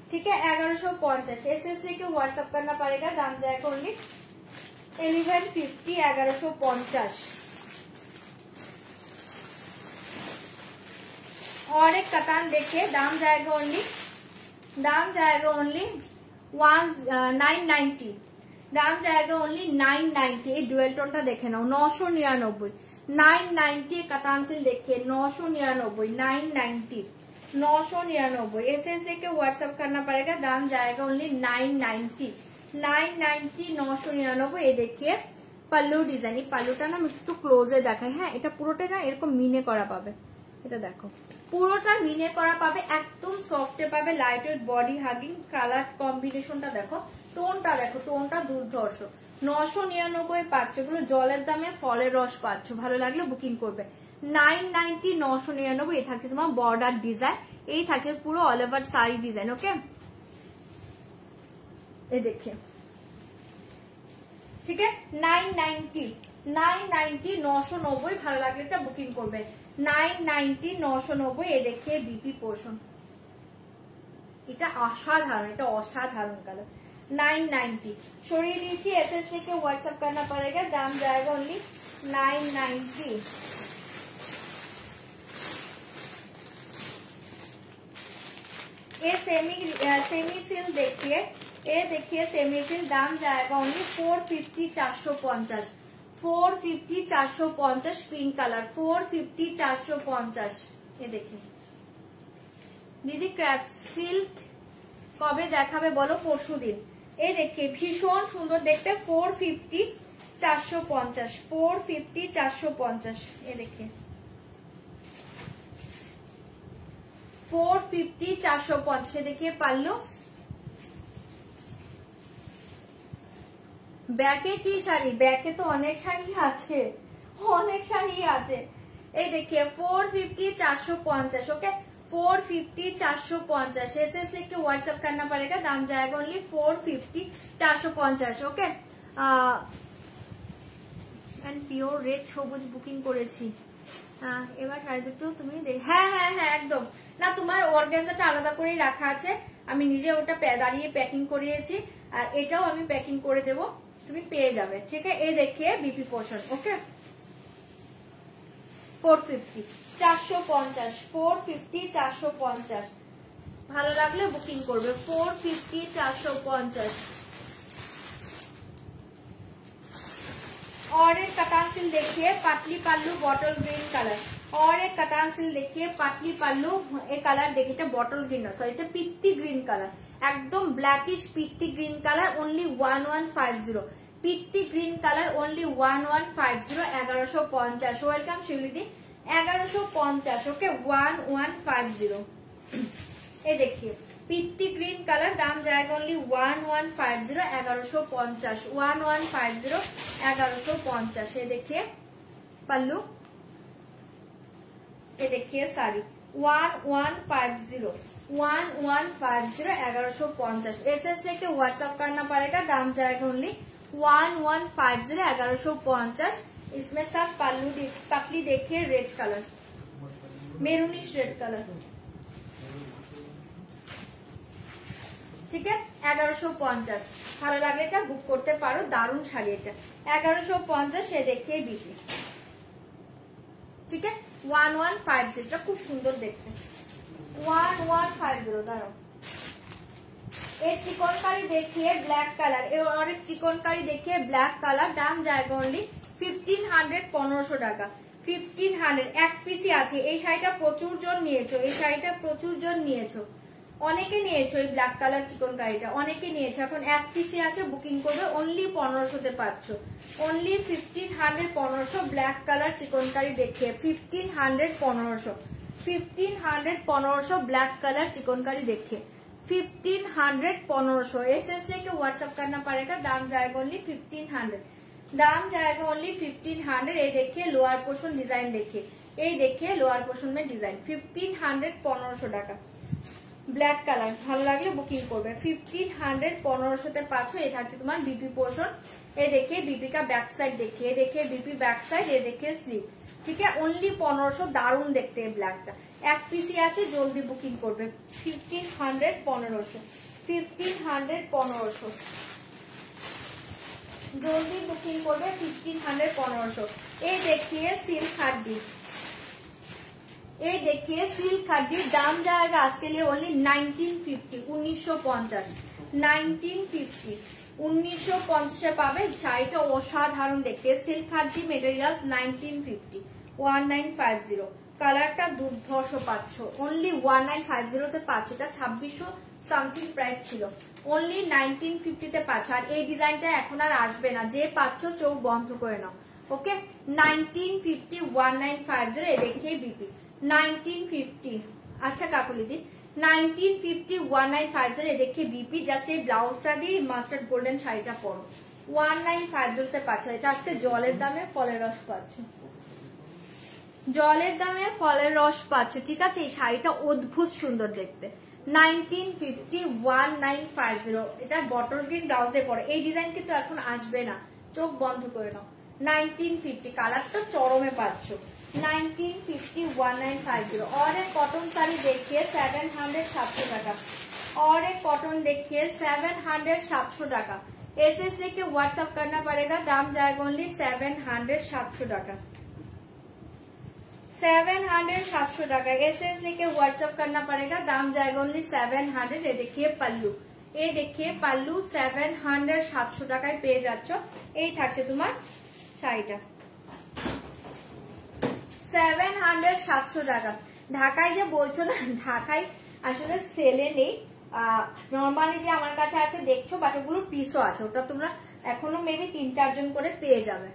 [SPEAKER 1] ठीक है? 1150 एसएस लेके व्हाट्सएप करना पड़ेगा, दाम जाएगा ओनली 1150, 1150। और एक कतान देखिए, दाम जाएगा ओनली 990, दाम जाएगा ओनली 990। ये डुअल टोनটা দেখে নাও, 999, 990। कतान सिल देखिए 999, 990, 999। एसएस लेके व्हाट्सएप करना पड़ेगा, दाम जाएगा ओनली 990, 990, 999। ये देखिए পাল্লু ডিজাইন। এই পাল্লুটা না আমি একটু ক্লোজে দেখাই। হ্যাঁ, এটা পুরোটা না এরকম মিনে করা পাবে, এটা দেখো পুরোটা মিনে করা পাবে, একদম সফটে পাবে, light weight body hugging. Colour কম্বিনেশনটা দেখো, টোনটা দেখো, টোনটা দুর্ধর্ষ। 999 পাচ্ছ, এগুলো জলের দামে ফলের রস পাচ্ছ। ভালো লাগলে বুকিং করবে। 990, 999। এই থাকছে তোমার বর্ডার ডিজাইন, এই থাকছে পুরো অল ওভার শাড়ি ডিজাইন। ওকে, এই দেখে, ঠিক আছে? 990, 990, 990। ভালো লাগলে এটা বুকিং করবে। 990, 990। এ দেখে বিপি পোর্শন, এটা অসাধারণ, এটা অসাধারণ কালার। 990 সরিয়ে দিয়েছি। एसएस लेके व्हाट्सएप करना पड़ेगा, दाम जाएगा ओनली 990। ये सेमी सिल देखिए, ये देखिए सेमी सिल, दाम जाएगा ओनली 450, 450, 450, 450। Pink colour 450, 450। ये देखिए दीदी, ক্র্যাফট সিল্ক কবে দেখাবে বলো? পরশুদিন। এই देखिए ভীষণ সুন্দর দেখতে, 450, 450, 450, 450। ये देखिए 450, 450। ये देखिए পাল্লু। ব্যাকে কি শাড়ি? ব্যাকে তো অনেক শাড়ি আছে, অনেক শাড়ি আছে। এই देखिए 450, 450। ओके, 450, 450। एसएस लेके व्हाट्सएप करना पड़ेगा, दाम जाएगा only 450, 450। Okay, and pure red সবুজ বুকিং করেছি। এবার শাড়ি দুটো তুমি হ্যাঁ হ্যাঁ হ্যাঁ একদম না, তোমার অর্গানজাটা আলাদা করেই রাখা আছে, আমি নিজে ওটা দাঁড়িয়ে প্যাকিং করিয়েছি, আর এটাও আমি প্যাকিং করে দেবো, তুমি পেয়ে যাবে। ঠিক আছে, এই দেখিয়ে বিপি পোর্শন। ওকে, 450, 450, 450, 450। ভালো লাগলে বুকিং করবে। 450, 450। और एक कतान सिल देखिए, पातली पल्लू, बॉटल ग्रीन कलर। और एक कतान सिल देखिए, पातली पल्लू। एक कलर देखिए, बॉटल ग्रीन ना, सॉरी, पित्ती ग्रीन कलर, एकदम ब्लैकिश पित्ती ग्रीन कलर। ओनली 1150। पित्ती ग्रीन कलर ओनली 1150, 1150। वेलकम शिवलिदी, 1150। ओके, 1150। ये देखिए पित्ती ग्रीन कलर, दाम जाएगा ओनली 1150, 1150, 1150, 1150। ये देखिए पल्लू, ये देखिए साड़ी 1150, 1150, 1150। एसएस लेके व्हाट्सएप करना पड़ेगा, दाम जाएगा ओनली 1150, 1150। इसमें सब पल्लू पतली देखिए, red colour, maroonish red colour. ঠিক আছে, 1150। ভালো লাগলে এটা বুক করতে পারো, দারুণ শাড়ি এটা। 1150। সে দেখিয়ে বিক্রি। ঠিক আছে, 1150। এটা খুব সুন্দর দেখতে, 1150 দাঁড়াও। এই চিকনকারি দেখিয়ে ব্ল্যাক কালার, और एक চিকনকারি দেখিয়ে ব্ল্যাক কালার, দাম জায়গা অনলি 1500 1500 টাকা। 1500 এক পিসি আছে। এই শাড়িটা প্রচুর জন নিয়েছো, এই শাড়িটা প্রচুর জন নিয়েছো, অনেকে নিয়েছো এই ব্ল্যাক কালার চিকনকারিটা, অনেকে নিয়েছো। এখন এক পিসি আছে, বুকিং করবে, অনলি 1500 তে পাচ্ছ। অনলি 1500 1500 ব্ল্যাক কালার চিকনকারি দেখিয়ে 1500 1500 1500 1500 ब्लैक कलर चिकनकारी देखिए 1500 1500। एसएस लेके व्हाट्सएप करना पड़ेगा। दाम जाएगा ओनली 1500, दाम जाएगा ओनली 1500। ये देखिए लोअर पोर्शन डिजाइन देखिए, ये देखिए लोअर पोर्शन में डिजाइन 1500 1500 টাকা। ব্ল্যাক কালার ভালো লাগলে বুকিং করবে। 1500 1500 তে পাচ্ছ। এই থাকছে তোমার বিপি পোর্শন। এই देखिए बीपी का बैक साइड देखिए, ये देखिए बीपी बैक साइड, ये देखिए स्लीव। ठीक है, ओनली 1500। दारुण देखते हैं ब्लैकটা। এক পিসি আছে, জলদি বুকিং করবে। 1500 1500 1500 1500 জলদি বুকিং করবে। 1500 1500। এই देखिए सिल्क हड्डी, ये देखिए सिल्क हड्डी, दाम जाएगा आज के लिए ओनली 1950 1950 1950 1950 পাবে। শাড়িটা অসাধারণ দেখতে, সিল্ক হাড্ডি মেটেরিয়ালস 1950 1950। কালারটা দুর্ধর্ষ পাচ্ছ, অনলি 1950 তে পাচ্ছ। এটা 2600 সামথিং প্রাইস ছিল, অনলি 1950 তে পাচ্ছ। আর এই ডিজাইনটা এখন আর আসবে না, যে পাচ্ছ চোখ বন্ধ করে নাও। ওকে 1950 1950। এই দেখিয়ে বিপি 1950। अच्छा काकुली दी 1950 1950। ये देखिए बीपी, जस्ट ये ब्लाउजটা দিয়ে মাস্টার্ড গোল্ডেন শাড়িটা পরো 1950 তে পাচ্ছ। এটা আজকে জলের দামে ফলের রস পাচ্ছ, জলের দামে ফলের রস পাচ্ছ। ঠিক আছে, এই শাড়িটা অদ্ভুত সুন্দর দেখতে। 1950 1950। এটা বটল গ্রিন ব্লাউজ দিয়ে পরে। এই ডিজাইন কিন্তু এখন আসবে না, চোখ বন্ধ করে নাও। 1950 কালারটা চরমে পাচ্ছ। 1950 1950। और एक कॉटन साड़ी देखिए 700 700 টাকা। और एक कॉटन देखिए 700 700 টাকা। एसएस लेके व्हाट्सएप करना पड़ेगा। दाम जाएगा ओनली 700 700 টাকা। 700 700 টাকা। एसएस लेके व्हाट्सएप करना पड़ेगा। दाम जाएगा ओनली 700। ये देखिए पल्लू, ये देखिए पल्लू 700 700 টাকায় পেয়ে যাচ্ছ। এই থাকছে তোমার শাড়িটা 700 700 টাকা। ঢাকায় যে বলছো না, ঢাকায় আসলে সেলে নেই, নরমালি যে আমার কাছে আছে দেখছো, বাট ওগুলো পিসও আছে। ওটা তোমরা এখনো মেবি 3-4 জন করে পেয়ে যাবে,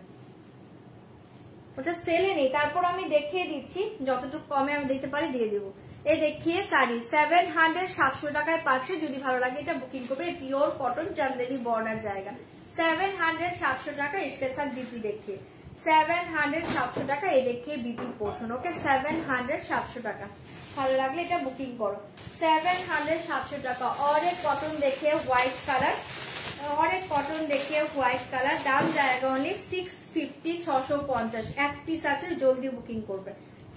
[SPEAKER 1] ওটা সেলে নেই। তারপর আমি দেখিয়ে দিচ্ছি, যতটুকু কমে আমি দিতে পারি দিয়ে দেবো। এই দেখিয়ে শাড়ি 700 700 টাকায় পাচ্ছ। যদি ভালো লাগে এটা বুকিং করবে। পিওর কটন চান্দেরি বর্ডার জায়গা 700 700 টাকা। স্পেশাল বিপি देखिए 700 700 টাকা। এই देखिए বিপি পোর্শন। ওকে 700 700 টাকা। ভালো লাগলে এটা বুকিং করো। 700 700 টাকা। और एक कॉटन देखिए व्हाइट कलर, और एक कॉटन देखिए व्हाइट कलर। दाम जाएगा ओनली 650 650। এক পিস আছে, জলদি বুকিং করবে।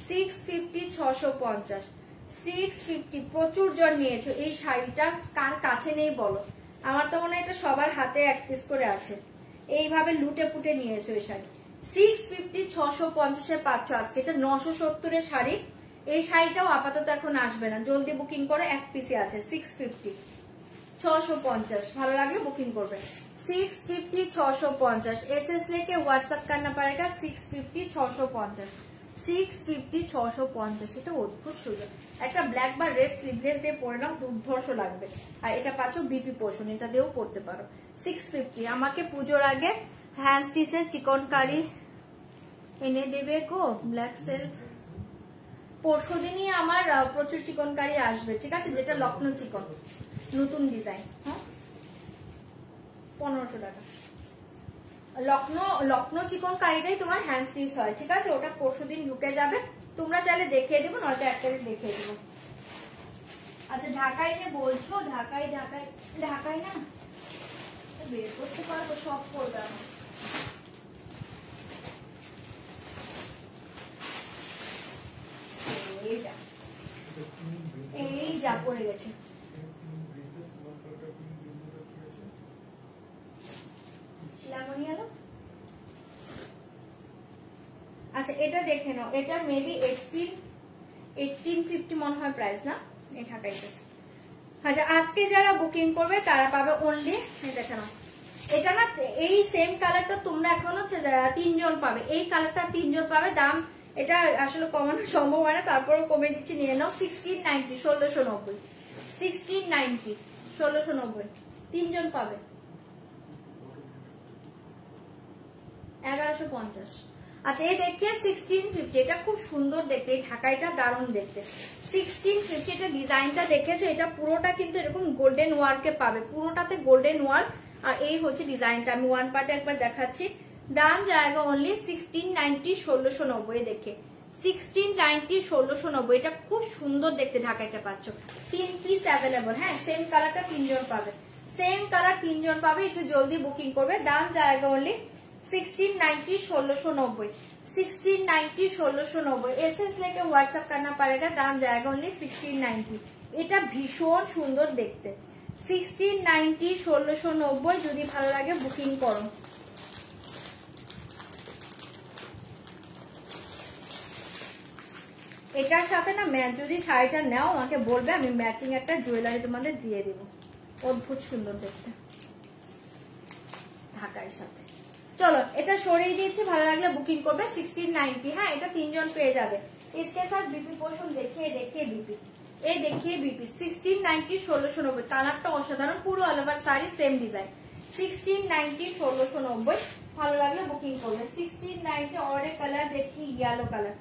[SPEAKER 1] 650 650 650। প্রচুর জন নিয়েছো এই শাড়িটা, কার কাছে নেই বলো? আমার তো মনে হয় এটা সবার হাতে এক পিস করে আছে। এইভাবে লুটে পুটে নিয়েছো এই শাড়ি। 650 650 এ পাচ্ছ আজকে। এটা 970 এর শাড়ি। এই শাড়িটাও আপাতত এখন আসবে না, জলদি বুকিং করে। এক পিসে আছে 650 650। ভালো লাগলে বুকিং করবে। 650 650। एसएस लेके व्हाट्सएप करना पड़ेगा। 650 650 650 650। এটা অদ্ভুত সুন্দর। একটা ব্ল্যাক বা রেড স্লিভলেস দিয়ে পরে নাও, দুর্ধর্ষ লাগবে। আর এটা পাচ্ছ বিপি পোর্শন, এটা দিয়েও পরতে পারো। 650। আমাকে পুজোর আগে হ্যান্ড স্টিচের চিকনকারি এনে দেবে গো। ব্ল্যাক সেলফ পরশু দিনই আমার প্রচুর চিকনকারি আসবে। ঠিক আছে, যেটা লখনৌ চিকন, নতুন ডিজাইন। হ্যাঁ 1500 টাকা। লখনৌ চিকনকারিটাই তোমার হ্যান্ড স্টিচ হয়। ঠিক আছে, ওটা পরশু দিন ঢুকে যাবে। তোমরা চাইলে দেখিয়ে দেবো, নয়তো একটা দেখিয়ে দেবো। আচ্ছা ঢাকায় যে বলছো, ঢাকায় ঢাকায় ঢাকায় না বের করতে পারবো, সব করবে আমার। এই যা পড়ে গেছে। আচ্ছা এটা দেখে নাও, এটা মেবি 1850 মনে হয় প্রাইস না। এই ঢাকাইটা। আচ্ছা আজকে যারা বুকিং করবে তারা পাবে অনলি, দেখে নাও এটা না, এই সেম কালারটা তোমরা এখন হচ্ছে 3 জন পাবে, এই কালারটা 3 জন পাবে। দাম এটা আসলে কমানো সম্ভব হয় না, তারপরে কমে দিচ্ছি, নিয়ে নাও 1690 1690 1690 1690 3 জন পাবে 1150। আচ্ছা এই দেখে 1650, এটা খুব সুন্দর দেখতে, এই ঢাকাইটা দারুণ দেখতে। 1650 এটা ডিজাইনটা দেখেছো, এটা পুরোটা কিন্তু এরকম গোল্ডেন ওয়ার্কে পাবে, পুরোটাতে গোল্ডেন ওয়ার্ক। আর এই হচ্ছে ডিজাইনটা, আমি ওয়ান পার্টে একবার দেখাচ্ছি। দাম জায়গা অনলি 1690 1690 দেখে 1690 1690। এটা খুব সুন্দর দেখতে ঢাকাইটা পাচ্ছ, 3 পিস অ্যাভেলেবল। হ্যাঁ সেম কালারটা 3 জন পাবে, সেম কালার 3 জন পাবে, একটু জলদি বুকিং করবে। দাম জায়গা অনলি 1690 1690 1690 1690। एसएस लेके व्हाट्सएप करना पड़ेगा, दाम जाएगा ओनली 1690। এটা ভীষণ সুন্দর দেখতে, 1690 1690। যদি ভালো লাগে বুকিং করো। এটার সাথে না যদি শাড়িটা নাও আমাকে বলবে, আমি ম্যাচিং একটা জুয়েলারি তোমাদের দিয়ে দেব, অদ্ভুত সুন্দর দেখতে ঢাকার সাথে। চলো এটা সরিয়ে দিয়েছি, ভালো লাগলে বুকিং করবে 1690। হ্যাঁ এটা 3 জন পেয়ে যাবে। इसके साथ बीपी पोर्शन देखिए बीपी, এই দেখিয়ে बीपी 1690 1690। কালারটা অসাধারণ, পুরো all over sari same design. 1690 1690, ভালো লাগলে বুকিং করবে 1690। और एक कलर देखिए येलो कलर,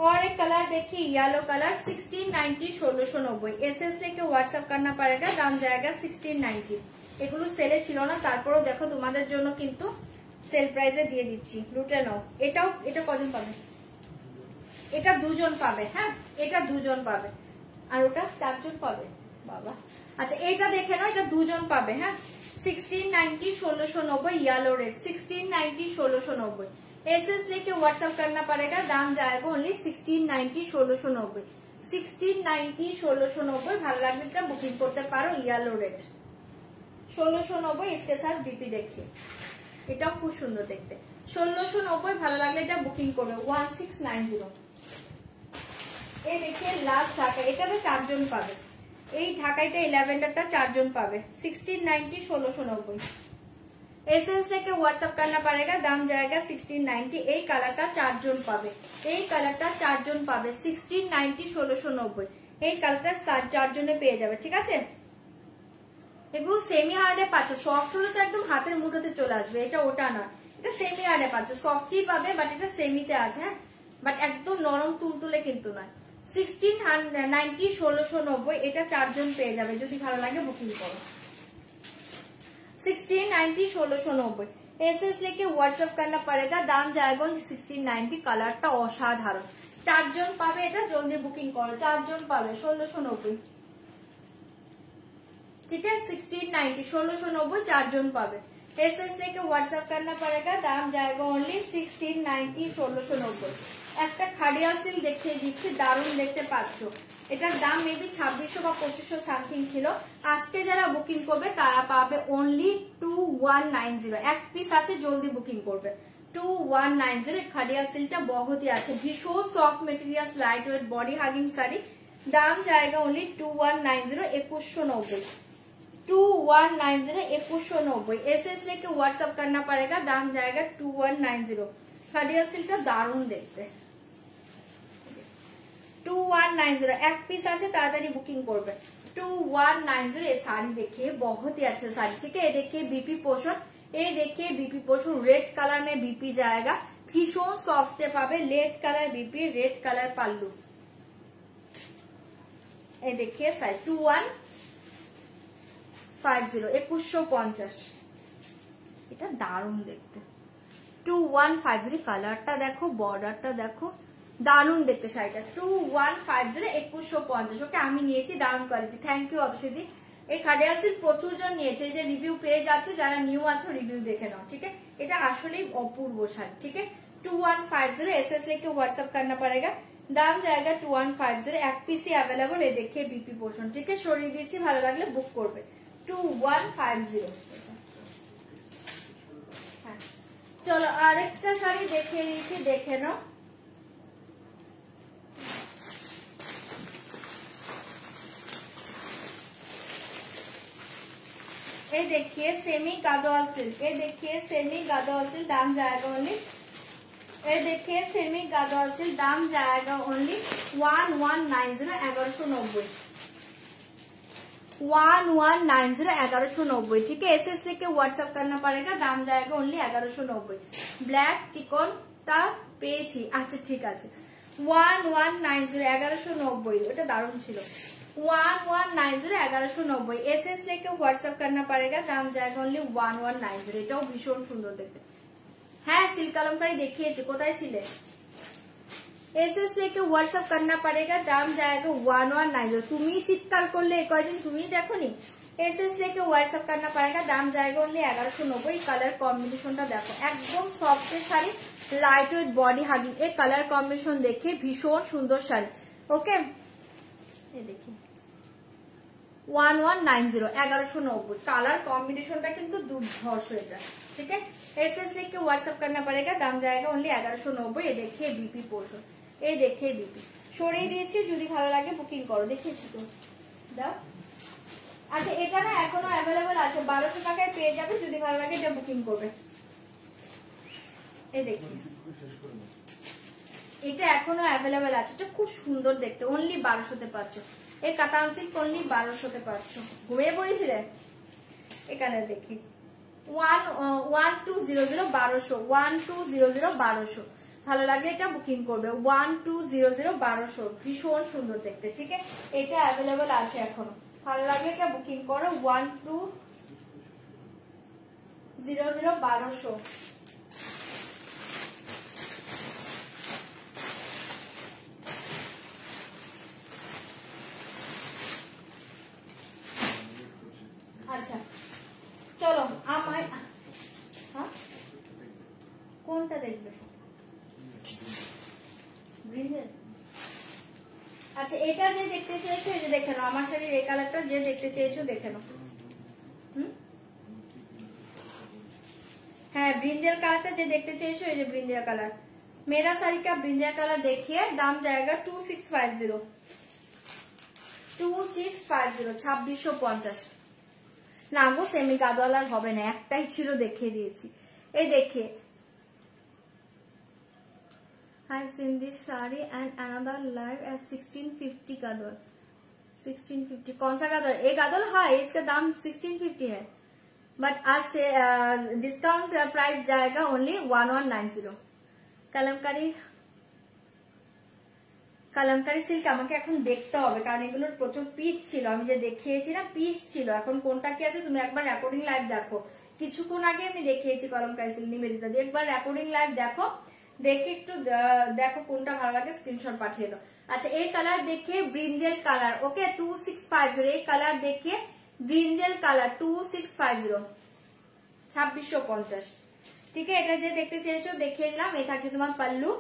[SPEAKER 1] और एक कलर देखिए येलो कलर 1690 1690। एसएस लेके व्हाट्सएप करना पड़ेगा, दाम जाएगा 1690। এগুলো সেলে ছিল না, তারপরেও দেখো তোমাদের জন্য কিন্তু সেল প্রাইসে দিয়ে দিচ্ছি, লুটে নাও। এটাও, এটা কজন পাবে? এটা 2 জন পাবে। হ্যাঁ এটা 2 জন পাবে, আর ওটা 4 জন পাবে বাবা। আচ্ছা এটা দেখে নাও, এটা 2 জন পাবে। হ্যাঁ 1690 1690 येलो रेड 1690 1690। एसएस लेके व्हाट्सएप करना पड़ेगा, दाम जाएगा ओनली 1690 1690 1690 1690। ভালো লাগবে এটা বুকিং করতে পারো, येलो रेड 1690। इसके साथ बीपी देखिए, এটাও খুব সুন্দর দেখতে 1690। ভালো লাগলে এটা বুকিং করবে 1690। এই দেখে লাস্ট ঢাকা, এটাতে 4 জন পাবে। এই ঢাকাইতে 11টাটা 4 জন পাবে 1690 1690। एसएस लेके व्हाट्सएप करना पड़ेगा, दाम जाएगा 1690। এই কালারটা 4 জন পাবে, এই কালারটা 4 জন পাবে 1690 1690। এই কালারটা 4 জনে পেয়ে যাবে, ঠিক আছে। এগুলো সেমি হার্ডে পাচ্ছ, সফট হলে তো একদম হাতের মুঠোতে চলে আসবে, এটা ওটা না, এটা সেমি হার্ডে পাচ্ছ, সফটই পাবে বাট এটা সেমিতে আছে। হ্যাঁ বাট একদম নরম তুলতুলে কিন্তু নয়। 1690 1690, এটা 4 জন পেয়ে যাবে, যদি ভালো লাগে বুকিং করো 1690 1690। एसएस लेके व्हाट्सएप करना पड़ेगा, दाम जाएगा 1690। কালারটা অসাধারণ, 4 জন পাবে, এটা জলদি বুকিং করো, 4 জন পাবে 1690। ठीक है 1690 1690, 4 জন পাবে। एसएस लेके व्हाट्सएप करना पड़ेगा, दाम जाएगा ओनली 1690 1690। একটা খাডিয়া সিল দেখিয়ে দিচ্ছি, দারুণ দেখতে পাচ্ছ। এটার দাম মেবি 2600 বা 2500 সামথিং ছিল। আজকে যারা বুকিং করবে তারা পাবে অনলি 2190। এক পিস আছে, জলদি বুকিং করবে 2190। খাডিয়া সিলটা বহতি আছে, ভীষণ soft material, light weight body hugging sari. দাম জায়গা অনলি 2190 2190 2190 2190। एसएस लेके व्हाट्सएप करना पड़ेगा, दाम जाएगा 2190। खाडिया सिल्क का दारुण देखते 2190। এক পিস আছে, তাড়াতাড়ি বুকিং করবে 2190। এই শাড়ি देखिए बहुत ही अच्छा साड़ी, ठीक है। ये देखिए बीपी पोर्शन, ये देखिए बीपी पोर्शन रेड कलर में बीपी जाएगा, भीषण सॉफ्ट पाবে, red colour BP, red colour pallu. ये देखिए साइज 2150 2150। এটা দারুণ দেখতে 2150। কালারটা দেখো, বর্ডারটা দেখো, দারুণ দেখতে শাড়িটা 2150 2150। ওকে আমি নিয়েছি, দারুণ কোয়ালিটি। Thank you অতসীদি। এই খাডিয়া সিল্ক প্রচুর জন নিয়েছে, এই যে রিভিউ পেয়ে যাচ্ছে, যারা নিউ আছে রিভিউ দেখে নাও, ঠিক है। এটা আসলেই অপূর্ব শাড়ি, ঠিক है। 2150। एसएस लेके व्हाट्सएप करना पड़ेगा, दाम जाएगा 2150। এক পিসই अवेलेबल। এই দেখে বিপি পোর্শন, ঠিক है। সরিয়ে দিচ্ছি, ভালো লাগলে বুক করবে 2150। হ্যাঁ চলো আরেকটা শাড়ি দেখিয়ে দিচ্ছি, দেখে নাও। ये देखिए सेमी गादोआल सिल्क, ये देखिए सेमी गादोआल सिल्क, दाम जाएगा ओनली, ये देखिए सेमी गादोआल सिल्क, दाम जाएगा ओनली 1190, 1190, 1190, 1190। ठीक है, एसएस लेके व्हाट्सएप करना पड़ेगा, दाम जाएगा ओनली 1190। ब्लैक चिकन ता পেয়েছি, আচ্ছা ঠিক আছে 1190, 1190, ওটা দারুণ ছিল। 1190, 1190, एसएस लेके व्हाट्सएप करना पड़ेगा, दाम जाएगा ओनली 1190। এটাও ভীষণ সুন্দর দেখতে। হ্যাঁ সিল্ক কলমকারী দেখিয়েছে, কোথায় ছিলে? एसएस लेके व्हाट्सएप करना पड़ेगा, दाम जाएगा 1190। তুমি চিৎকার করলে কয়দিন তুমি দেখোনি? एसएस लेके व्हाट्सएप करना पड़ेगा, दाम जाएगा ओनली 1190। कलर कॉम्बिनेशनটা দেখো, একদম soft sari, light weight body hugging, এই কালার কম্বিনেশন দেখে ভীষণ সুন্দর শাড়ি। ওকে এই দেখি 1190, 1190, কালার কম্বিনেশনটা কিন্তু দুর্ধর্ষ এটা। ठीक है, एसएस लेके व्हाट्सएप करना पड़ेगा, दाम जाएगा ओनली 1190। ये देखिए बीपी पोर्शन, এই দেখে বিপি সরিয়ে দিয়েছি, যদি ভালো লাগে বুকিং করো। দেখিয়েছি তো দাও। আচ্ছা এটা না এখনো অ্যাভেলেবল আছে, 1200 টাকায় পেয়ে যাবে, যদি ভালো লাগে এটা বুকিং করবে। এই দেখুন এটা এখনো অ্যাভেলেবল আছে, এটা খুব সুন্দর দেখতে, অনলি 1200 তে পাচ্ছ। এই কাতান সিল্ক অনলি 1200 তে পাচ্ছ। ঘুমিয়ে পড়েছিলে? এখানে দেখি 1200, 1200, 1200, ভালো লাগলে এটা বুকিং করবে। 1200, 1200, ভীষণ সুন্দর দেখতে। ঠিক আছে, এটা অ্যাভেলেবল আছে এখনো, ভালো লাগলে এটা বুকিং করো। 1200, 1200। আচ্ছা চলো আমায়, হ্যাঁ কোনটা দেখবে? আচ্ছা এটা যে দেখতে চেয়েছো এই যে দেখে নাও, আমার শাড়ির এই কালারটা যে দেখতে চেয়েছো দেখে নাও। হ্যাঁ ব্রিঞ্জাল কালারটা যে দেখতে চেয়েছো এই যে ব্রিঞ্জাল কালার, मेरा साड़ी का ब्रिंजल कलर देखिए, दाम जाएगा 2650, 2650, 2650। না গো সেমি গাদওয়ালার হবে না, একটাই ছিল দেখিয়ে দিয়েছি। এই দেখে I've seen this saree and another live at 1650 गादोल, 1650। कौन सा गादोल? एक गादोल है, इसका दाम 1650 है, बट आज से डिस्काउंट प्राइस जाएगा ओनली 1190। कलमकारी কালামকারী সিল্ক আমাকে এখন দেখতে হবে, কারণ এগুলোর প্রচুর পিস ছিল, আমি যে দেখিয়েছি না পিস ছিল, এখন কোনটা কি আছে তুমি একবার রেকর্ডিং লাইভ দেখো। কিছুক্ষণ আগে আমি দেখিয়েছি কলমকারী সিল্ক নিবেদিতা দিয়ে, একবার রেকর্ডিং লাইভ দেখো, দেখে একটু দেখো কোনটা ভালো লাগে, স্ক্রিনশট পাঠিয়ে দাও। আচ্ছা এই কালার দেখে ব্রিঞ্জেল কালার, ওকে 2650, এই কালার দেখে ব্রিঞ্জেল কালার 2650, 2650। ঠিক আছে, এটা যে দেখতে চেয়েছো দেখে নিলাম। এই থাকছে তোমার পাল্লু,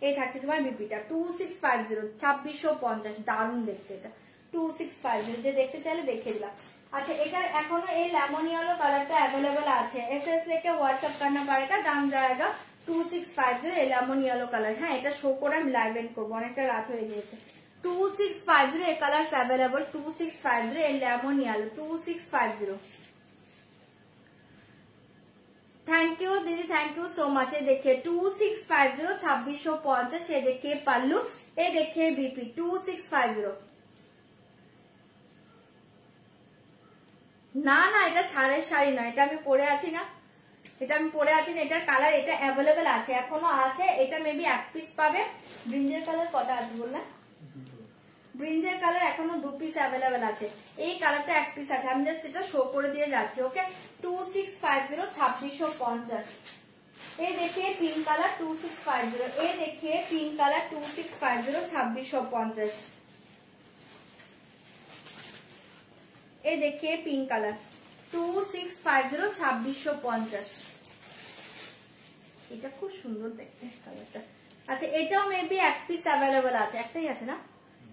[SPEAKER 1] এই থাকছে তোমার বিপিটা 2650, 2650, দারুণ দেখতে এটা 2650, যে দেখতে চাইলে দেখে দিলাম। अच्छा एटार एखोनो ये लेमन येलो कलरটা अवेलेबल আছে, एसएस लेके व्हाट्सएप करना पड़ेगा, दाम जाएगा 2650 ये लेमन येलो कलर। हाँ এটা শো করে আমি লাইভ এন্ড করব, অনেকটা রাত হয়ে গিয়েছে। 2650 এই কালারস अवेलेबल, 2650 এই লেমন येलो 2650। थैंक यू दीदी, थैंक यू सो मच। ये देखिए 2650 2650, ये देखिए पल्लू, ये देखिए बीपी 2650। না না এটা ছাড়ের শাড়ি না, এটা আমি পরে আছি না, এটা আমি পরে আছি না, এটার কালার এটা अवेलेबल আছে, এখনো আছে। এটা মেবি এক পিস পাবে। ব্রিঞ্জের কালার কটা আছে বললে? ব্রিঞ্জের কালার এখনো 2 পিস अवेलेबल আছে, এই কালারটা এক পিস আছে, আমি জাস্ট এটা শো করে দিয়ে যাচ্ছি। ওকে 2650 2650। এই देखिए पिंक कलर 2650, এই देखिए पिंक कलर 2650 2650। এই देखिए पिंक कलर 2650 2650। এটা খুব সুন্দর দেখতে কালারটা। আচ্ছা এটাও মেবি এক পিস अवेलेबल আছে, একটাই আছে না,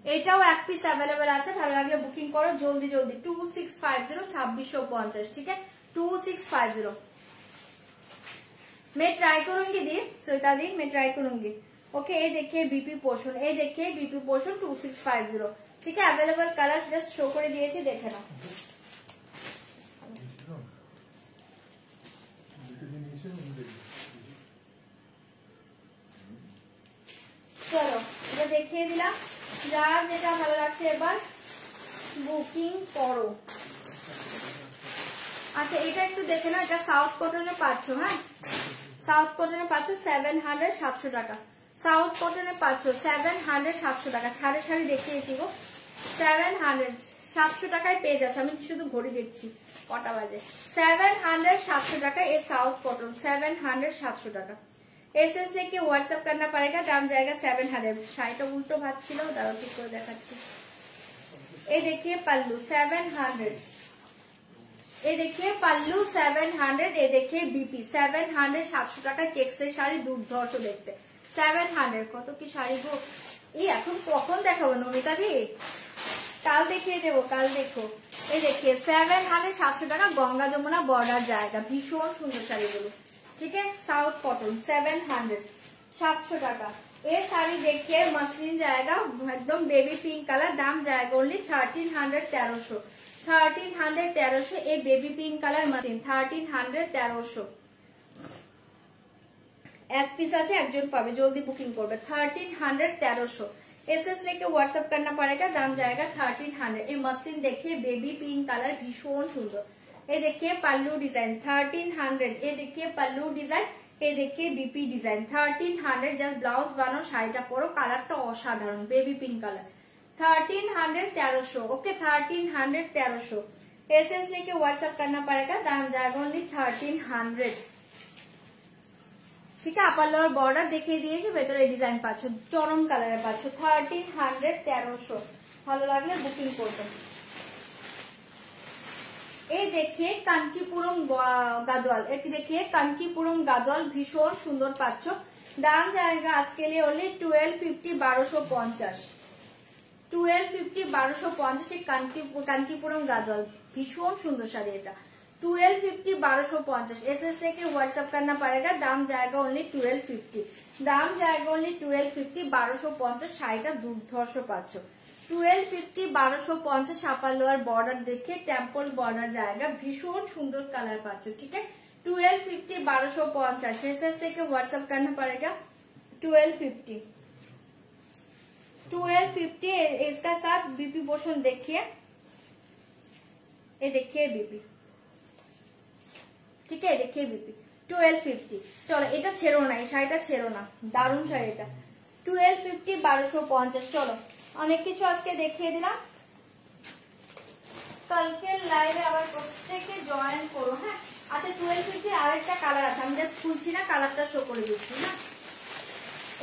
[SPEAKER 1] এটাও এক পিস अवेलेबल আছে, ভালো লাগলে বুকিং করো জলদি জলদি। 2650 2650, ठीक है 2650। मैं ट्राई करूंगी दी श्वेता दी, मैं ट्राई करूंगी। ओके ये देखिए बीपी पोर्शन, ये देखिए बीपी पोर्शन 2650, ठीक है अवेलेबल कलर जस्ट शो করে দিয়েছি, দেখে নাও। যার যেটা ভালো লাগছে এবার বুকিং করো। আচ্ছা এটা একটু দেখে না, এটা সাউথ কটনে পাচ্ছ, হ্যাঁ সাউথ কটনে পাচ্ছ 700 700 টাকা। সাউথ কটনে পাচ্ছ 700 700 টাকা। ছাড়ে শাড়ি দেখিয়েছি গো, 700 700 টাকায় পেয়ে যাচ্ছে। আমি শুধু ঘড়ি দেখছি কটা বাজে। 700 700 টাকা এই साउथ कॉटन 700 700 টাকা। एसएस लेके व्हाट्सएप करना पड़ेगा, दाम जाएगा 700। শাড়িটা উল্টো ভাত ছিল, দাঁড়াও ঠিক করে দেখাচ্ছি। ये देखिए पल्लू 700, ये देखिए पल्लू 700, ये देखिए बीपी 700 700 টাকা। চেক্সের শাড়ি দুর্ধর্ষ দেখতে। 700 কত কি শাড়ি গো। এই এখন কখন দেখাবো নমিতা দি? কাল দেখিয়ে দেবো, কাল দেখো। এই देखिए 700 700 টাকা, গঙ্গা যমুনা বর্ডার জায়গা, ভীষণ সুন্দর শাড়িগুলো। ठीक है साउथ कॉटन 700 700 টাকা। ये साड़ी देखिए मसलिन जाएगा, एकदम बेबी पिंक कलर, दाम जाएगा ओनली 1300 1300 1300 1300। ये बेबी पिंक कलर मसलिन 1300 1300। एक पीस আছে একজন পাবে, জলদি বুকিং করবে। 1300 1300। एसएस लेके व्हाट्सएप करना पड़ेगा, दाम जाएगा 1300। ये मसलिन देखिए बेबी पिंक कलर, भीषण सुंदर। ये देखिए पल्लू डिजाइन 1300। ये देखिए पल्लू डिजाइन, ये देखिए BP design 1300। Just blouse Bano, শাড়িটা পরো, কালারটা অসাধারণ, baby pink colour. 1300 1300। Okay 1300 1300। SS लेके व्हाट्सएप करना पड़ेगा, दाम जाएगा ओनली 1300। ठीक है আপার লোয়ার বর্ডার দেখিয়ে দিয়েছি, ভেতরে ডিজাইন পাচ্ছ, চরম কালারে পাচ্ছ। 1300 1300। ভালো লাগলে বুকিং করবেন। এই देखिए কাঞ্চিপুরম গাদওয়াল, एक देखिए কাঞ্চিপুরম গাদওয়াল, ভীষণ সুন্দর পাচ্ছ। দাম जाएगा আজকে लिए ओनली 1250 1250 1250 1250। কাঞ্চিপুরম গাদওয়াল ভীষণ সুন্দর শাড়ি, এটা 1250 1250। एसएस लेके व्हाट्सएप करना पड़ेगा, दाम जाएगा ओनली 1250। दाम जाएगा ओनली 1250 1250। শাড়িটা দুর্ধর্ষ পাচ্ছ। 1250 1250। আপার লোয়ার বর্ডার দেখে টেম্পল বর্ডার জায়গা, ভীষণ সুন্দর কালার পাচ্ছ। ठीक है 1250 1250। एसएस लेके व्हाट्सएप करना पड़ेगा 1250 1250। इसका साथ बीपी पोर्शन देखिए, ये देखिए बीपी, ठीक है देखिए बीपी 1250। চলো এটা ছেড়ো না, এই শাড়িটা ছেড়ো না, দারুণ শাড়ি এটা। 1250 1250। চলো অনেক কিছু আজকে দেখিয়ে দিলাম, কালকে লাইভে আবার প্রত্যেকে জয়েন করো, হ্যাঁ। আচ্ছা 1250 আরেকটা কালার আছে, আমি জাস্ট খুলছি না, কালারটা শো করে দিচ্ছি না।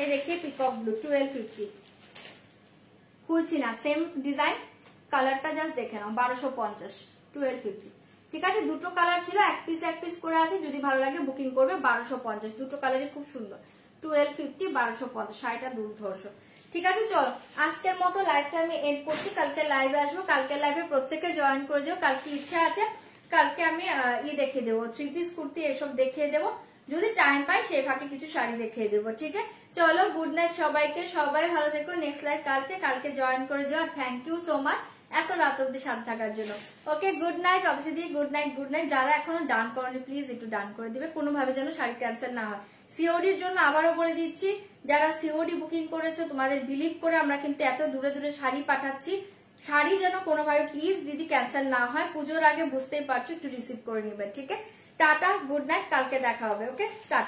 [SPEAKER 1] এই देखिए পিকক ব্লু 1250, খুলছি না, সেম ডিজাইন, কালারটা জাস্ট দেখে নাও 1250 1250। ঠিক আছে দুটো কালার ছিল, এক পিস করে আছে, যদি ভালো লাগে বুকিং করবে। 1250, দুটো কালারই খুব সুন্দর। 1250 1250। শাড়িটা দুর্ধর্ষ। ঠিক আছে চলো আজকের মতো লাইভটা আমি এন্ড করছি, কালকে লাইভে আসবো। কালকে লাইভে প্রত্যেকে জয়েন করে যাও, কালকে ইচ্ছা আছে কালকে আমি দেখিয়ে দেবো, 3 পিস কুর্তি এসব দেখিয়ে দেবো, যদি টাইম পাই সেই ফাঁকে কিছু শাড়ি দেখিয়ে দেবো। ঠিক আছে চলো গুড নাইট সবাইকে, সবাই ভালো থেকো। নেক্সট লাইভ কালকে জয়েন করে যাও। থ্যাংক ইউ সো মাচ এত রাত অব্দি সাথে থাকার জন্য। ওকে গুড নাইট অবশ্যই, গুড নাইট গুড নাইট। যারা এখনো ডান করেনি প্লিজ একটু ডান করে দিবে, কোনোভাবে যেন শাড়ি ক্যান্সেল না হয়। সিওডির জন্য আবারও বলে দিচ্ছি, যারা সিওডি বুকিং করেছো তোমাদের বিলিভ করে আমরা কিন্তু এত দূরে দূরে শাড়ি পাঠাচ্ছি, শাড়ি যেন কোনোভাবে প্লিজ দিদি ক্যান্সেল না হয়। পুজোর আগে বুঝতেই পারছো, একটু রিসিভ করে নিবে। ঠিক আছে টাটা গুড নাইট, কালকে দেখা হবে। ওকে টাটা।